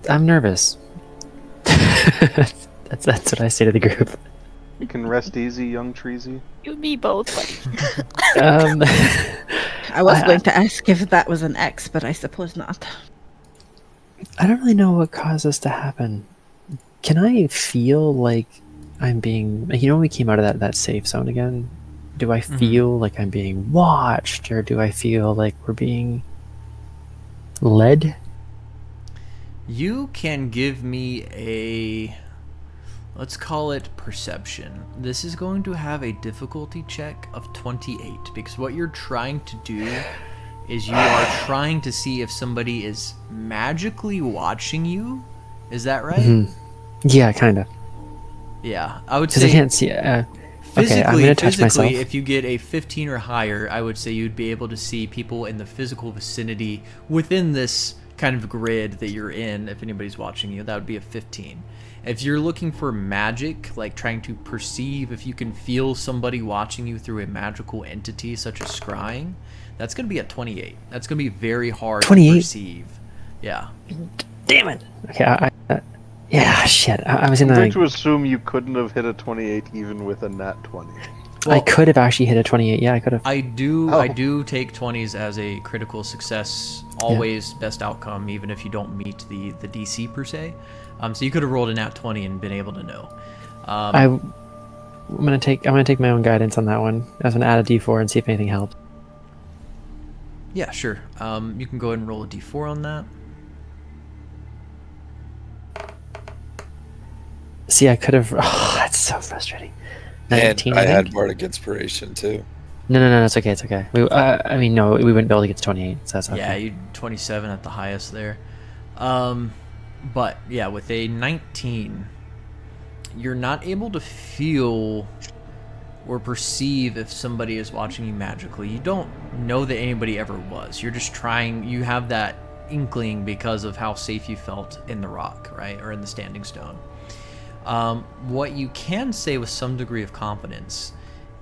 Speaker 6: I'm nervous. that's what I say to the group.
Speaker 5: You can rest easy, young Treasy.
Speaker 4: You and me both.
Speaker 6: Um,
Speaker 8: I was going to ask if that was an X, but I suppose not.
Speaker 6: I don't really know what caused this to happen. Can I feel like I'm being? We came out of that safe zone again. Do I feel like I'm being watched, or do I feel like we're being led?
Speaker 1: You can give me a, let's call it perception. This is going to have a difficulty check of 28 because what you're trying to do is you are trying to see if somebody is magically watching you. Is that right?
Speaker 6: Mm-hmm. Yeah, kind of.
Speaker 1: Yeah, I would
Speaker 6: Because
Speaker 1: say
Speaker 6: I can't see. Okay, I'm gonna touch myself.
Speaker 1: if you get a 15 or higher, I would say you'd be able to see people in the physical vicinity within this kind of grid that you're in. If anybody's watching you, that would be a 15. If you're looking for magic, like trying to perceive if you can feel somebody watching you through a magical entity such as scrying, that's going to be a 28. That's going to be very hard
Speaker 6: 28?
Speaker 1: to perceive. Yeah.
Speaker 6: Damn it. Okay, yeah, shit. I was
Speaker 5: I'm
Speaker 6: gonna.
Speaker 5: going to assume you couldn't have hit a 28 even with a nat 20.
Speaker 6: I could have actually hit a 28. Yeah, I could have.
Speaker 1: I do take 20s as a critical success, always best outcome, even if you don't meet the DC per se. So you could have rolled a nat 20 and been able to know.
Speaker 6: I'm gonna take my own guidance on that one. I was gonna add a D4 and see if anything helped.
Speaker 1: Yeah, sure. You can go ahead and roll a D4 on that.
Speaker 6: See, I could have. Oh, that's so frustrating.
Speaker 3: And
Speaker 6: 19,
Speaker 3: I
Speaker 6: I
Speaker 3: had
Speaker 6: think?
Speaker 3: Bardic Inspiration too.
Speaker 6: No, it's okay, it's okay. No, we wouldn't be able to get to 28, so that's okay.
Speaker 1: Yeah, you 27 at the highest there. But yeah, with a 19, you're not able to feel or perceive if somebody is watching you magically. You don't know that anybody ever was. You're just trying. You have that inkling because of how safe you felt in the rock, right, or in the standing stone. What you can say with some degree of confidence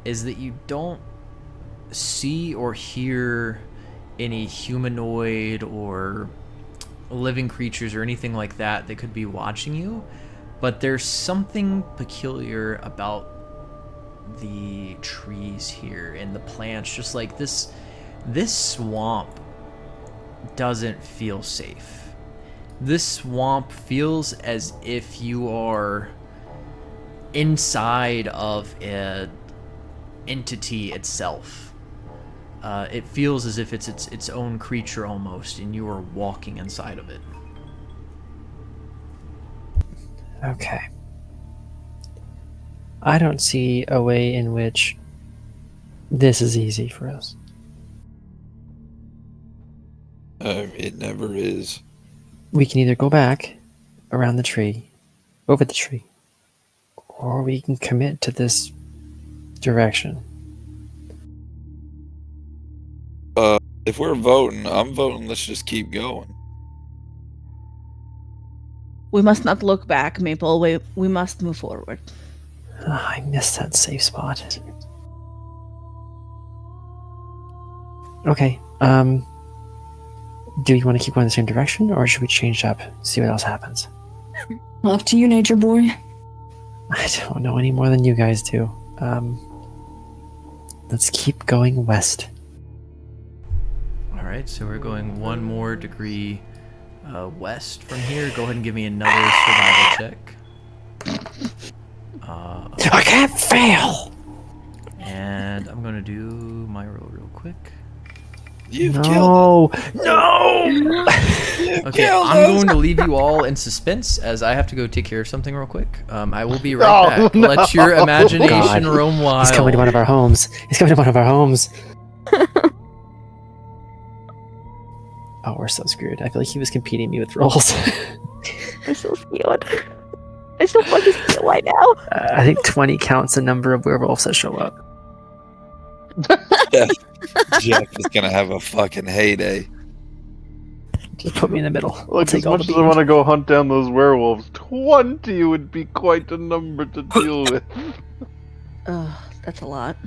Speaker 1: is that you don't see or hear any humanoid or living creatures or anything like that that could be watching you, but there's something peculiar about the trees here and the plants. Just like this swamp doesn't feel safe. This swamp feels as if you are inside of an entity itself. It feels as if it's its own creature almost, and you are walking inside of it.
Speaker 6: Okay. I don't see a way in which this is easy for us.
Speaker 3: It never is.
Speaker 6: We can either go back around the tree, over the tree, or we can commit to this direction.
Speaker 3: If we're voting, I'm voting. Let's just keep going.
Speaker 8: We must not look back, Maple. We must move forward.
Speaker 6: I missed that safe spot. Okay, do you want to keep going the same direction, or should we change up, see what else happens?
Speaker 2: Up to you, nature boy.
Speaker 6: I don't know any more than you guys do. Let's keep going west.
Speaker 1: All right, so we're going one more degree west from here. Go ahead and give me another survival check.
Speaker 6: I can't fail.
Speaker 1: And I'm gonna do my roll real quick.
Speaker 3: You've killed
Speaker 6: No.
Speaker 1: Okay, I'm going to leave you all in suspense as I have to go take care of something real quick. I will be right
Speaker 5: Oh,
Speaker 1: back. Let your imagination
Speaker 6: God.
Speaker 1: roam wild.
Speaker 6: He's coming to one of our homes. Oh, we're so screwed. I feel like he was competing me with rolls.
Speaker 4: I'm so scared. I'm so fucking scared right now.
Speaker 6: I think 20 counts the number of werewolves that show up.
Speaker 3: Jeff is gonna have a fucking heyday.
Speaker 6: Just put me in the middle. I'll
Speaker 5: Like,
Speaker 6: take
Speaker 5: as
Speaker 6: all
Speaker 5: much
Speaker 6: the
Speaker 5: as I
Speaker 6: beans.
Speaker 5: want to go hunt down those werewolves, 20 would be quite a number to deal with.
Speaker 8: That's a lot.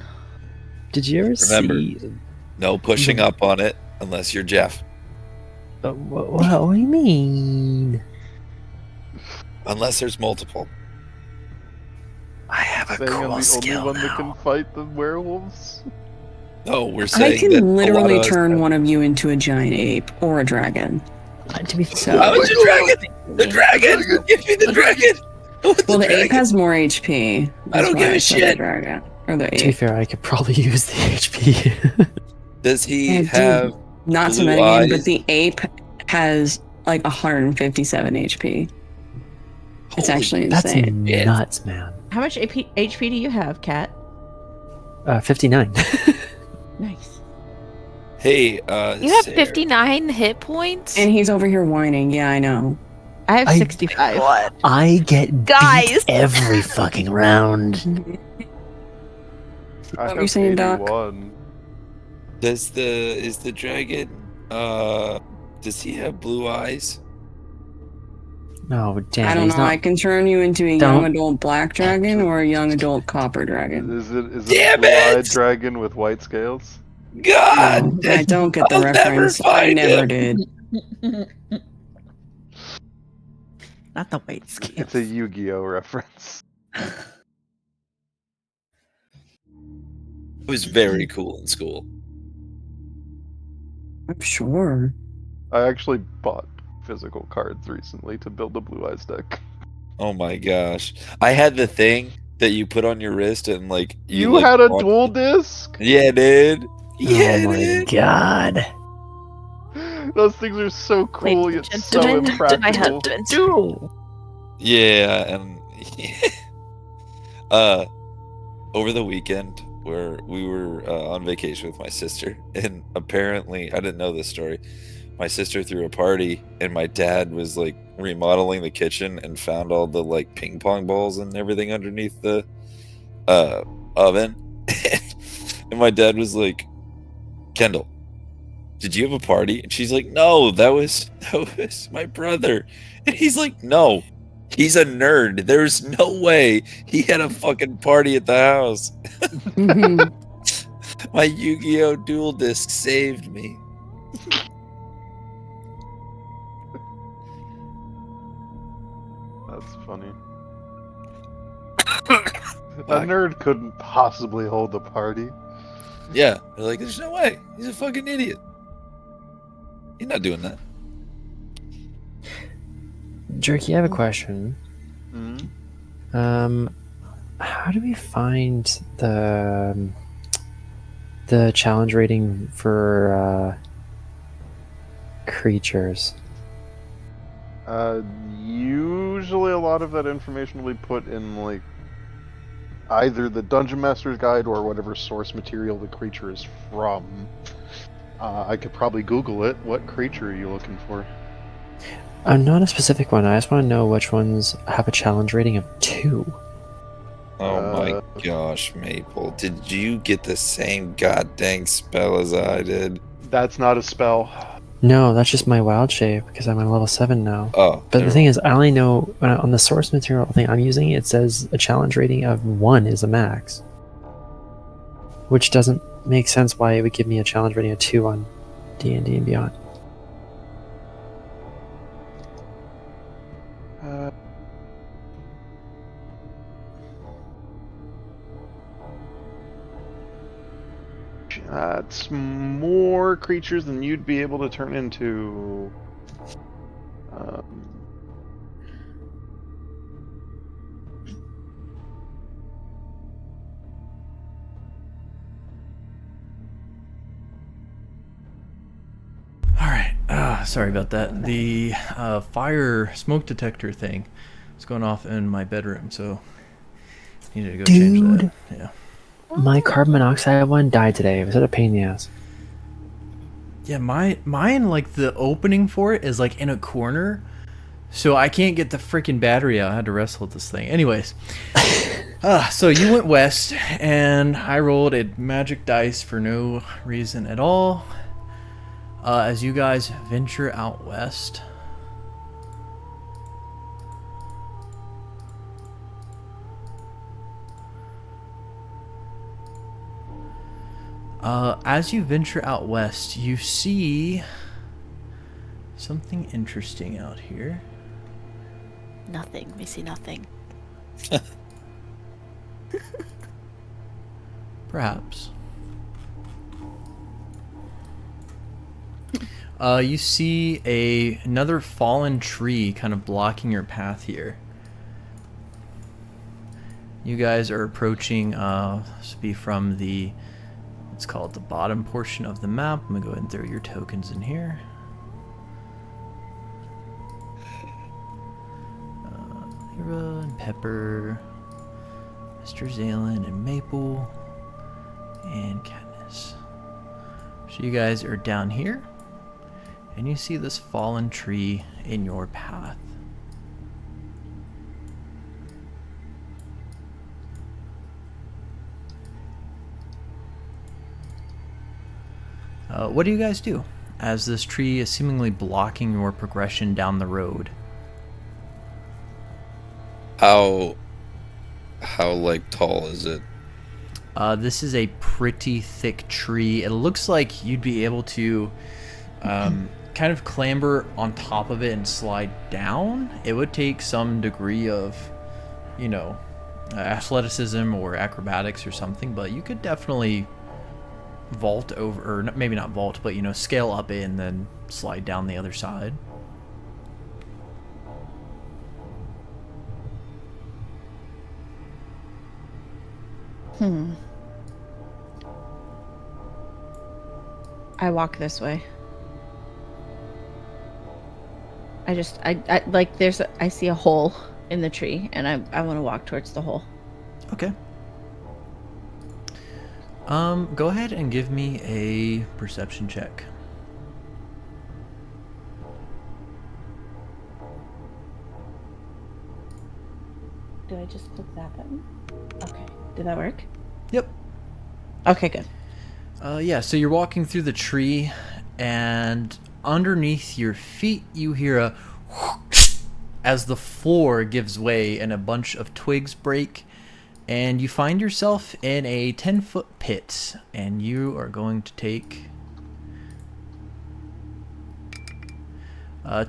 Speaker 6: Did you ever
Speaker 3: Remember.
Speaker 6: see?
Speaker 3: No pushing up on it unless you're Jeff.
Speaker 6: What do you mean?
Speaker 3: Unless there's multiple.
Speaker 6: I have a
Speaker 5: Saying I'm
Speaker 6: cool
Speaker 5: the
Speaker 6: skill
Speaker 5: only one that
Speaker 6: now.
Speaker 5: can fight the werewolves.
Speaker 3: No, we're
Speaker 2: I
Speaker 3: saying that
Speaker 2: can
Speaker 3: a
Speaker 2: literally
Speaker 3: lot of us
Speaker 2: turn
Speaker 3: have-
Speaker 2: one of you into a giant ape or a dragon.
Speaker 6: To be
Speaker 2: So,
Speaker 3: I want the dragon! The dragon! Give me the dragon! I want
Speaker 2: well, the ape
Speaker 3: dragon.
Speaker 2: has more HP.
Speaker 3: I
Speaker 2: That's
Speaker 3: don't
Speaker 2: why
Speaker 3: give a
Speaker 2: said the
Speaker 3: shit.
Speaker 2: dragon or the
Speaker 6: to be
Speaker 2: ape.
Speaker 6: fair, I could probably use the HP.
Speaker 3: Does he
Speaker 2: Yeah, dude.
Speaker 3: have
Speaker 2: Not to
Speaker 3: blue
Speaker 2: mention, but
Speaker 3: eyes?
Speaker 2: the ape has like 157 HP. It's
Speaker 3: Holy-
Speaker 2: actually
Speaker 6: That's
Speaker 2: insane.
Speaker 6: nuts, man.
Speaker 8: How much HP do you have, Kat?
Speaker 6: 59.
Speaker 8: Nice.
Speaker 3: Hey,
Speaker 4: You have
Speaker 3: Sarah.
Speaker 4: 59 hit points?
Speaker 2: And he's over here whining. Yeah, I know.
Speaker 8: I have
Speaker 6: I-
Speaker 8: 65.
Speaker 4: What?
Speaker 6: I get
Speaker 4: Guys.
Speaker 6: beat every fucking round.
Speaker 5: I
Speaker 2: What were you
Speaker 5: have
Speaker 2: saying, Doc?
Speaker 5: 81.
Speaker 3: Is the dragon does he have blue eyes?
Speaker 6: No, damn.
Speaker 2: I don't
Speaker 6: he's
Speaker 2: know.
Speaker 6: not.
Speaker 2: I can turn you into a
Speaker 6: Don't-
Speaker 2: young adult black dragon or a young adult copper dragon.
Speaker 5: Is it
Speaker 3: Damn
Speaker 5: a blue-eyed
Speaker 3: it!
Speaker 5: dragon with white scales?
Speaker 3: God!
Speaker 2: No, I don't get the
Speaker 3: I'll never
Speaker 2: reference. I
Speaker 3: find
Speaker 2: never
Speaker 3: him.
Speaker 2: did.
Speaker 8: Not the white scales.
Speaker 5: It's a Yu-Gi-Oh reference.
Speaker 3: It was very cool in school.
Speaker 2: I'm sure.
Speaker 5: I actually bought physical cards recently to build a Blue Eyes deck.
Speaker 3: Oh my gosh. I had the thing that you put on your wrist and like
Speaker 5: You
Speaker 3: like,
Speaker 5: had a
Speaker 3: walk-
Speaker 5: dual disc?
Speaker 3: Yeah, dude. Yeah,
Speaker 6: Oh my
Speaker 3: dude.
Speaker 6: god.
Speaker 5: Those things are so cool
Speaker 4: Ladies
Speaker 5: yet
Speaker 4: and
Speaker 5: so
Speaker 4: gentlemen, my
Speaker 5: impractical.
Speaker 4: husband.
Speaker 3: Yeah, and over the weekend where we were on vacation with my sister, and apparently I didn't know this story. My sister threw a party, and my dad was like remodeling the kitchen and found all the like ping pong balls and everything underneath the oven. And my dad was like, "Kendall, did you have a party?" And she's like, "No, that was my brother." And he's like, "No, he's a nerd. There's no way he had a fucking party at the house." My Yu-Gi-Oh! Dual Disc saved me.
Speaker 5: That's funny. A nerd couldn't possibly hold a party.
Speaker 3: Yeah, they're like, "There's no way. He's a fucking idiot. He's not doing that."
Speaker 6: Jerky, I have a question.
Speaker 5: Mm-hmm.
Speaker 6: How do we find the challenge rating for creatures?
Speaker 5: Usually a lot of that information will be put in like either the Dungeon Master's Guide or whatever source material the creature is from. I could probably Google it. What creature are you looking for?
Speaker 6: Not a specific one. I just want to know which ones have a challenge rating of 2.
Speaker 3: Oh my gosh, Maple. Did you get the same goddamn spell as I did?
Speaker 5: That's not a spell.
Speaker 6: No, that's just my wild shape because I'm on level 7 now.
Speaker 3: Oh,
Speaker 6: But the thing is, I only know on the source material thing I'm using, it says a challenge rating of 1 is a max. Which doesn't make sense why it would give me a challenge rating of 2 on D&D and Beyond.
Speaker 5: That's more creatures than you'd be able to turn into.
Speaker 1: Sorry about that. The fire smoke detector thing is going off in my bedroom, so needed to go change that.
Speaker 6: Dude.
Speaker 1: Yeah.
Speaker 6: My carbon monoxide one died today. It was such a pain in the ass.
Speaker 1: Yeah, mine like the opening for it is like in a corner, so I can't get the freaking battery out. I had to wrestle with this thing. Anyways, so you went west, and I rolled a magic dice for no reason at all. As you guys venture out west. As you venture out west, you see something interesting out here.
Speaker 4: Nothing. We see nothing.
Speaker 1: Perhaps. You see another fallen tree kind of blocking your path here. You guys are approaching, this would be from the, let's call it the bottom portion of the map. I'm going to go ahead and throw your tokens in here. Lyra and Pepper, Mr. Zalen and Maple, and Katniss. So you guys are down here, and you see this fallen tree in your path. What do you guys do as this tree is seemingly blocking your progression down the road?
Speaker 3: How like tall is it?
Speaker 1: This is a pretty thick tree. It looks like you'd be able to kind of clamber on top of it and slide down. It would take some degree of, athleticism or acrobatics or something, but you could definitely vault over, or maybe not vault, but scale up it and then slide down the other side.
Speaker 8: I walk this way. I like I see a hole in the tree, and I want to walk towards the hole.
Speaker 1: Okay. Go ahead and give me a perception check.
Speaker 8: Do I just click that button? Okay. Did that work?
Speaker 1: Yep.
Speaker 8: Okay, good.
Speaker 1: Yeah, so you're walking through the tree, and underneath your feet you hear a as the floor gives way and a bunch of twigs break, and you find yourself in a 10-foot pit, and you are going to take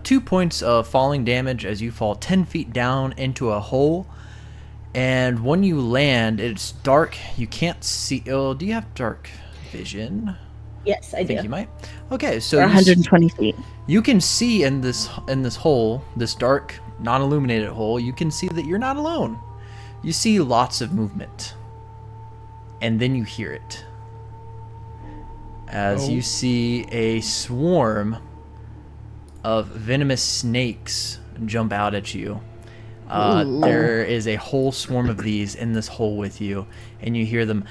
Speaker 1: 2 points of falling damage as you fall 10 feet down into a hole. And when you land, it's dark. You can't see. Oh, do you have dark vision?
Speaker 8: Yes, I do.
Speaker 1: think you might. Okay, so
Speaker 8: For 120 feet.
Speaker 1: you can see in this hole, this dark, non-illuminated hole, you can see that you're not alone. You see lots of movement, and then you hear it as you see a swarm of venomous snakes jump out at you. There is a whole swarm of these in this hole with you, and you hear them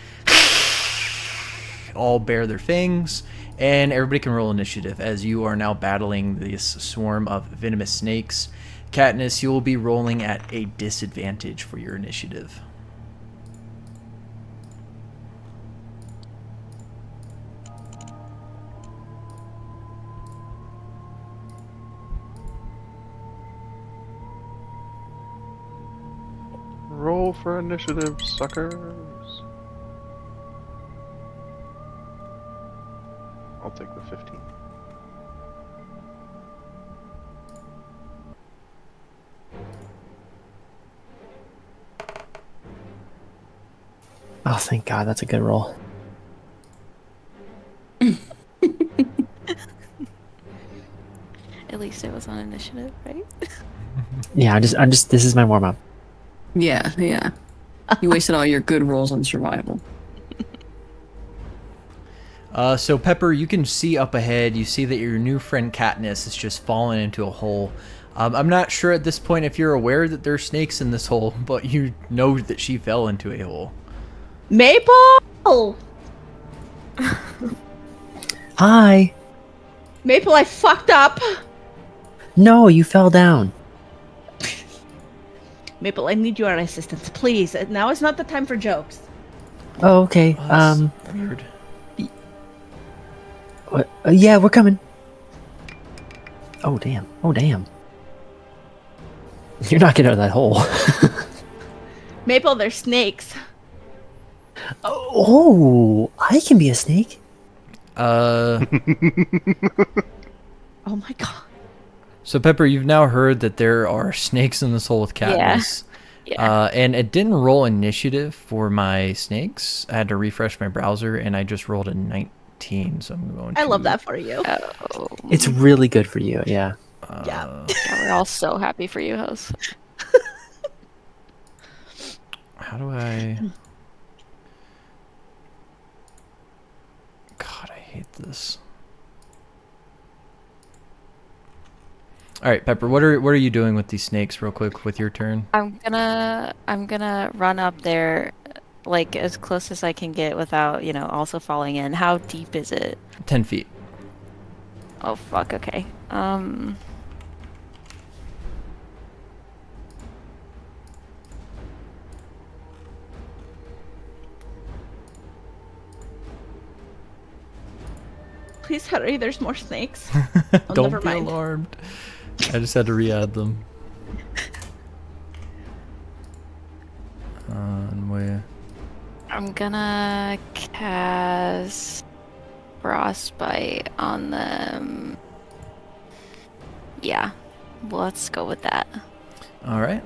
Speaker 1: all bare their fangs, and everybody can roll initiative as you are now battling this swarm of venomous snakes. Katniss, you will be rolling at a disadvantage for your initiative.
Speaker 5: Roll for initiative, suckers. I'll take the 15.
Speaker 6: Oh, thank God, that's a good roll.
Speaker 4: At least it was on initiative, right?
Speaker 6: Yeah, I'm just. This is my warm up.
Speaker 2: Yeah, yeah. You wasted all your good rolls on survival.
Speaker 1: So Pepper, you can see up ahead. You see that your new friend Katniss is just fallen into a hole. I'm not sure at this point if you're aware that there are snakes in this hole, but you know that she fell into a hole.
Speaker 8: Maple!
Speaker 6: Hi.
Speaker 8: Maple, I fucked up.
Speaker 6: No, you fell down.
Speaker 8: Maple, I need your assistance, please. Now is not the time for jokes.
Speaker 6: Oh, okay.
Speaker 1: That's weird.
Speaker 6: What? Yeah, we're coming. Oh, damn. Oh, damn. You're not getting out of that hole.
Speaker 8: Maple, there's snakes.
Speaker 6: Oh, I can be a snake.
Speaker 8: Oh my god.
Speaker 1: So Pepper, you've now heard that there are snakes in this hole with
Speaker 4: Yeah.
Speaker 1: Katniss.
Speaker 4: Yeah.
Speaker 1: And it didn't roll initiative for my snakes. I had to refresh my browser, and I just rolled a 19. So I'm going.
Speaker 8: I love that for you.
Speaker 4: Oh.
Speaker 6: It's really good for you, yeah.
Speaker 8: Yeah.
Speaker 4: Yeah, we're all so happy for you, host.
Speaker 1: How do I? God, I hate this. All right, Pepper. What are you doing with these snakes, real quick, with your turn?
Speaker 4: I'm gonna run up there, like as close as I can get without, also falling in. How deep is it?
Speaker 1: 10 feet.
Speaker 4: Oh fuck. Okay.
Speaker 8: Please hurry, there's more snakes. Oh,
Speaker 1: Don't
Speaker 8: never
Speaker 1: be
Speaker 8: mind.
Speaker 1: alarmed. I just had to re-add them. And where?
Speaker 4: I'm gonna cast frostbite on them. Yeah, let's go with that.
Speaker 1: All right.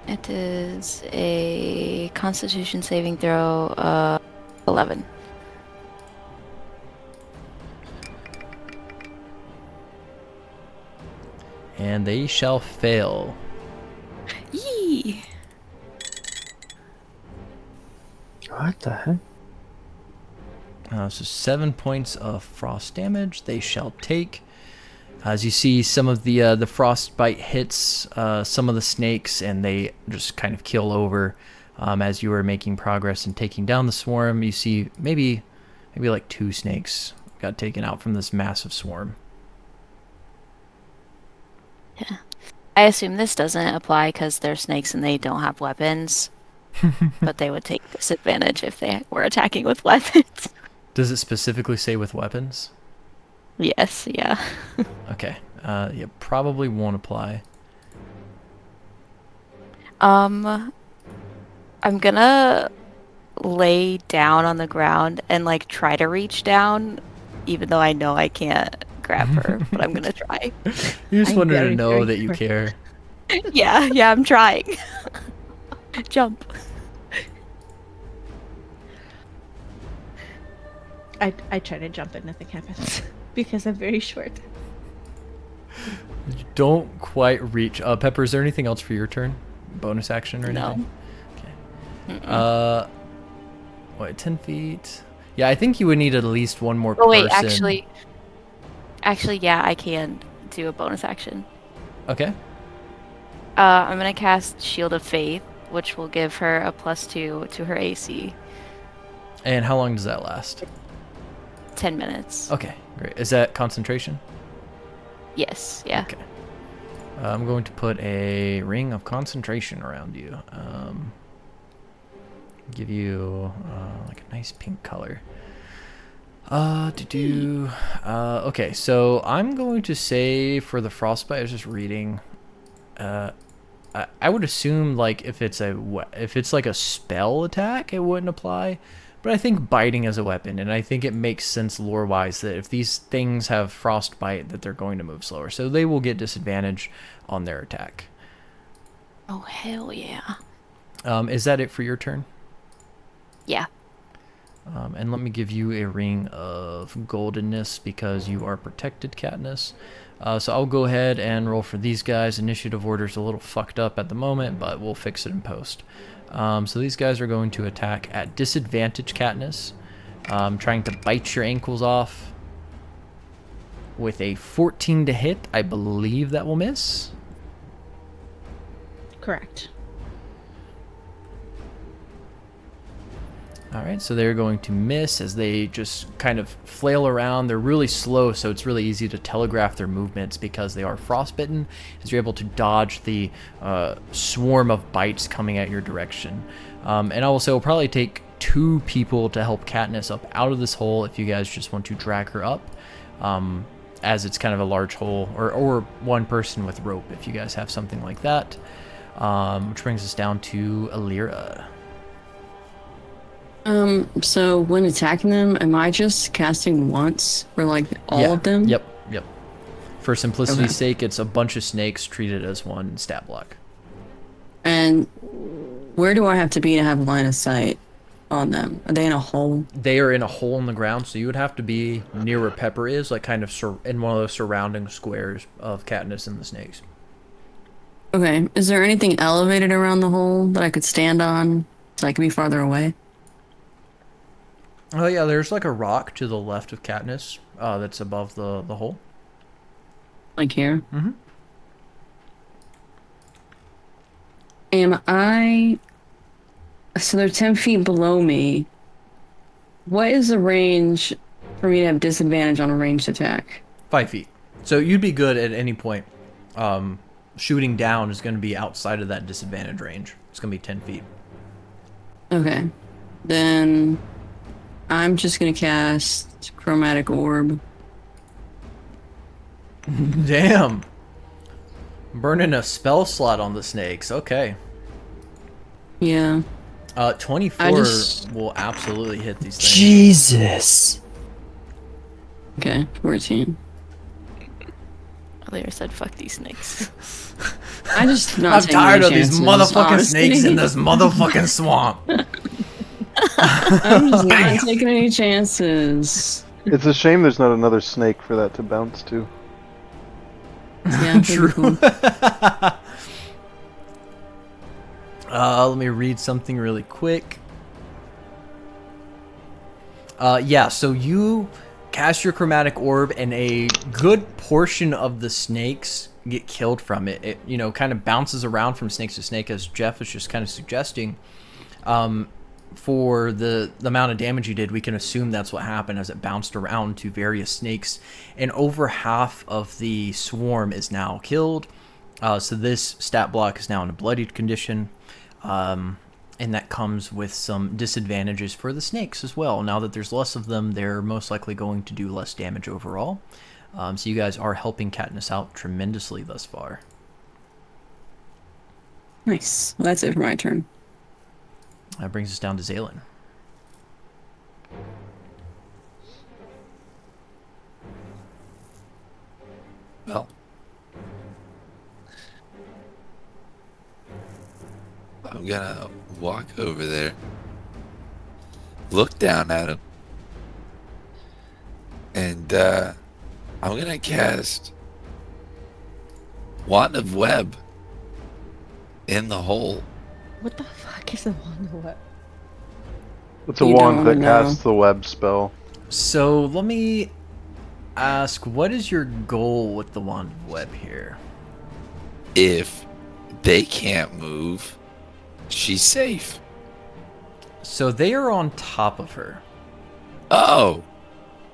Speaker 4: It is a Constitution saving throw, 11.
Speaker 1: And they shall fail.
Speaker 4: Yee!
Speaker 6: What the heck?
Speaker 1: So 7 points of frost damage they shall take. As you see, some of the frostbite hits some of the snakes, and they just kind of keel over. As you are making progress and taking down the swarm, you see maybe like 2 snakes got taken out from this massive swarm.
Speaker 4: Yeah. I assume this doesn't apply because they're snakes and they don't have weapons, but they would take disadvantage if they were attacking with weapons.
Speaker 1: Does it specifically say with weapons?
Speaker 4: Yes, yeah.
Speaker 1: Okay. Yeah, probably won't apply.
Speaker 4: I'm gonna lay down on the ground and like try to reach down, even though I know I can't grab her, but I'm gonna try.
Speaker 1: You just
Speaker 8: I'm
Speaker 1: wanted to
Speaker 8: very,
Speaker 1: know
Speaker 8: very
Speaker 1: that you care.
Speaker 4: Yeah, I'm trying. Jump.
Speaker 8: I try to jump and nothing happens because I'm very short.
Speaker 1: You don't quite reach. Pepper, is there anything else for your turn? Bonus action or
Speaker 4: No.
Speaker 1: anything? Okay. What, 10 feet? Yeah, I think you would need at least one more person.
Speaker 4: Oh wait, actually, yeah, I can do a bonus action.
Speaker 1: Okay.
Speaker 4: I'm gonna cast Shield of Faith, which will give her a +2 to her AC.
Speaker 1: And how long does that last?
Speaker 4: 10 minutes.
Speaker 1: Okay, great. Is that concentration?
Speaker 4: Yes, yeah.
Speaker 1: Okay. I'm going to put a ring of concentration around you. Give you like a nice pink color. Okay, so I'm going to say for the frostbite, I was just reading. I would assume like if it's like a spell attack, it wouldn't apply. But I think biting as a weapon, and I think it makes sense lore-wise that if these things have frostbite, that they're going to move slower. So they will get disadvantage on their attack.
Speaker 4: Oh, hell yeah.
Speaker 1: Is that it for your turn?
Speaker 4: Yeah.
Speaker 1: And let me give you a ring of goldenness because you are protected, Katniss. So I'll go ahead and roll for these guys. Initiative order's a little fucked up at the moment, but we'll fix it in post. So these guys are going to attack at disadvantage, Katniss. Trying to bite your ankles off. With a 14 to hit, I believe that will miss.
Speaker 8: Correct.
Speaker 1: Alright, so they're going to miss as they just kind of flail around. They're really slow, so it's really easy to telegraph their movements because they are frostbitten, as you're able to dodge the swarm of bites coming at your direction. And I will say it'll probably take 2 people to help Katniss up out of this hole if you guys just want to drag her up, as it's kind of a large hole, or 1 person with rope if you guys have something like that. Which brings us down to Alira.
Speaker 2: So when attacking them, am I just casting once for like all of them?
Speaker 1: Yep. For simplicity's
Speaker 2: Okay.
Speaker 1: sake, it's a bunch of snakes treated as 1 stat block.
Speaker 2: And where do I have to be to have line of sight on them? Are they in a hole?
Speaker 1: They are in a hole in the ground, so you would have to be near where Pepper is, like kind of in one of those surrounding squares of Katniss and the snakes.
Speaker 2: Okay. Is there anything elevated around the hole that I could stand on so I can be farther away?
Speaker 1: Oh yeah, there's like a rock to the left of Katniss that's above the hole.
Speaker 2: Like here?
Speaker 1: Mm-hmm.
Speaker 2: Am I... So they're 10 feet below me. What is the range for me to have disadvantage on a ranged attack?
Speaker 1: 5 feet. So you'd be good at any point. Shooting down is going to be outside of that disadvantage range. It's going to be 10 feet.
Speaker 2: Okay. Then I'm just going to cast Chromatic Orb.
Speaker 1: Damn. Burning a spell slot on the snakes. Okay.
Speaker 2: Yeah.
Speaker 1: 24 will absolutely hit these things.
Speaker 6: Jesus.
Speaker 2: Okay, 14.
Speaker 4: Earlier said, "Fuck these snakes."
Speaker 2: I just not
Speaker 1: I'm
Speaker 2: taking
Speaker 1: tired
Speaker 2: any
Speaker 1: of these
Speaker 2: chances,
Speaker 1: motherfucking
Speaker 2: honestly.
Speaker 1: snakes in this motherfucking swamp.
Speaker 2: I'm just not taking any chances.
Speaker 5: It's a shame there's not another snake for that to bounce to.
Speaker 2: Yeah, that'd be
Speaker 1: True.
Speaker 2: cool.
Speaker 1: Let me read something really quick. Yeah, so you cast your chromatic orb, and a good portion of the snakes get killed from it. It, you know, kind of bounces around from snake to snake, as Jeff was just kind of suggesting. For the amount of damage you did, we can assume that's what happened as it bounced around to various snakes, and over half of the swarm is now killed. So this stat block is now in a bloodied condition, and that comes with some disadvantages for the snakes as well. Now that there's less of them, they're most likely going to do less damage overall. So you guys are helping Katniss out tremendously thus far.
Speaker 2: Nice. Well, that's it for my turn.
Speaker 1: That brings us down to Zaylin.
Speaker 3: Well, I'm gonna walk over there, look down at him, and I'm gonna cast Wand of Web in the hole.
Speaker 8: What the fuck is a wand of web?
Speaker 5: It's a
Speaker 2: You
Speaker 5: wand
Speaker 2: don't
Speaker 5: that
Speaker 2: know.
Speaker 5: casts the web spell.
Speaker 1: So let me ask, what is your goal with the Wand of Web here?
Speaker 3: If they can't move, she's safe.
Speaker 1: So they are on top of her.
Speaker 3: Oh,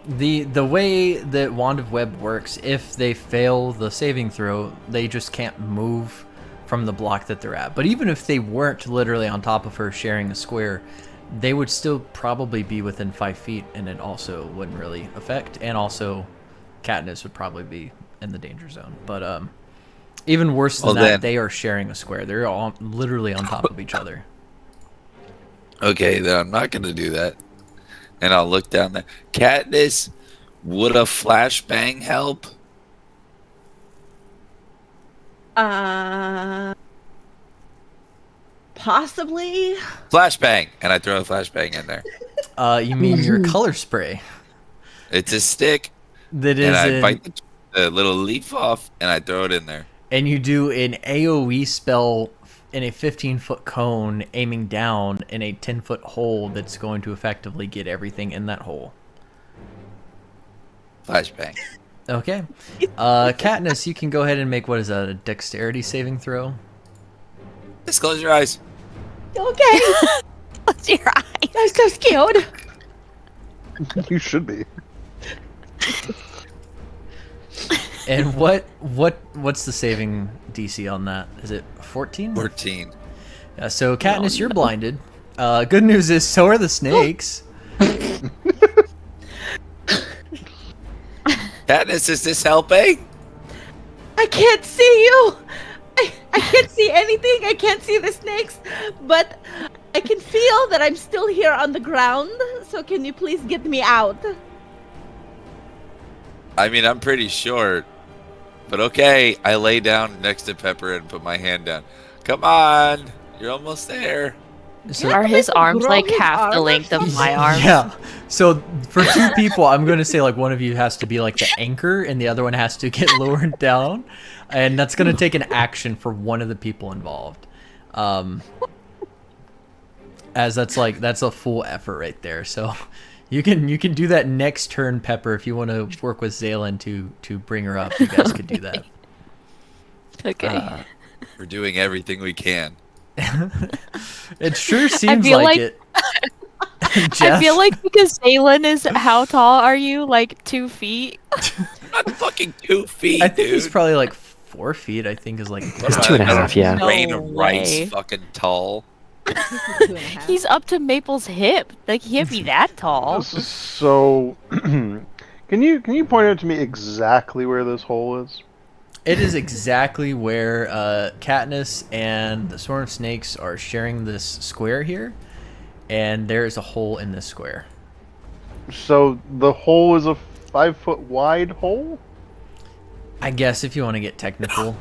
Speaker 1: The way that Wand of Web works, if they fail the saving throw, they just can't move from the block that they're at. But even if they weren't literally on top of her sharing a square, they would still probably be within 5 feet, and it also wouldn't really affect. And also, Katniss would probably be in the danger zone. But even worse than
Speaker 3: Well,
Speaker 1: that,
Speaker 3: then-
Speaker 1: they are sharing a square. They're all literally on top of each other.
Speaker 3: okay, then I'm not gonna do that. And I'll look down there. Katniss, would a flashbang help?
Speaker 8: Possibly.
Speaker 3: Flashbang, and I throw a flashbang in there.
Speaker 1: You mean your color spray?
Speaker 3: It's a stick,
Speaker 1: That is
Speaker 3: and I
Speaker 1: in-
Speaker 3: bite the little leaf off, and I throw it in there.
Speaker 1: and you do an AoE spell in a 15-foot cone aiming down in a 10-foot hole that's going to effectively get everything in that hole.
Speaker 3: Flashbang.
Speaker 1: Okay. Katniss, you can go ahead and make, what is that, a dexterity saving throw?
Speaker 3: Just close your eyes.
Speaker 8: Okay.
Speaker 4: Close your eyes.
Speaker 8: I'm so scared.
Speaker 5: You should be.
Speaker 1: And what's the saving DC on that? Is it 14?
Speaker 3: 14.
Speaker 1: Yeah, so Katniss, you're blinded. Good news is, so are the snakes.
Speaker 3: Katniss, is this helping?
Speaker 8: I can't see you. I can't see anything. I can't see the snakes, but I can feel that I'm still here on the ground. So can you please get me out?
Speaker 3: I mean, I'm pretty short. But okay, I lay down next to Pepper and put my hand down. Come on, you're almost there.
Speaker 1: So,
Speaker 4: Are his arms
Speaker 8: grow
Speaker 4: like
Speaker 8: his
Speaker 4: half
Speaker 8: arm
Speaker 4: the
Speaker 8: or
Speaker 4: length of
Speaker 8: something?
Speaker 4: my arms?
Speaker 1: yeah. So for two people, I'm going to say like one of you has to be like the anchor and the other one has to get lowered down. And that's going to take an action for one of the people involved. As that's a full effort right there. So you can do that next turn, Pepper, if you want to work with Zaylin to bring her up. You guys could do that.
Speaker 4: Okay.
Speaker 3: We're doing everything we can.
Speaker 1: It sure seems
Speaker 4: feel
Speaker 1: like
Speaker 4: like-
Speaker 1: it.
Speaker 4: I
Speaker 1: Jeff?
Speaker 4: feel like because Zaylin is, how tall are you? Like 2 feet?
Speaker 3: Not fucking 2 feet,
Speaker 1: I think
Speaker 3: dude.
Speaker 1: he's probably like 4 feet. I think is like.
Speaker 6: It's 2.5, yeah.
Speaker 4: No
Speaker 3: Grain of rice,
Speaker 4: way.
Speaker 3: fucking tall.
Speaker 4: He's up to Maple's hip. Like he can't be that tall.
Speaker 5: So, can you point out to me exactly where this hole is?
Speaker 1: It is exactly where Katniss and the Swarm of Snakes are sharing this square here, and there is a hole in this square.
Speaker 5: So the hole is a 5-foot wide hole.
Speaker 1: I guess if you want to get technical,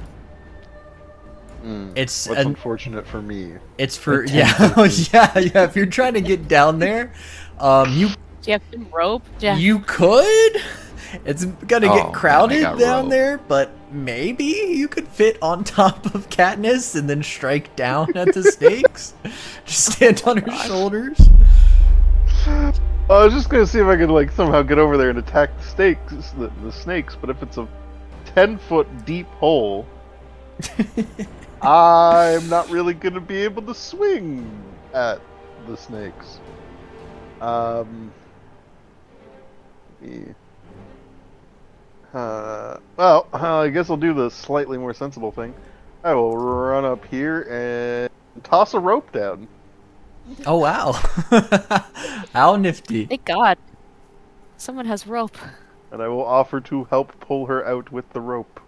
Speaker 1: it's
Speaker 5: That's unfortunate for me.
Speaker 1: it's for
Speaker 6: Like
Speaker 1: yeah
Speaker 6: 10 feet.
Speaker 1: yeah. If you're trying to get down there, you
Speaker 4: Do you have some rope? Jeff?
Speaker 1: you could. It's gonna
Speaker 3: Oh,
Speaker 1: get
Speaker 3: man,
Speaker 1: crowded
Speaker 3: I got
Speaker 1: down
Speaker 3: rope.
Speaker 1: there, but maybe you could fit on top of Katniss and then strike down at the snakes. Just stand on her shoulders.
Speaker 5: I was just gonna see if I could like somehow get over there and attack the snakes, but if it's a 10-foot deep hole, I'm not really gonna be able to swing at the snakes. Yeah. Well, I guess I'll do the slightly more sensible thing. I will run up here and toss a rope down.
Speaker 1: Oh wow! How nifty!
Speaker 4: Thank God. Someone has rope.
Speaker 5: And I will offer to help pull her out with the rope.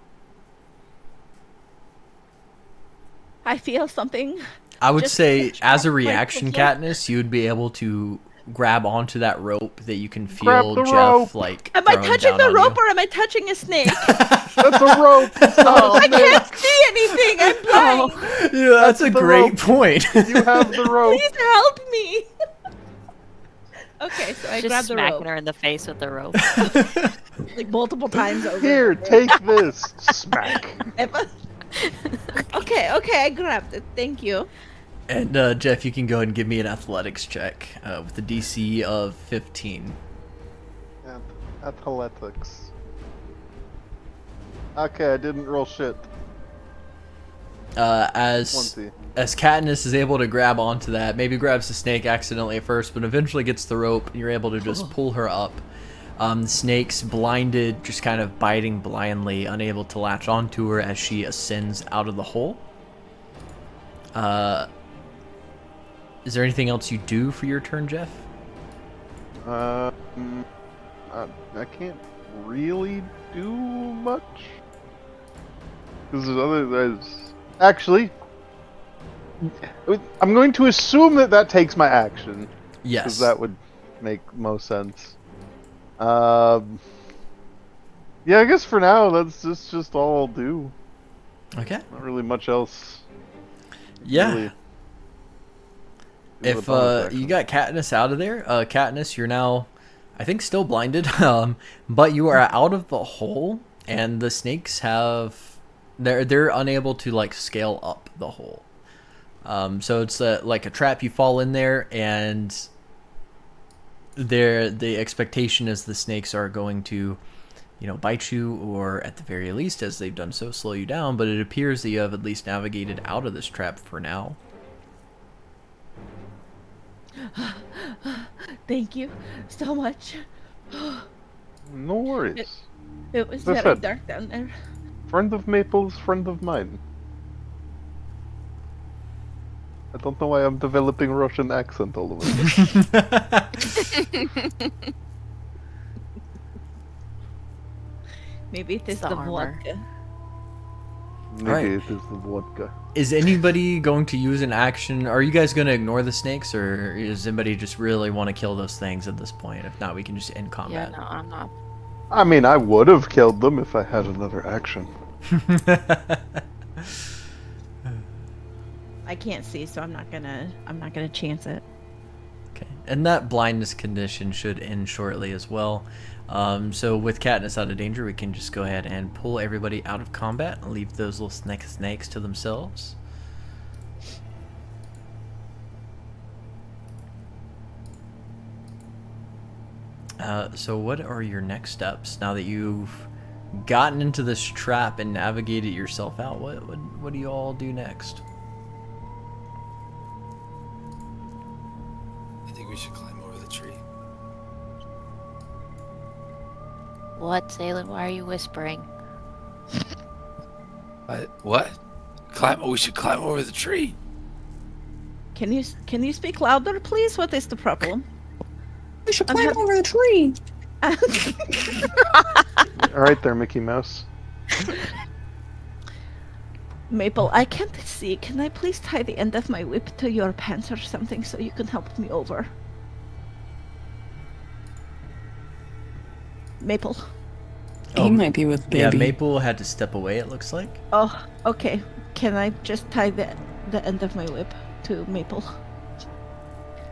Speaker 8: I feel something.
Speaker 1: I would
Speaker 8: Just
Speaker 1: say,
Speaker 8: pitch
Speaker 1: as a
Speaker 8: black
Speaker 1: reaction,
Speaker 8: rifle.
Speaker 1: Katniss, you would be able to grab onto that rope that you can
Speaker 5: Grab
Speaker 1: feel
Speaker 5: the
Speaker 1: Jeff
Speaker 5: rope.
Speaker 1: like.
Speaker 8: Am I
Speaker 1: throwing
Speaker 8: touching
Speaker 1: down
Speaker 8: the
Speaker 1: on
Speaker 8: rope
Speaker 1: you.
Speaker 8: or am I touching a snake?
Speaker 5: That's a rope! It's not a
Speaker 8: I
Speaker 5: snake.
Speaker 8: can't see anything. I'm blind.
Speaker 1: Yeah, that's a
Speaker 5: the
Speaker 1: great
Speaker 5: rope.
Speaker 1: point.
Speaker 5: You have the rope.
Speaker 8: Please help me. Okay, so I
Speaker 4: Just
Speaker 8: grab the
Speaker 4: smacking
Speaker 8: rope
Speaker 4: her in the face with the rope.
Speaker 8: like multiple times over.
Speaker 5: Here, take this. Smack.
Speaker 8: Okay, I grabbed it. Thank you.
Speaker 1: And Jeff, you can go ahead and give me an athletics check with a DC of 15.
Speaker 5: Athletics. Okay, I didn't roll shit.
Speaker 1: As
Speaker 5: Onesie.
Speaker 1: Katniss is able to grab onto that, maybe grabs the snake accidentally at first, but eventually gets the rope, and you're able to just pull her up. The snake's blinded, just kind of biting blindly, unable to latch onto her as she ascends out of the hole. Is there anything else you do for your turn, Jeff?
Speaker 5: I can't really do much. Because there's actually, I'm going to assume that takes my action.
Speaker 1: Yes.
Speaker 5: Because that would make most sense. Yeah, I guess for now that's just all I'll do.
Speaker 1: Okay.
Speaker 5: Not really much else.
Speaker 1: Yeah.
Speaker 5: Really do
Speaker 1: If
Speaker 5: with a bonus action.
Speaker 1: you got Katniss out of there, Katniss, you're now, I think, still blinded, but you are out of the hole, and the snakes have, they're unable to like scale up the hole. So it's like a trap. You fall in there, and the expectation is the snakes are going to, bite you, or at the very least, as they've done so, slow you down. But it appears that you have at least navigated out of this trap for now.
Speaker 8: Thank you so much.
Speaker 5: No worries.
Speaker 8: It was
Speaker 5: As I
Speaker 8: very
Speaker 5: said,
Speaker 8: dark down there.
Speaker 5: friend of Maple's friend of mine. I don't know why I'm developing Russian accent all of a sudden.
Speaker 8: Maybe it is
Speaker 4: It's the
Speaker 8: the
Speaker 4: armor.
Speaker 8: vodka.
Speaker 5: Maybe
Speaker 1: Alright.
Speaker 5: it is the vodka.
Speaker 1: Is anybody going to use an action? Are you guys going to ignore the snakes, or does anybody just really want to kill those things at this point? If not, we can just end
Speaker 4: Yeah,
Speaker 1: combat.
Speaker 4: no, I'm not.
Speaker 5: I mean, I would have killed them if I had another action.
Speaker 8: I can't see, so I'm not gonna chance it.
Speaker 1: Okay, and that blindness condition should end shortly as well. So with Katniss out of danger, we can just go ahead and pull everybody out of combat and leave those little snakes to themselves. So what are your next steps now that you've gotten into this trap and navigated yourself out? What do you all do next?
Speaker 3: I think we should climb over the tree.
Speaker 4: What, Zaylen? Why are you whispering?
Speaker 3: What? We should climb over the tree.
Speaker 8: Can you speak louder, please? What is the problem?
Speaker 2: We should
Speaker 8: I'm
Speaker 2: climb
Speaker 8: hav-
Speaker 2: over the tree.
Speaker 5: All right, there, Mickey Mouse.
Speaker 8: Maple, I can't see. Can I please tie the end of my whip to your pants or something so you can help me over? Maple.
Speaker 2: He might be with
Speaker 1: Yeah,
Speaker 2: baby.
Speaker 1: Maple had to step away, it looks like.
Speaker 8: Oh, okay. Can I just tie the end of my whip to Maple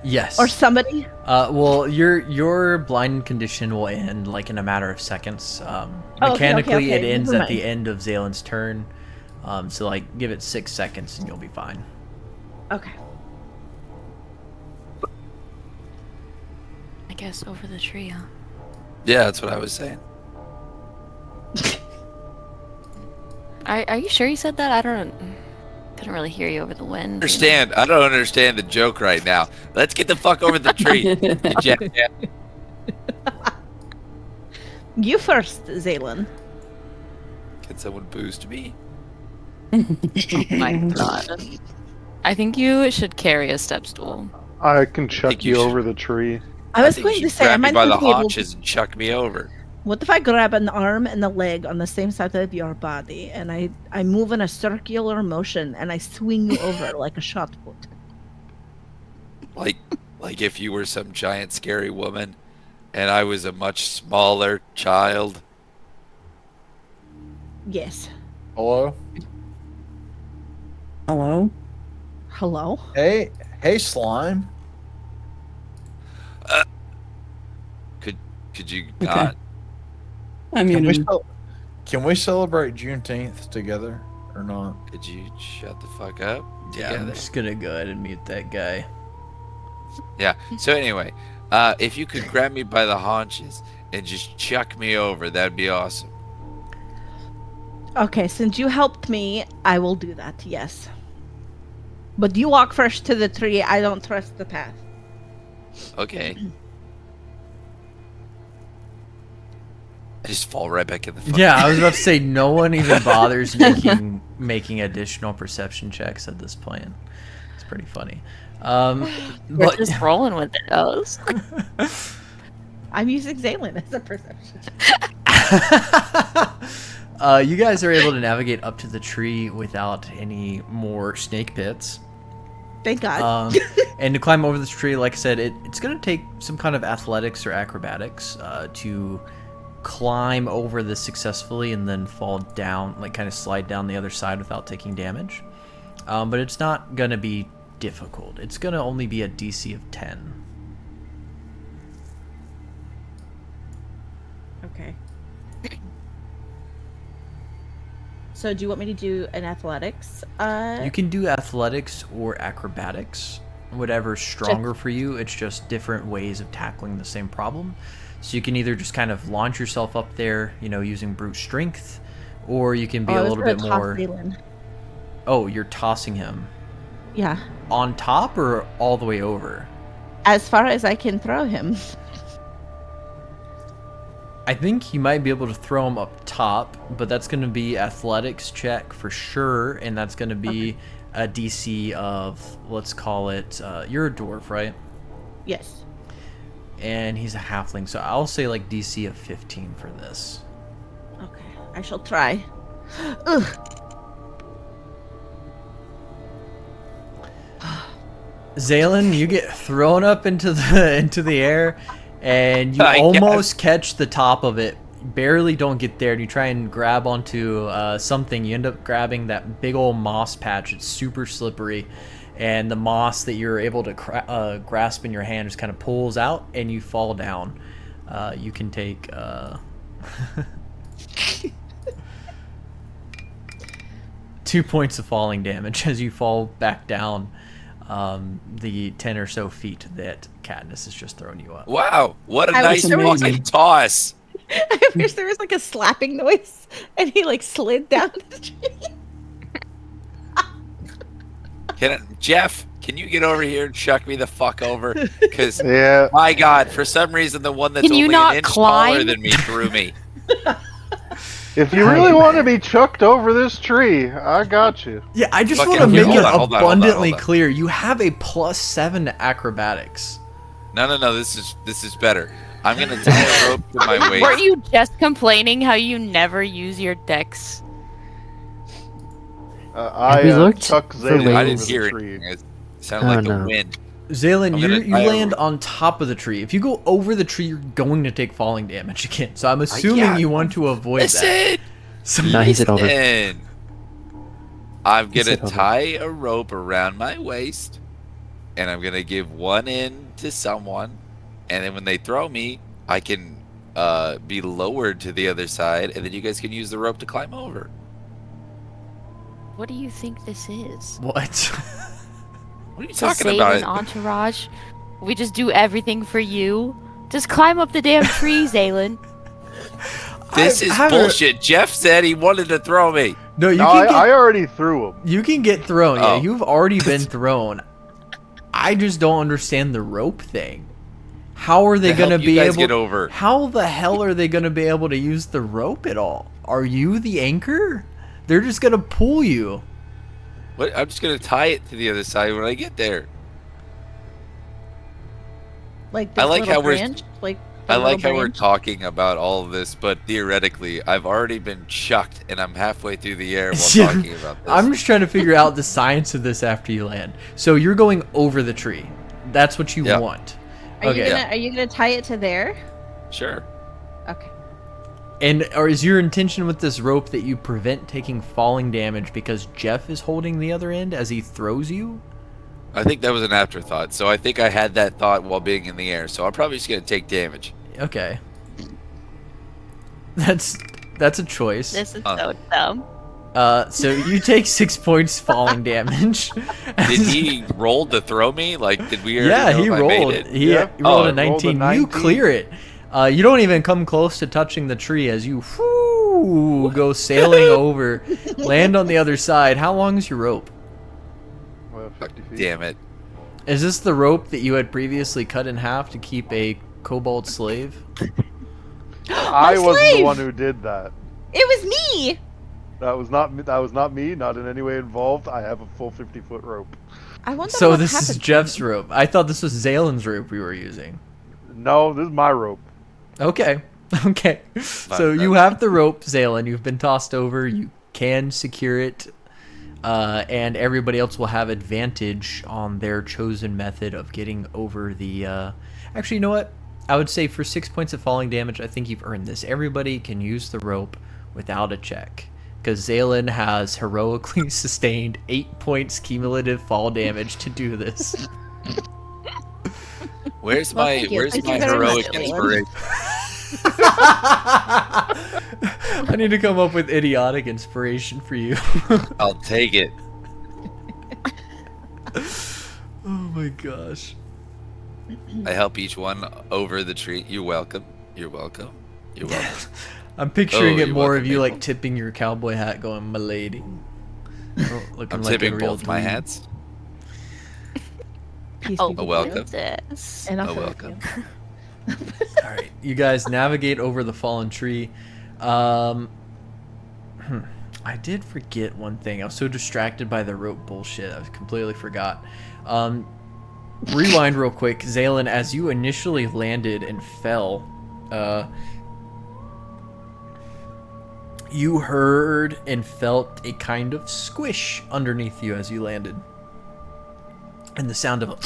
Speaker 1: Yes.
Speaker 8: or somebody?
Speaker 1: Well, your blind condition will end like in a matter of seconds.
Speaker 8: okay,
Speaker 1: Mechanically, it
Speaker 8: okay,
Speaker 1: ends
Speaker 8: never
Speaker 1: at the
Speaker 8: mind.
Speaker 1: end of Zalen's turn. So like, give it 6 seconds and you'll be fine.
Speaker 8: Okay.
Speaker 4: I guess over the tree, huh?
Speaker 3: Yeah, that's what I was saying.
Speaker 4: Are you sure you said that? I couldn't really hear you over the wind.
Speaker 3: I don't understand the joke right now. Let's get the fuck over the tree. You jackass.
Speaker 8: You first, Zaylen.
Speaker 3: Can someone boost me?
Speaker 4: Oh my god. I think you should carry a step stool.
Speaker 5: I can chuck
Speaker 3: think you
Speaker 5: you
Speaker 3: should-
Speaker 5: over the tree.
Speaker 8: I was
Speaker 3: think
Speaker 8: going
Speaker 3: you
Speaker 8: to
Speaker 3: should
Speaker 8: say, I
Speaker 3: grab me
Speaker 8: might
Speaker 3: by the
Speaker 8: be able to.
Speaker 3: haunches and chuck me over.
Speaker 8: What if I grab an arm and a leg on the same side of your body and I move in a circular motion and I swing you over like a shot put?
Speaker 3: Like if you were some giant scary woman and I was a much smaller child.
Speaker 8: Yes.
Speaker 9: Hello?
Speaker 2: Hello?
Speaker 8: Hello?
Speaker 9: Hey, slime.
Speaker 3: Could you
Speaker 2: Okay.
Speaker 3: not?
Speaker 2: I
Speaker 9: Can we,
Speaker 2: muted.
Speaker 9: can we celebrate Juneteenth together or not?
Speaker 3: Could you shut the fuck up?
Speaker 1: Yeah, I'm
Speaker 3: Together?
Speaker 1: just gonna go ahead and mute that guy.
Speaker 3: Yeah. So anyway, if you could grab me by the haunches and just chuck me over, that'd be awesome.
Speaker 8: Okay, since you helped me, I will do that, yes. But you walk first to the tree. I don't trust the path.
Speaker 3: Okay. I just fall right back in the fucking
Speaker 1: Yeah, I was about to say no one even bothers making additional perception checks at this point. It's pretty funny.
Speaker 4: We're
Speaker 1: But
Speaker 4: just rolling with it, O's.
Speaker 8: I'm using Zaylen as a perception.
Speaker 1: you guys are able to navigate up to the tree without any more snake pits.
Speaker 8: Thank God.
Speaker 1: And to climb over this tree, like I said, it's going to take some kind of athletics or acrobatics to climb over this successfully and then fall down, like kind of slide down the other side without taking damage. But it's not going to be difficult. It's going to only be a DC of 10.
Speaker 8: Okay. So do you want me to do an athletics?
Speaker 1: You can do athletics or acrobatics, whatever's stronger for you. It's just different ways of tackling the same problem. So you can either just kind of launch yourself up there, using brute strength, or you can be a little bit more.
Speaker 8: Zaylen.
Speaker 1: Oh, you're tossing him
Speaker 8: Yeah.
Speaker 1: on top or all the way over?
Speaker 8: As far as I can throw him.
Speaker 1: I think you might be able to throw him up top, but that's going to be athletics check for sure, and that's going to be a DC of, let's call it, you're a dwarf, right?
Speaker 8: Yes.
Speaker 1: And he's a halfling, so I'll say like DC of 15 for this.
Speaker 8: Okay. I shall try. Ugh.
Speaker 1: Zaylen, you get thrown up into the air, and you almost catch the top of it. Barely don't get there, and you try and grab onto something. You end up grabbing that big old moss patch. It's super slippery, and the moss that you're able to grasp in your hand just kind of pulls out, and you fall down. You can take 2 points of falling damage as you fall back down the 10 or so feet that Katniss has just thrown you up.
Speaker 3: Wow, what a
Speaker 8: I
Speaker 3: nice
Speaker 8: was so
Speaker 3: fucking toss.
Speaker 8: I wish there was like a slapping noise and he like slid down the tree.
Speaker 3: Jeff, can you get over here and shuck me the fuck over? Because,
Speaker 5: Yeah.
Speaker 3: my God, for some reason, the one that's
Speaker 4: Can you
Speaker 3: only
Speaker 4: not
Speaker 3: an inch taller
Speaker 4: climb?
Speaker 3: than me threw me.
Speaker 5: If you really want to be chucked over this tree, I got you.
Speaker 1: Yeah, I just
Speaker 3: Fucking-
Speaker 1: want to make
Speaker 3: hold
Speaker 1: it
Speaker 3: on, hold on,
Speaker 1: abundantly
Speaker 3: hold on.
Speaker 1: clear. You have a +7 to acrobatics.
Speaker 3: No, this is better. I'm gonna tie a rope to my waist.
Speaker 4: Weren't you just complaining how you never use your dex?
Speaker 5: I
Speaker 6: we looked
Speaker 5: chuck
Speaker 6: for
Speaker 5: Zayden
Speaker 6: ways-
Speaker 3: I
Speaker 5: over
Speaker 3: didn't
Speaker 5: the
Speaker 3: hear
Speaker 5: tree.
Speaker 3: it. It sounded
Speaker 6: Oh,
Speaker 3: like the
Speaker 6: no.
Speaker 3: wind.
Speaker 1: Zaylen,
Speaker 3: I'm
Speaker 1: you
Speaker 3: gonna tie a
Speaker 1: land
Speaker 3: rope.
Speaker 1: on top of the tree. If you go over the tree, you're going to take falling damage again. So I'm assuming
Speaker 3: yeah.
Speaker 1: you want to avoid that.
Speaker 3: Listen!
Speaker 1: So,
Speaker 6: No, he said over.
Speaker 3: Listen. I'm
Speaker 6: He
Speaker 3: gonna
Speaker 6: said over.
Speaker 3: tie a rope around my waist, and I'm gonna give one end to someone, and then when they throw me, I can be lowered to the other side, and then you guys can use the rope to climb over.
Speaker 4: What do you think this is?
Speaker 1: what?
Speaker 3: What are you
Speaker 4: It's
Speaker 3: talking
Speaker 4: a
Speaker 3: about?
Speaker 4: Zaylen entourage? We just do everything for you? Just climb up the damn tree, Zaylen.
Speaker 3: This is bullshit. Jeff said he wanted to throw me.
Speaker 1: No, you
Speaker 5: No,
Speaker 1: can
Speaker 5: I already threw him.
Speaker 1: you can get thrown. Yeah,
Speaker 3: Oh.
Speaker 1: you've already been thrown. I just don't understand the rope thing. How are they
Speaker 3: To
Speaker 1: going to
Speaker 3: help you
Speaker 1: be
Speaker 3: guys
Speaker 1: able?
Speaker 3: get over.
Speaker 1: How the hell are they going to be able to use the rope at all? Are you the anchor? They're just going to pull you.
Speaker 3: What? I'm just gonna tie it to the other side when I get there.
Speaker 8: Like this
Speaker 3: I like
Speaker 8: little
Speaker 3: how we're-
Speaker 8: branch? Like
Speaker 3: I
Speaker 8: the
Speaker 3: like
Speaker 8: little
Speaker 3: how we're
Speaker 8: branch?
Speaker 3: talking about all of this, but theoretically, I've already been chucked, and I'm halfway through the air while
Speaker 1: Yeah,
Speaker 3: talking about this.
Speaker 1: I'm just trying to figure out the science of this after you land. So you're going over the tree. That's what you
Speaker 3: Yep.
Speaker 1: want.
Speaker 8: Are you
Speaker 1: Okay.
Speaker 8: gonna are you gonna tie it to there?
Speaker 3: Sure.
Speaker 8: Okay.
Speaker 1: Or is your intention with this rope that you prevent taking falling damage because Jeff is holding the other end as he throws you?
Speaker 3: I think that was an afterthought, so I think I had that thought while being in the air, so I'm probably just gonna take damage.
Speaker 1: Okay. That's a choice.
Speaker 4: This is so dumb.
Speaker 1: So you take 6 points falling damage.
Speaker 3: Did he roll to throw me? Like, did we already
Speaker 1: Yeah,
Speaker 3: know
Speaker 1: he
Speaker 3: if I
Speaker 1: rolled.
Speaker 3: made it?
Speaker 1: He
Speaker 5: Yeah.
Speaker 1: he rolled
Speaker 3: Oh,
Speaker 1: a 19.
Speaker 5: rolled a
Speaker 1: You
Speaker 5: 19.
Speaker 1: clear it. You don't even come close to touching the tree as you go sailing over, land on the other side. How long is your rope?
Speaker 5: Well, 50 feet.
Speaker 3: Damn it.
Speaker 1: Is this the rope that you had previously cut in half to keep a kobold slave?
Speaker 5: I
Speaker 8: My
Speaker 5: wasn't the
Speaker 8: slave!
Speaker 5: one who did that.
Speaker 8: It was me.
Speaker 5: That was not me. That was not me. Not in any way involved. I have a full 50-foot rope.
Speaker 8: I wonder
Speaker 1: So
Speaker 8: what
Speaker 1: this
Speaker 8: happened.
Speaker 1: is Jeff's rope. I thought this was Zalen's rope we were using.
Speaker 5: No, this is my rope.
Speaker 1: Okay. Okay. So you have the rope, Zalen. You've been tossed over. You can secure it. And everybody else will have advantage on their chosen method of getting over the... Actually, you know what? I would say for 6 points of falling damage, I think you've earned this. Everybody can use the rope without a check. Because Zalen has heroically sustained 8 points cumulative fall damage to do this.
Speaker 3: Where's
Speaker 8: Well,
Speaker 3: my
Speaker 8: thank you.
Speaker 3: where's
Speaker 8: Thank you
Speaker 3: my
Speaker 8: very much,
Speaker 3: heroic
Speaker 8: Leland.
Speaker 3: inspiration?
Speaker 1: I need to come up with idiotic inspiration for you.
Speaker 3: I'll take it.
Speaker 1: Oh my gosh.
Speaker 3: I help each one over the tree. You're welcome. You're welcome. You're welcome.
Speaker 1: I'm picturing
Speaker 3: Oh,
Speaker 1: it
Speaker 3: you're
Speaker 1: more
Speaker 3: welcome,
Speaker 1: of you
Speaker 3: Maple.
Speaker 1: like tipping your cowboy hat going, "Milady." Oh, looking
Speaker 3: I'm
Speaker 1: like a
Speaker 3: tipping
Speaker 1: real
Speaker 3: both my
Speaker 1: dweeb.
Speaker 3: hats.
Speaker 8: Peace
Speaker 4: Oh,
Speaker 8: be
Speaker 3: A
Speaker 8: with you.
Speaker 3: welcome.
Speaker 4: this.
Speaker 8: And
Speaker 3: A
Speaker 8: also with
Speaker 3: welcome.
Speaker 8: you.
Speaker 1: All right, you guys navigate over the fallen tree. I did forget one thing. I was so distracted by the rope bullshit. I completely forgot. Rewind real quick, Zaylin. As you initially landed and fell, you heard and felt a kind of squish underneath you as you landed, and the sound of a.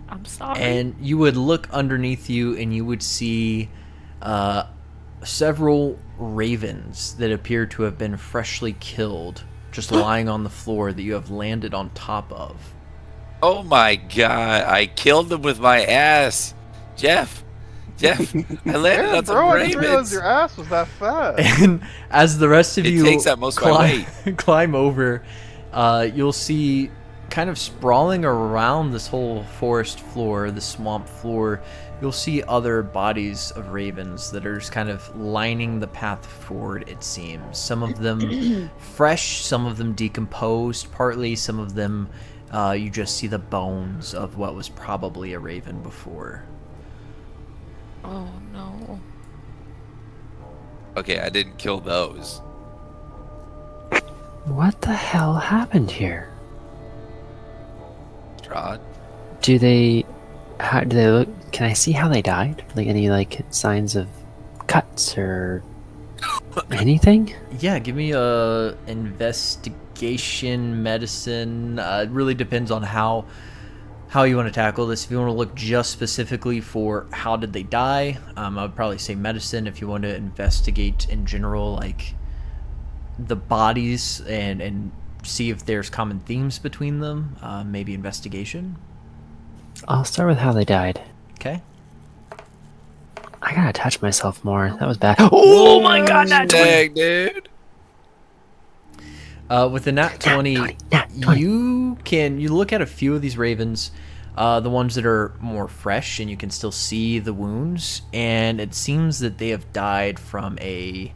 Speaker 4: I'm sorry.
Speaker 1: And you would look underneath you and you would see several ravens that appear to have been freshly killed just lying on the floor that you have landed on top of.
Speaker 3: Oh my god, I killed them with my ass. Jeff, I landed
Speaker 5: Damn,
Speaker 3: on some
Speaker 5: bro, I didn't realize
Speaker 3: ravens.
Speaker 5: your ass was that fat.
Speaker 1: And as the rest of
Speaker 3: It
Speaker 1: you
Speaker 3: takes up most of my weight.
Speaker 1: climb over, you'll see kind of sprawling around this whole forest floor, the swamp floor, you'll see other bodies of ravens that are just kind of lining the path forward, it seems. Some of them fresh, some of them decomposed partly, some of them you just see the bones of what was probably a raven before.
Speaker 4: Oh no.
Speaker 3: Okay, I didn't kill those.
Speaker 6: What the hell happened here?
Speaker 3: Strahd?
Speaker 6: How do they look? Can I see how they died? Like any signs of cuts or anything?
Speaker 1: Yeah, give me a investigation, medicine. It really depends on how you want to tackle this. If you want to look just specifically for how did they die, I would probably say medicine. If you want to investigate in general, like the bodies and see if there's common themes between them, maybe investigation.
Speaker 6: I'll start with how they died.
Speaker 1: Okay.
Speaker 6: I gotta touch myself more. That was bad. Oh my god, that
Speaker 3: Dang, dude.
Speaker 1: With the nat 20,
Speaker 6: Nat 20.
Speaker 1: you look at a few of these ravens, the ones that are more fresh, and you can still see the wounds, and it seems that they have died from a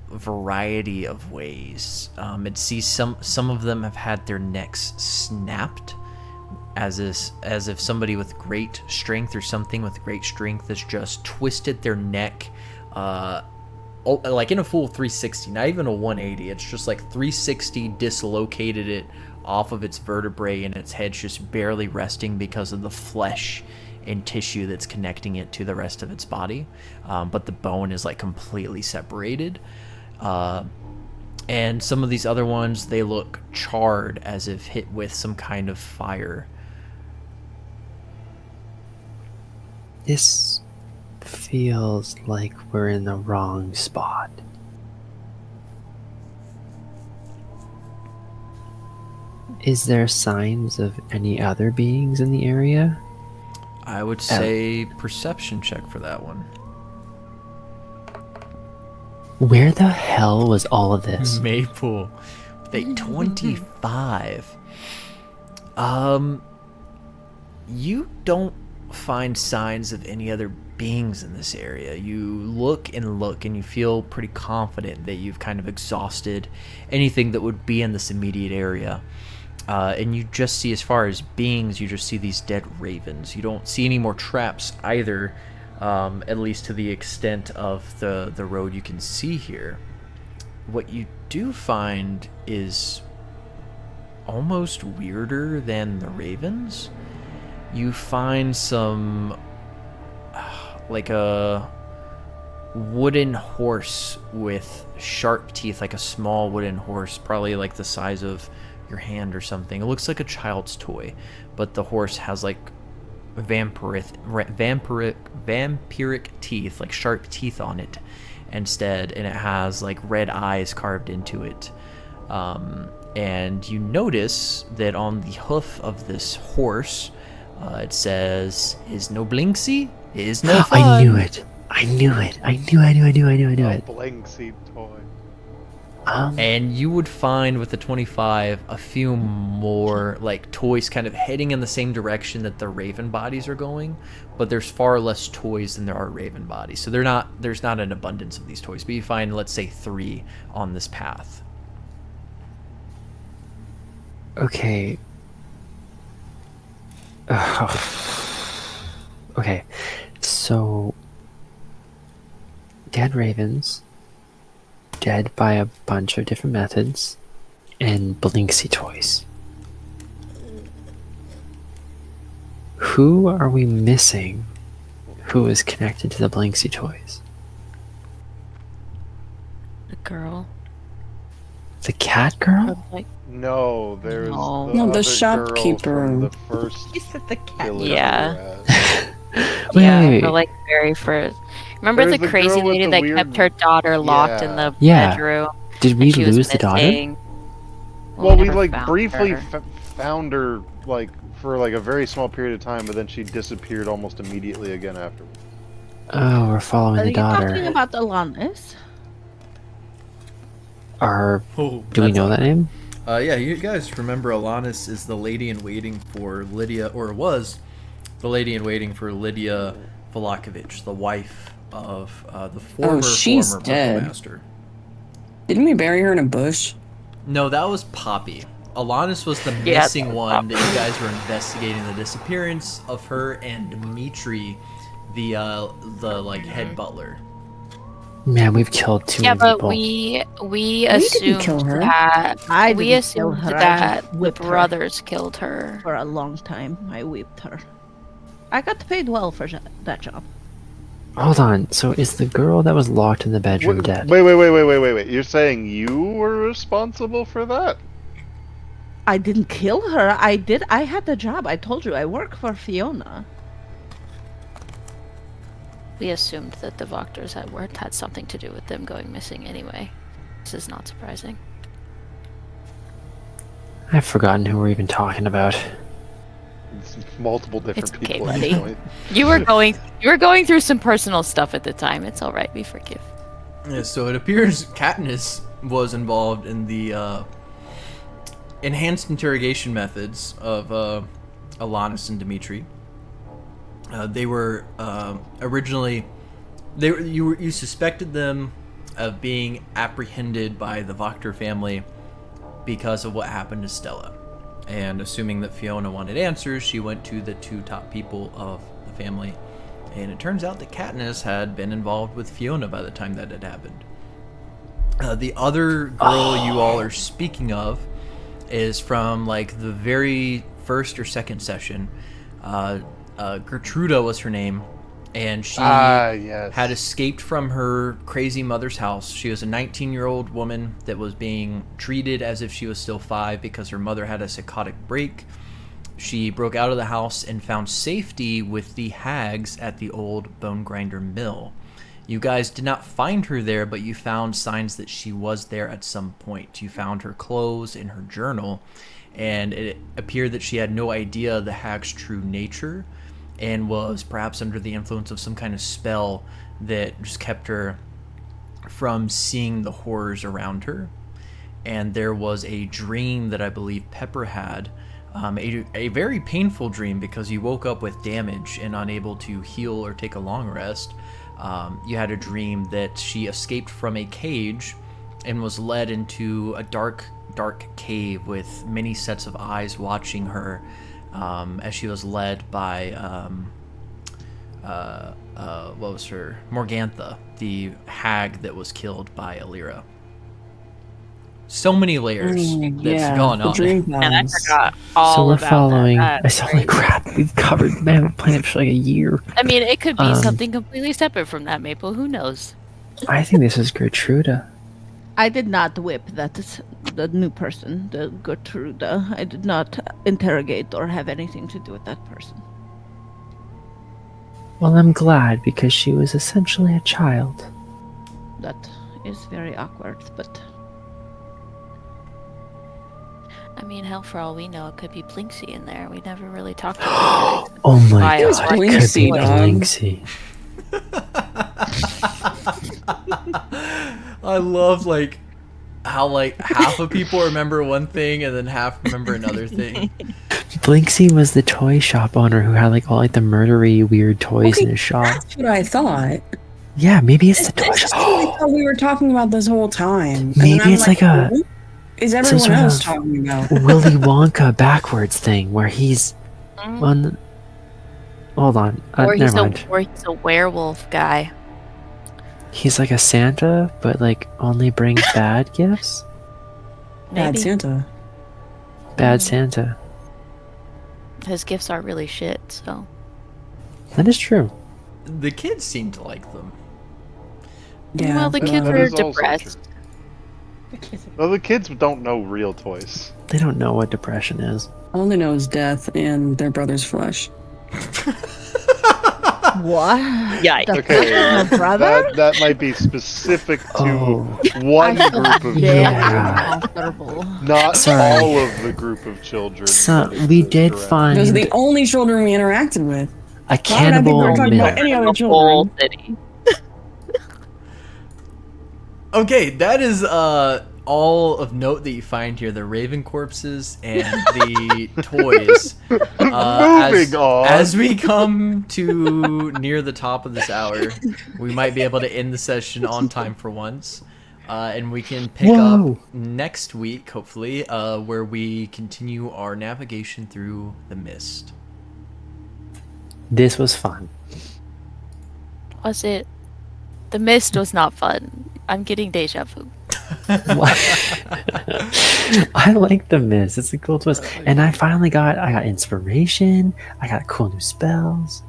Speaker 1: variety of ways. It sees some of them have had their necks snapped, as if somebody with great strength or something with great strength has just twisted their neck, like in a full 360, not even a 180. It's just like 360 dislocated it off of its vertebrae, and its head's just barely resting because of the flesh and tissue that's connecting it to the rest of its body. But the bone is like completely separated. And some of these other ones, they look charred as if hit with some kind of fire.
Speaker 6: This feels like we're in the wrong spot. Is there signs of any other beings in the area?
Speaker 1: I would say perception check for that one.
Speaker 6: Where the hell was all of this?
Speaker 1: Maple with a 25. You don't find signs of any other beings in this area. You look and you feel pretty confident that you've kind of exhausted anything that would be in this immediate area. And you just see, as far as beings, you just see these dead ravens. You don't see any more traps either, at least to the extent of the road you can see here. What you do find is almost weirder than the ravens. You find some, like a wooden horse with sharp teeth, like a small wooden horse, probably like the size of your hand or something. It looks like a child's toy, but the horse has like vampiric teeth, like sharp teeth on it instead, and it has like red eyes carved into it. And you notice that on the hoof of this horse, It says, "Is no Blinksy, is no fun."
Speaker 6: I knew it. I knew it. I knew
Speaker 5: A
Speaker 6: it.
Speaker 5: blank seed toy.
Speaker 1: And you would find with the 25 a few more like toys kind of heading in the same direction that the raven bodies are going, but there's far less toys than there are raven bodies. So there's not an abundance of these toys, but you find, let's say, 3 on this path.
Speaker 6: Okay. Okay. So dead ravens, dead by a bunch of different methods, and Blinksy toys. Who are we missing who is connected to the Blinksy toys?
Speaker 4: The girl.
Speaker 6: The cat girl?
Speaker 4: Like,
Speaker 5: No, there's
Speaker 4: No.
Speaker 5: the
Speaker 2: No, the
Speaker 5: other girl
Speaker 2: shopkeeper.
Speaker 5: from the first
Speaker 8: He said the cat.
Speaker 5: village
Speaker 4: Yeah.
Speaker 5: we were at.
Speaker 6: Wait, wait,
Speaker 4: the
Speaker 6: wait.
Speaker 4: like very first. Remember
Speaker 5: There's
Speaker 4: the
Speaker 5: the
Speaker 4: crazy
Speaker 5: girl with
Speaker 4: lady
Speaker 5: the
Speaker 4: that
Speaker 5: weird-
Speaker 4: kept her daughter locked in the
Speaker 6: Yeah.
Speaker 4: bedroom?
Speaker 6: Did we
Speaker 4: and she was
Speaker 6: lose the daughter?
Speaker 4: missing?
Speaker 5: Well, we
Speaker 4: never
Speaker 5: like
Speaker 4: found
Speaker 5: briefly
Speaker 4: her.
Speaker 5: found her like for like a very small period of time, but then she disappeared almost immediately again after.
Speaker 6: Oh, we're following
Speaker 8: Are
Speaker 6: the
Speaker 8: you
Speaker 6: daughter.
Speaker 8: talking about Alanis?
Speaker 6: Do we know that name?
Speaker 1: Yeah, you guys remember Alanis is the lady in waiting for Lydia, or was the lady in waiting for Lydia Volakovich, the wife of the former
Speaker 2: she's
Speaker 1: former
Speaker 2: dead.
Speaker 1: Burgomaster.
Speaker 2: Didn't we bury her in a bush?
Speaker 1: No, that was Poppy. Alanis was the
Speaker 4: Yeah,
Speaker 1: missing
Speaker 4: that was
Speaker 1: one that
Speaker 4: Poppy.
Speaker 1: you guys were investigating the disappearance of her and Dimitri, the like head butler.
Speaker 6: Man, we've killed too
Speaker 4: Yeah,
Speaker 6: many
Speaker 4: but
Speaker 6: people.
Speaker 4: we
Speaker 2: didn't
Speaker 4: assumed
Speaker 2: kill her.
Speaker 4: that
Speaker 8: I
Speaker 4: we
Speaker 8: didn't kill
Speaker 4: assumed
Speaker 8: her, I
Speaker 4: that
Speaker 8: just
Speaker 4: the
Speaker 8: whipped her.
Speaker 4: brothers killed her.
Speaker 8: For a long time, I whipped her. I got paid well for that job.
Speaker 6: Hold on. So is the girl that was locked in the bedroom
Speaker 5: Wait,
Speaker 6: dead?
Speaker 5: wait. You're saying you were responsible for that?
Speaker 8: I didn't kill her. I had the job. I told you I work for Fiona.
Speaker 4: We assumed that the Voctors had something to do with them going missing anyway. This is not surprising.
Speaker 6: I've forgotten who we're even talking about.
Speaker 5: It's multiple different
Speaker 4: It's okay,
Speaker 5: people. at
Speaker 4: buddy.
Speaker 5: this point.
Speaker 4: You were going through some personal stuff at the time. It's all right. We forgive.
Speaker 1: Yeah, so it appears Katniss was involved in the enhanced interrogation methods of Alanis and Dimitri. They were originally you suspected them of being apprehended by the Voctor family because of what happened to Stella. And assuming that Fiona wanted answers, she went to the 2 top people of the family. And it turns out that Katniss had been involved with Fiona by the time that had happened. The other girl you all are speaking of is from like the very first or second session. Gertruda was her name, and she
Speaker 5: Yes.
Speaker 1: had escaped from her crazy mother's house. She was a 19-year-old woman that was being treated as if she was still 5 because her mother had a psychotic break. She broke out of the house and found safety with the hags at the old bone grinder mill. You guys did not find her there, but you found signs that she was there at some point. You found her clothes in her journal, and it appeared that she had no idea the hag's true nature and was perhaps under the influence of some kind of spell that just kept her from seeing the horrors around her. And there was a dream that I believe Pepper had, a very painful dream because you woke up with damage and unable to heal or take a long rest. You had a dream that she escaped from a cage and was led into a dark cave with many sets of eyes watching her as she was led by what was her, Morgantha, the hag that was killed by Alira. So many layers that's gone on.
Speaker 4: And I forgot all
Speaker 6: So we're
Speaker 4: about
Speaker 6: following.
Speaker 4: that.
Speaker 6: I sound like crap. We've covered. Man, we're playing it for like a year.
Speaker 4: I mean, it could be something completely separate from that, Maple. Who knows?
Speaker 6: I think this is Gertruda.
Speaker 8: I did not whip the new person, the Gertruda. I did not interrogate or have anything to do with that person.
Speaker 6: Well, I'm glad because she was essentially a child.
Speaker 8: That is very awkward, but
Speaker 4: I mean, hell, for all we know, it could be Blinksy in there. We never really talked about it.
Speaker 6: Oh my
Speaker 4: Why-
Speaker 6: god,
Speaker 2: It was
Speaker 6: it could be
Speaker 2: Blinksy,
Speaker 6: Blinksy.
Speaker 1: I love like how like half of people remember one thing and then half remember another thing.
Speaker 6: Blinksy was the toy shop owner who had like all like the murdery weird toys
Speaker 2: Okay,
Speaker 6: in his shop.
Speaker 2: That's what I thought.
Speaker 6: Yeah, maybe it's the toy
Speaker 2: This is
Speaker 6: shop.
Speaker 2: what I thought we were talking about this whole time. And then
Speaker 6: Maybe
Speaker 2: I'm
Speaker 6: it's like a-
Speaker 2: who is
Speaker 6: some
Speaker 2: everyone
Speaker 6: sort
Speaker 2: else
Speaker 6: of
Speaker 2: talking about?
Speaker 6: Willy Wonka backwards thing where he's on. Hold on,
Speaker 4: or he's
Speaker 6: never mind.
Speaker 4: or he's a werewolf guy.
Speaker 6: He's like a Santa, but like only brings bad gifts.
Speaker 2: Bad
Speaker 4: Maybe
Speaker 2: Santa.
Speaker 6: Bad Santa.
Speaker 4: his gifts are really shit. So
Speaker 6: That is true.
Speaker 1: The kids seem to like them.
Speaker 2: Yeah.
Speaker 4: well, the kids
Speaker 5: that
Speaker 4: are
Speaker 5: is also
Speaker 4: depressed.
Speaker 5: Well, the kids don't know real toys.
Speaker 6: They don't know what depression is.
Speaker 2: All they know is death and their brother's flesh.
Speaker 8: What?
Speaker 4: Yikes.
Speaker 8: The
Speaker 5: Okay,
Speaker 8: my brother?
Speaker 5: that might be specific to
Speaker 6: Oh.
Speaker 5: one
Speaker 8: I
Speaker 5: group
Speaker 8: felt
Speaker 5: of
Speaker 8: very
Speaker 5: children,
Speaker 6: Yeah.
Speaker 8: uncomfortable.
Speaker 5: not
Speaker 6: Sorry.
Speaker 5: all of the group of children.
Speaker 6: So
Speaker 5: that
Speaker 6: we
Speaker 5: is
Speaker 6: did
Speaker 5: correct.
Speaker 6: find
Speaker 2: Those are the only children we interacted with.
Speaker 6: a
Speaker 2: Why would I think
Speaker 6: cannibal
Speaker 2: we're talking about
Speaker 6: myth.
Speaker 2: any other
Speaker 4: The whole
Speaker 2: children?
Speaker 4: city.
Speaker 1: Okay, that is all of note that you find here: the raven corpses and the toys.
Speaker 5: Moving on.
Speaker 1: As we come to near the top of this hour, we might be able to end the session on time for once, and we can pick
Speaker 6: Whoa.
Speaker 1: up next week, hopefully, where we continue our navigation through the mist.
Speaker 6: This was fun.
Speaker 4: Was it? The mist was not fun. I'm getting deja vu.
Speaker 6: I like the mist. It's a cool twist. And I got inspiration. I got cool new spells.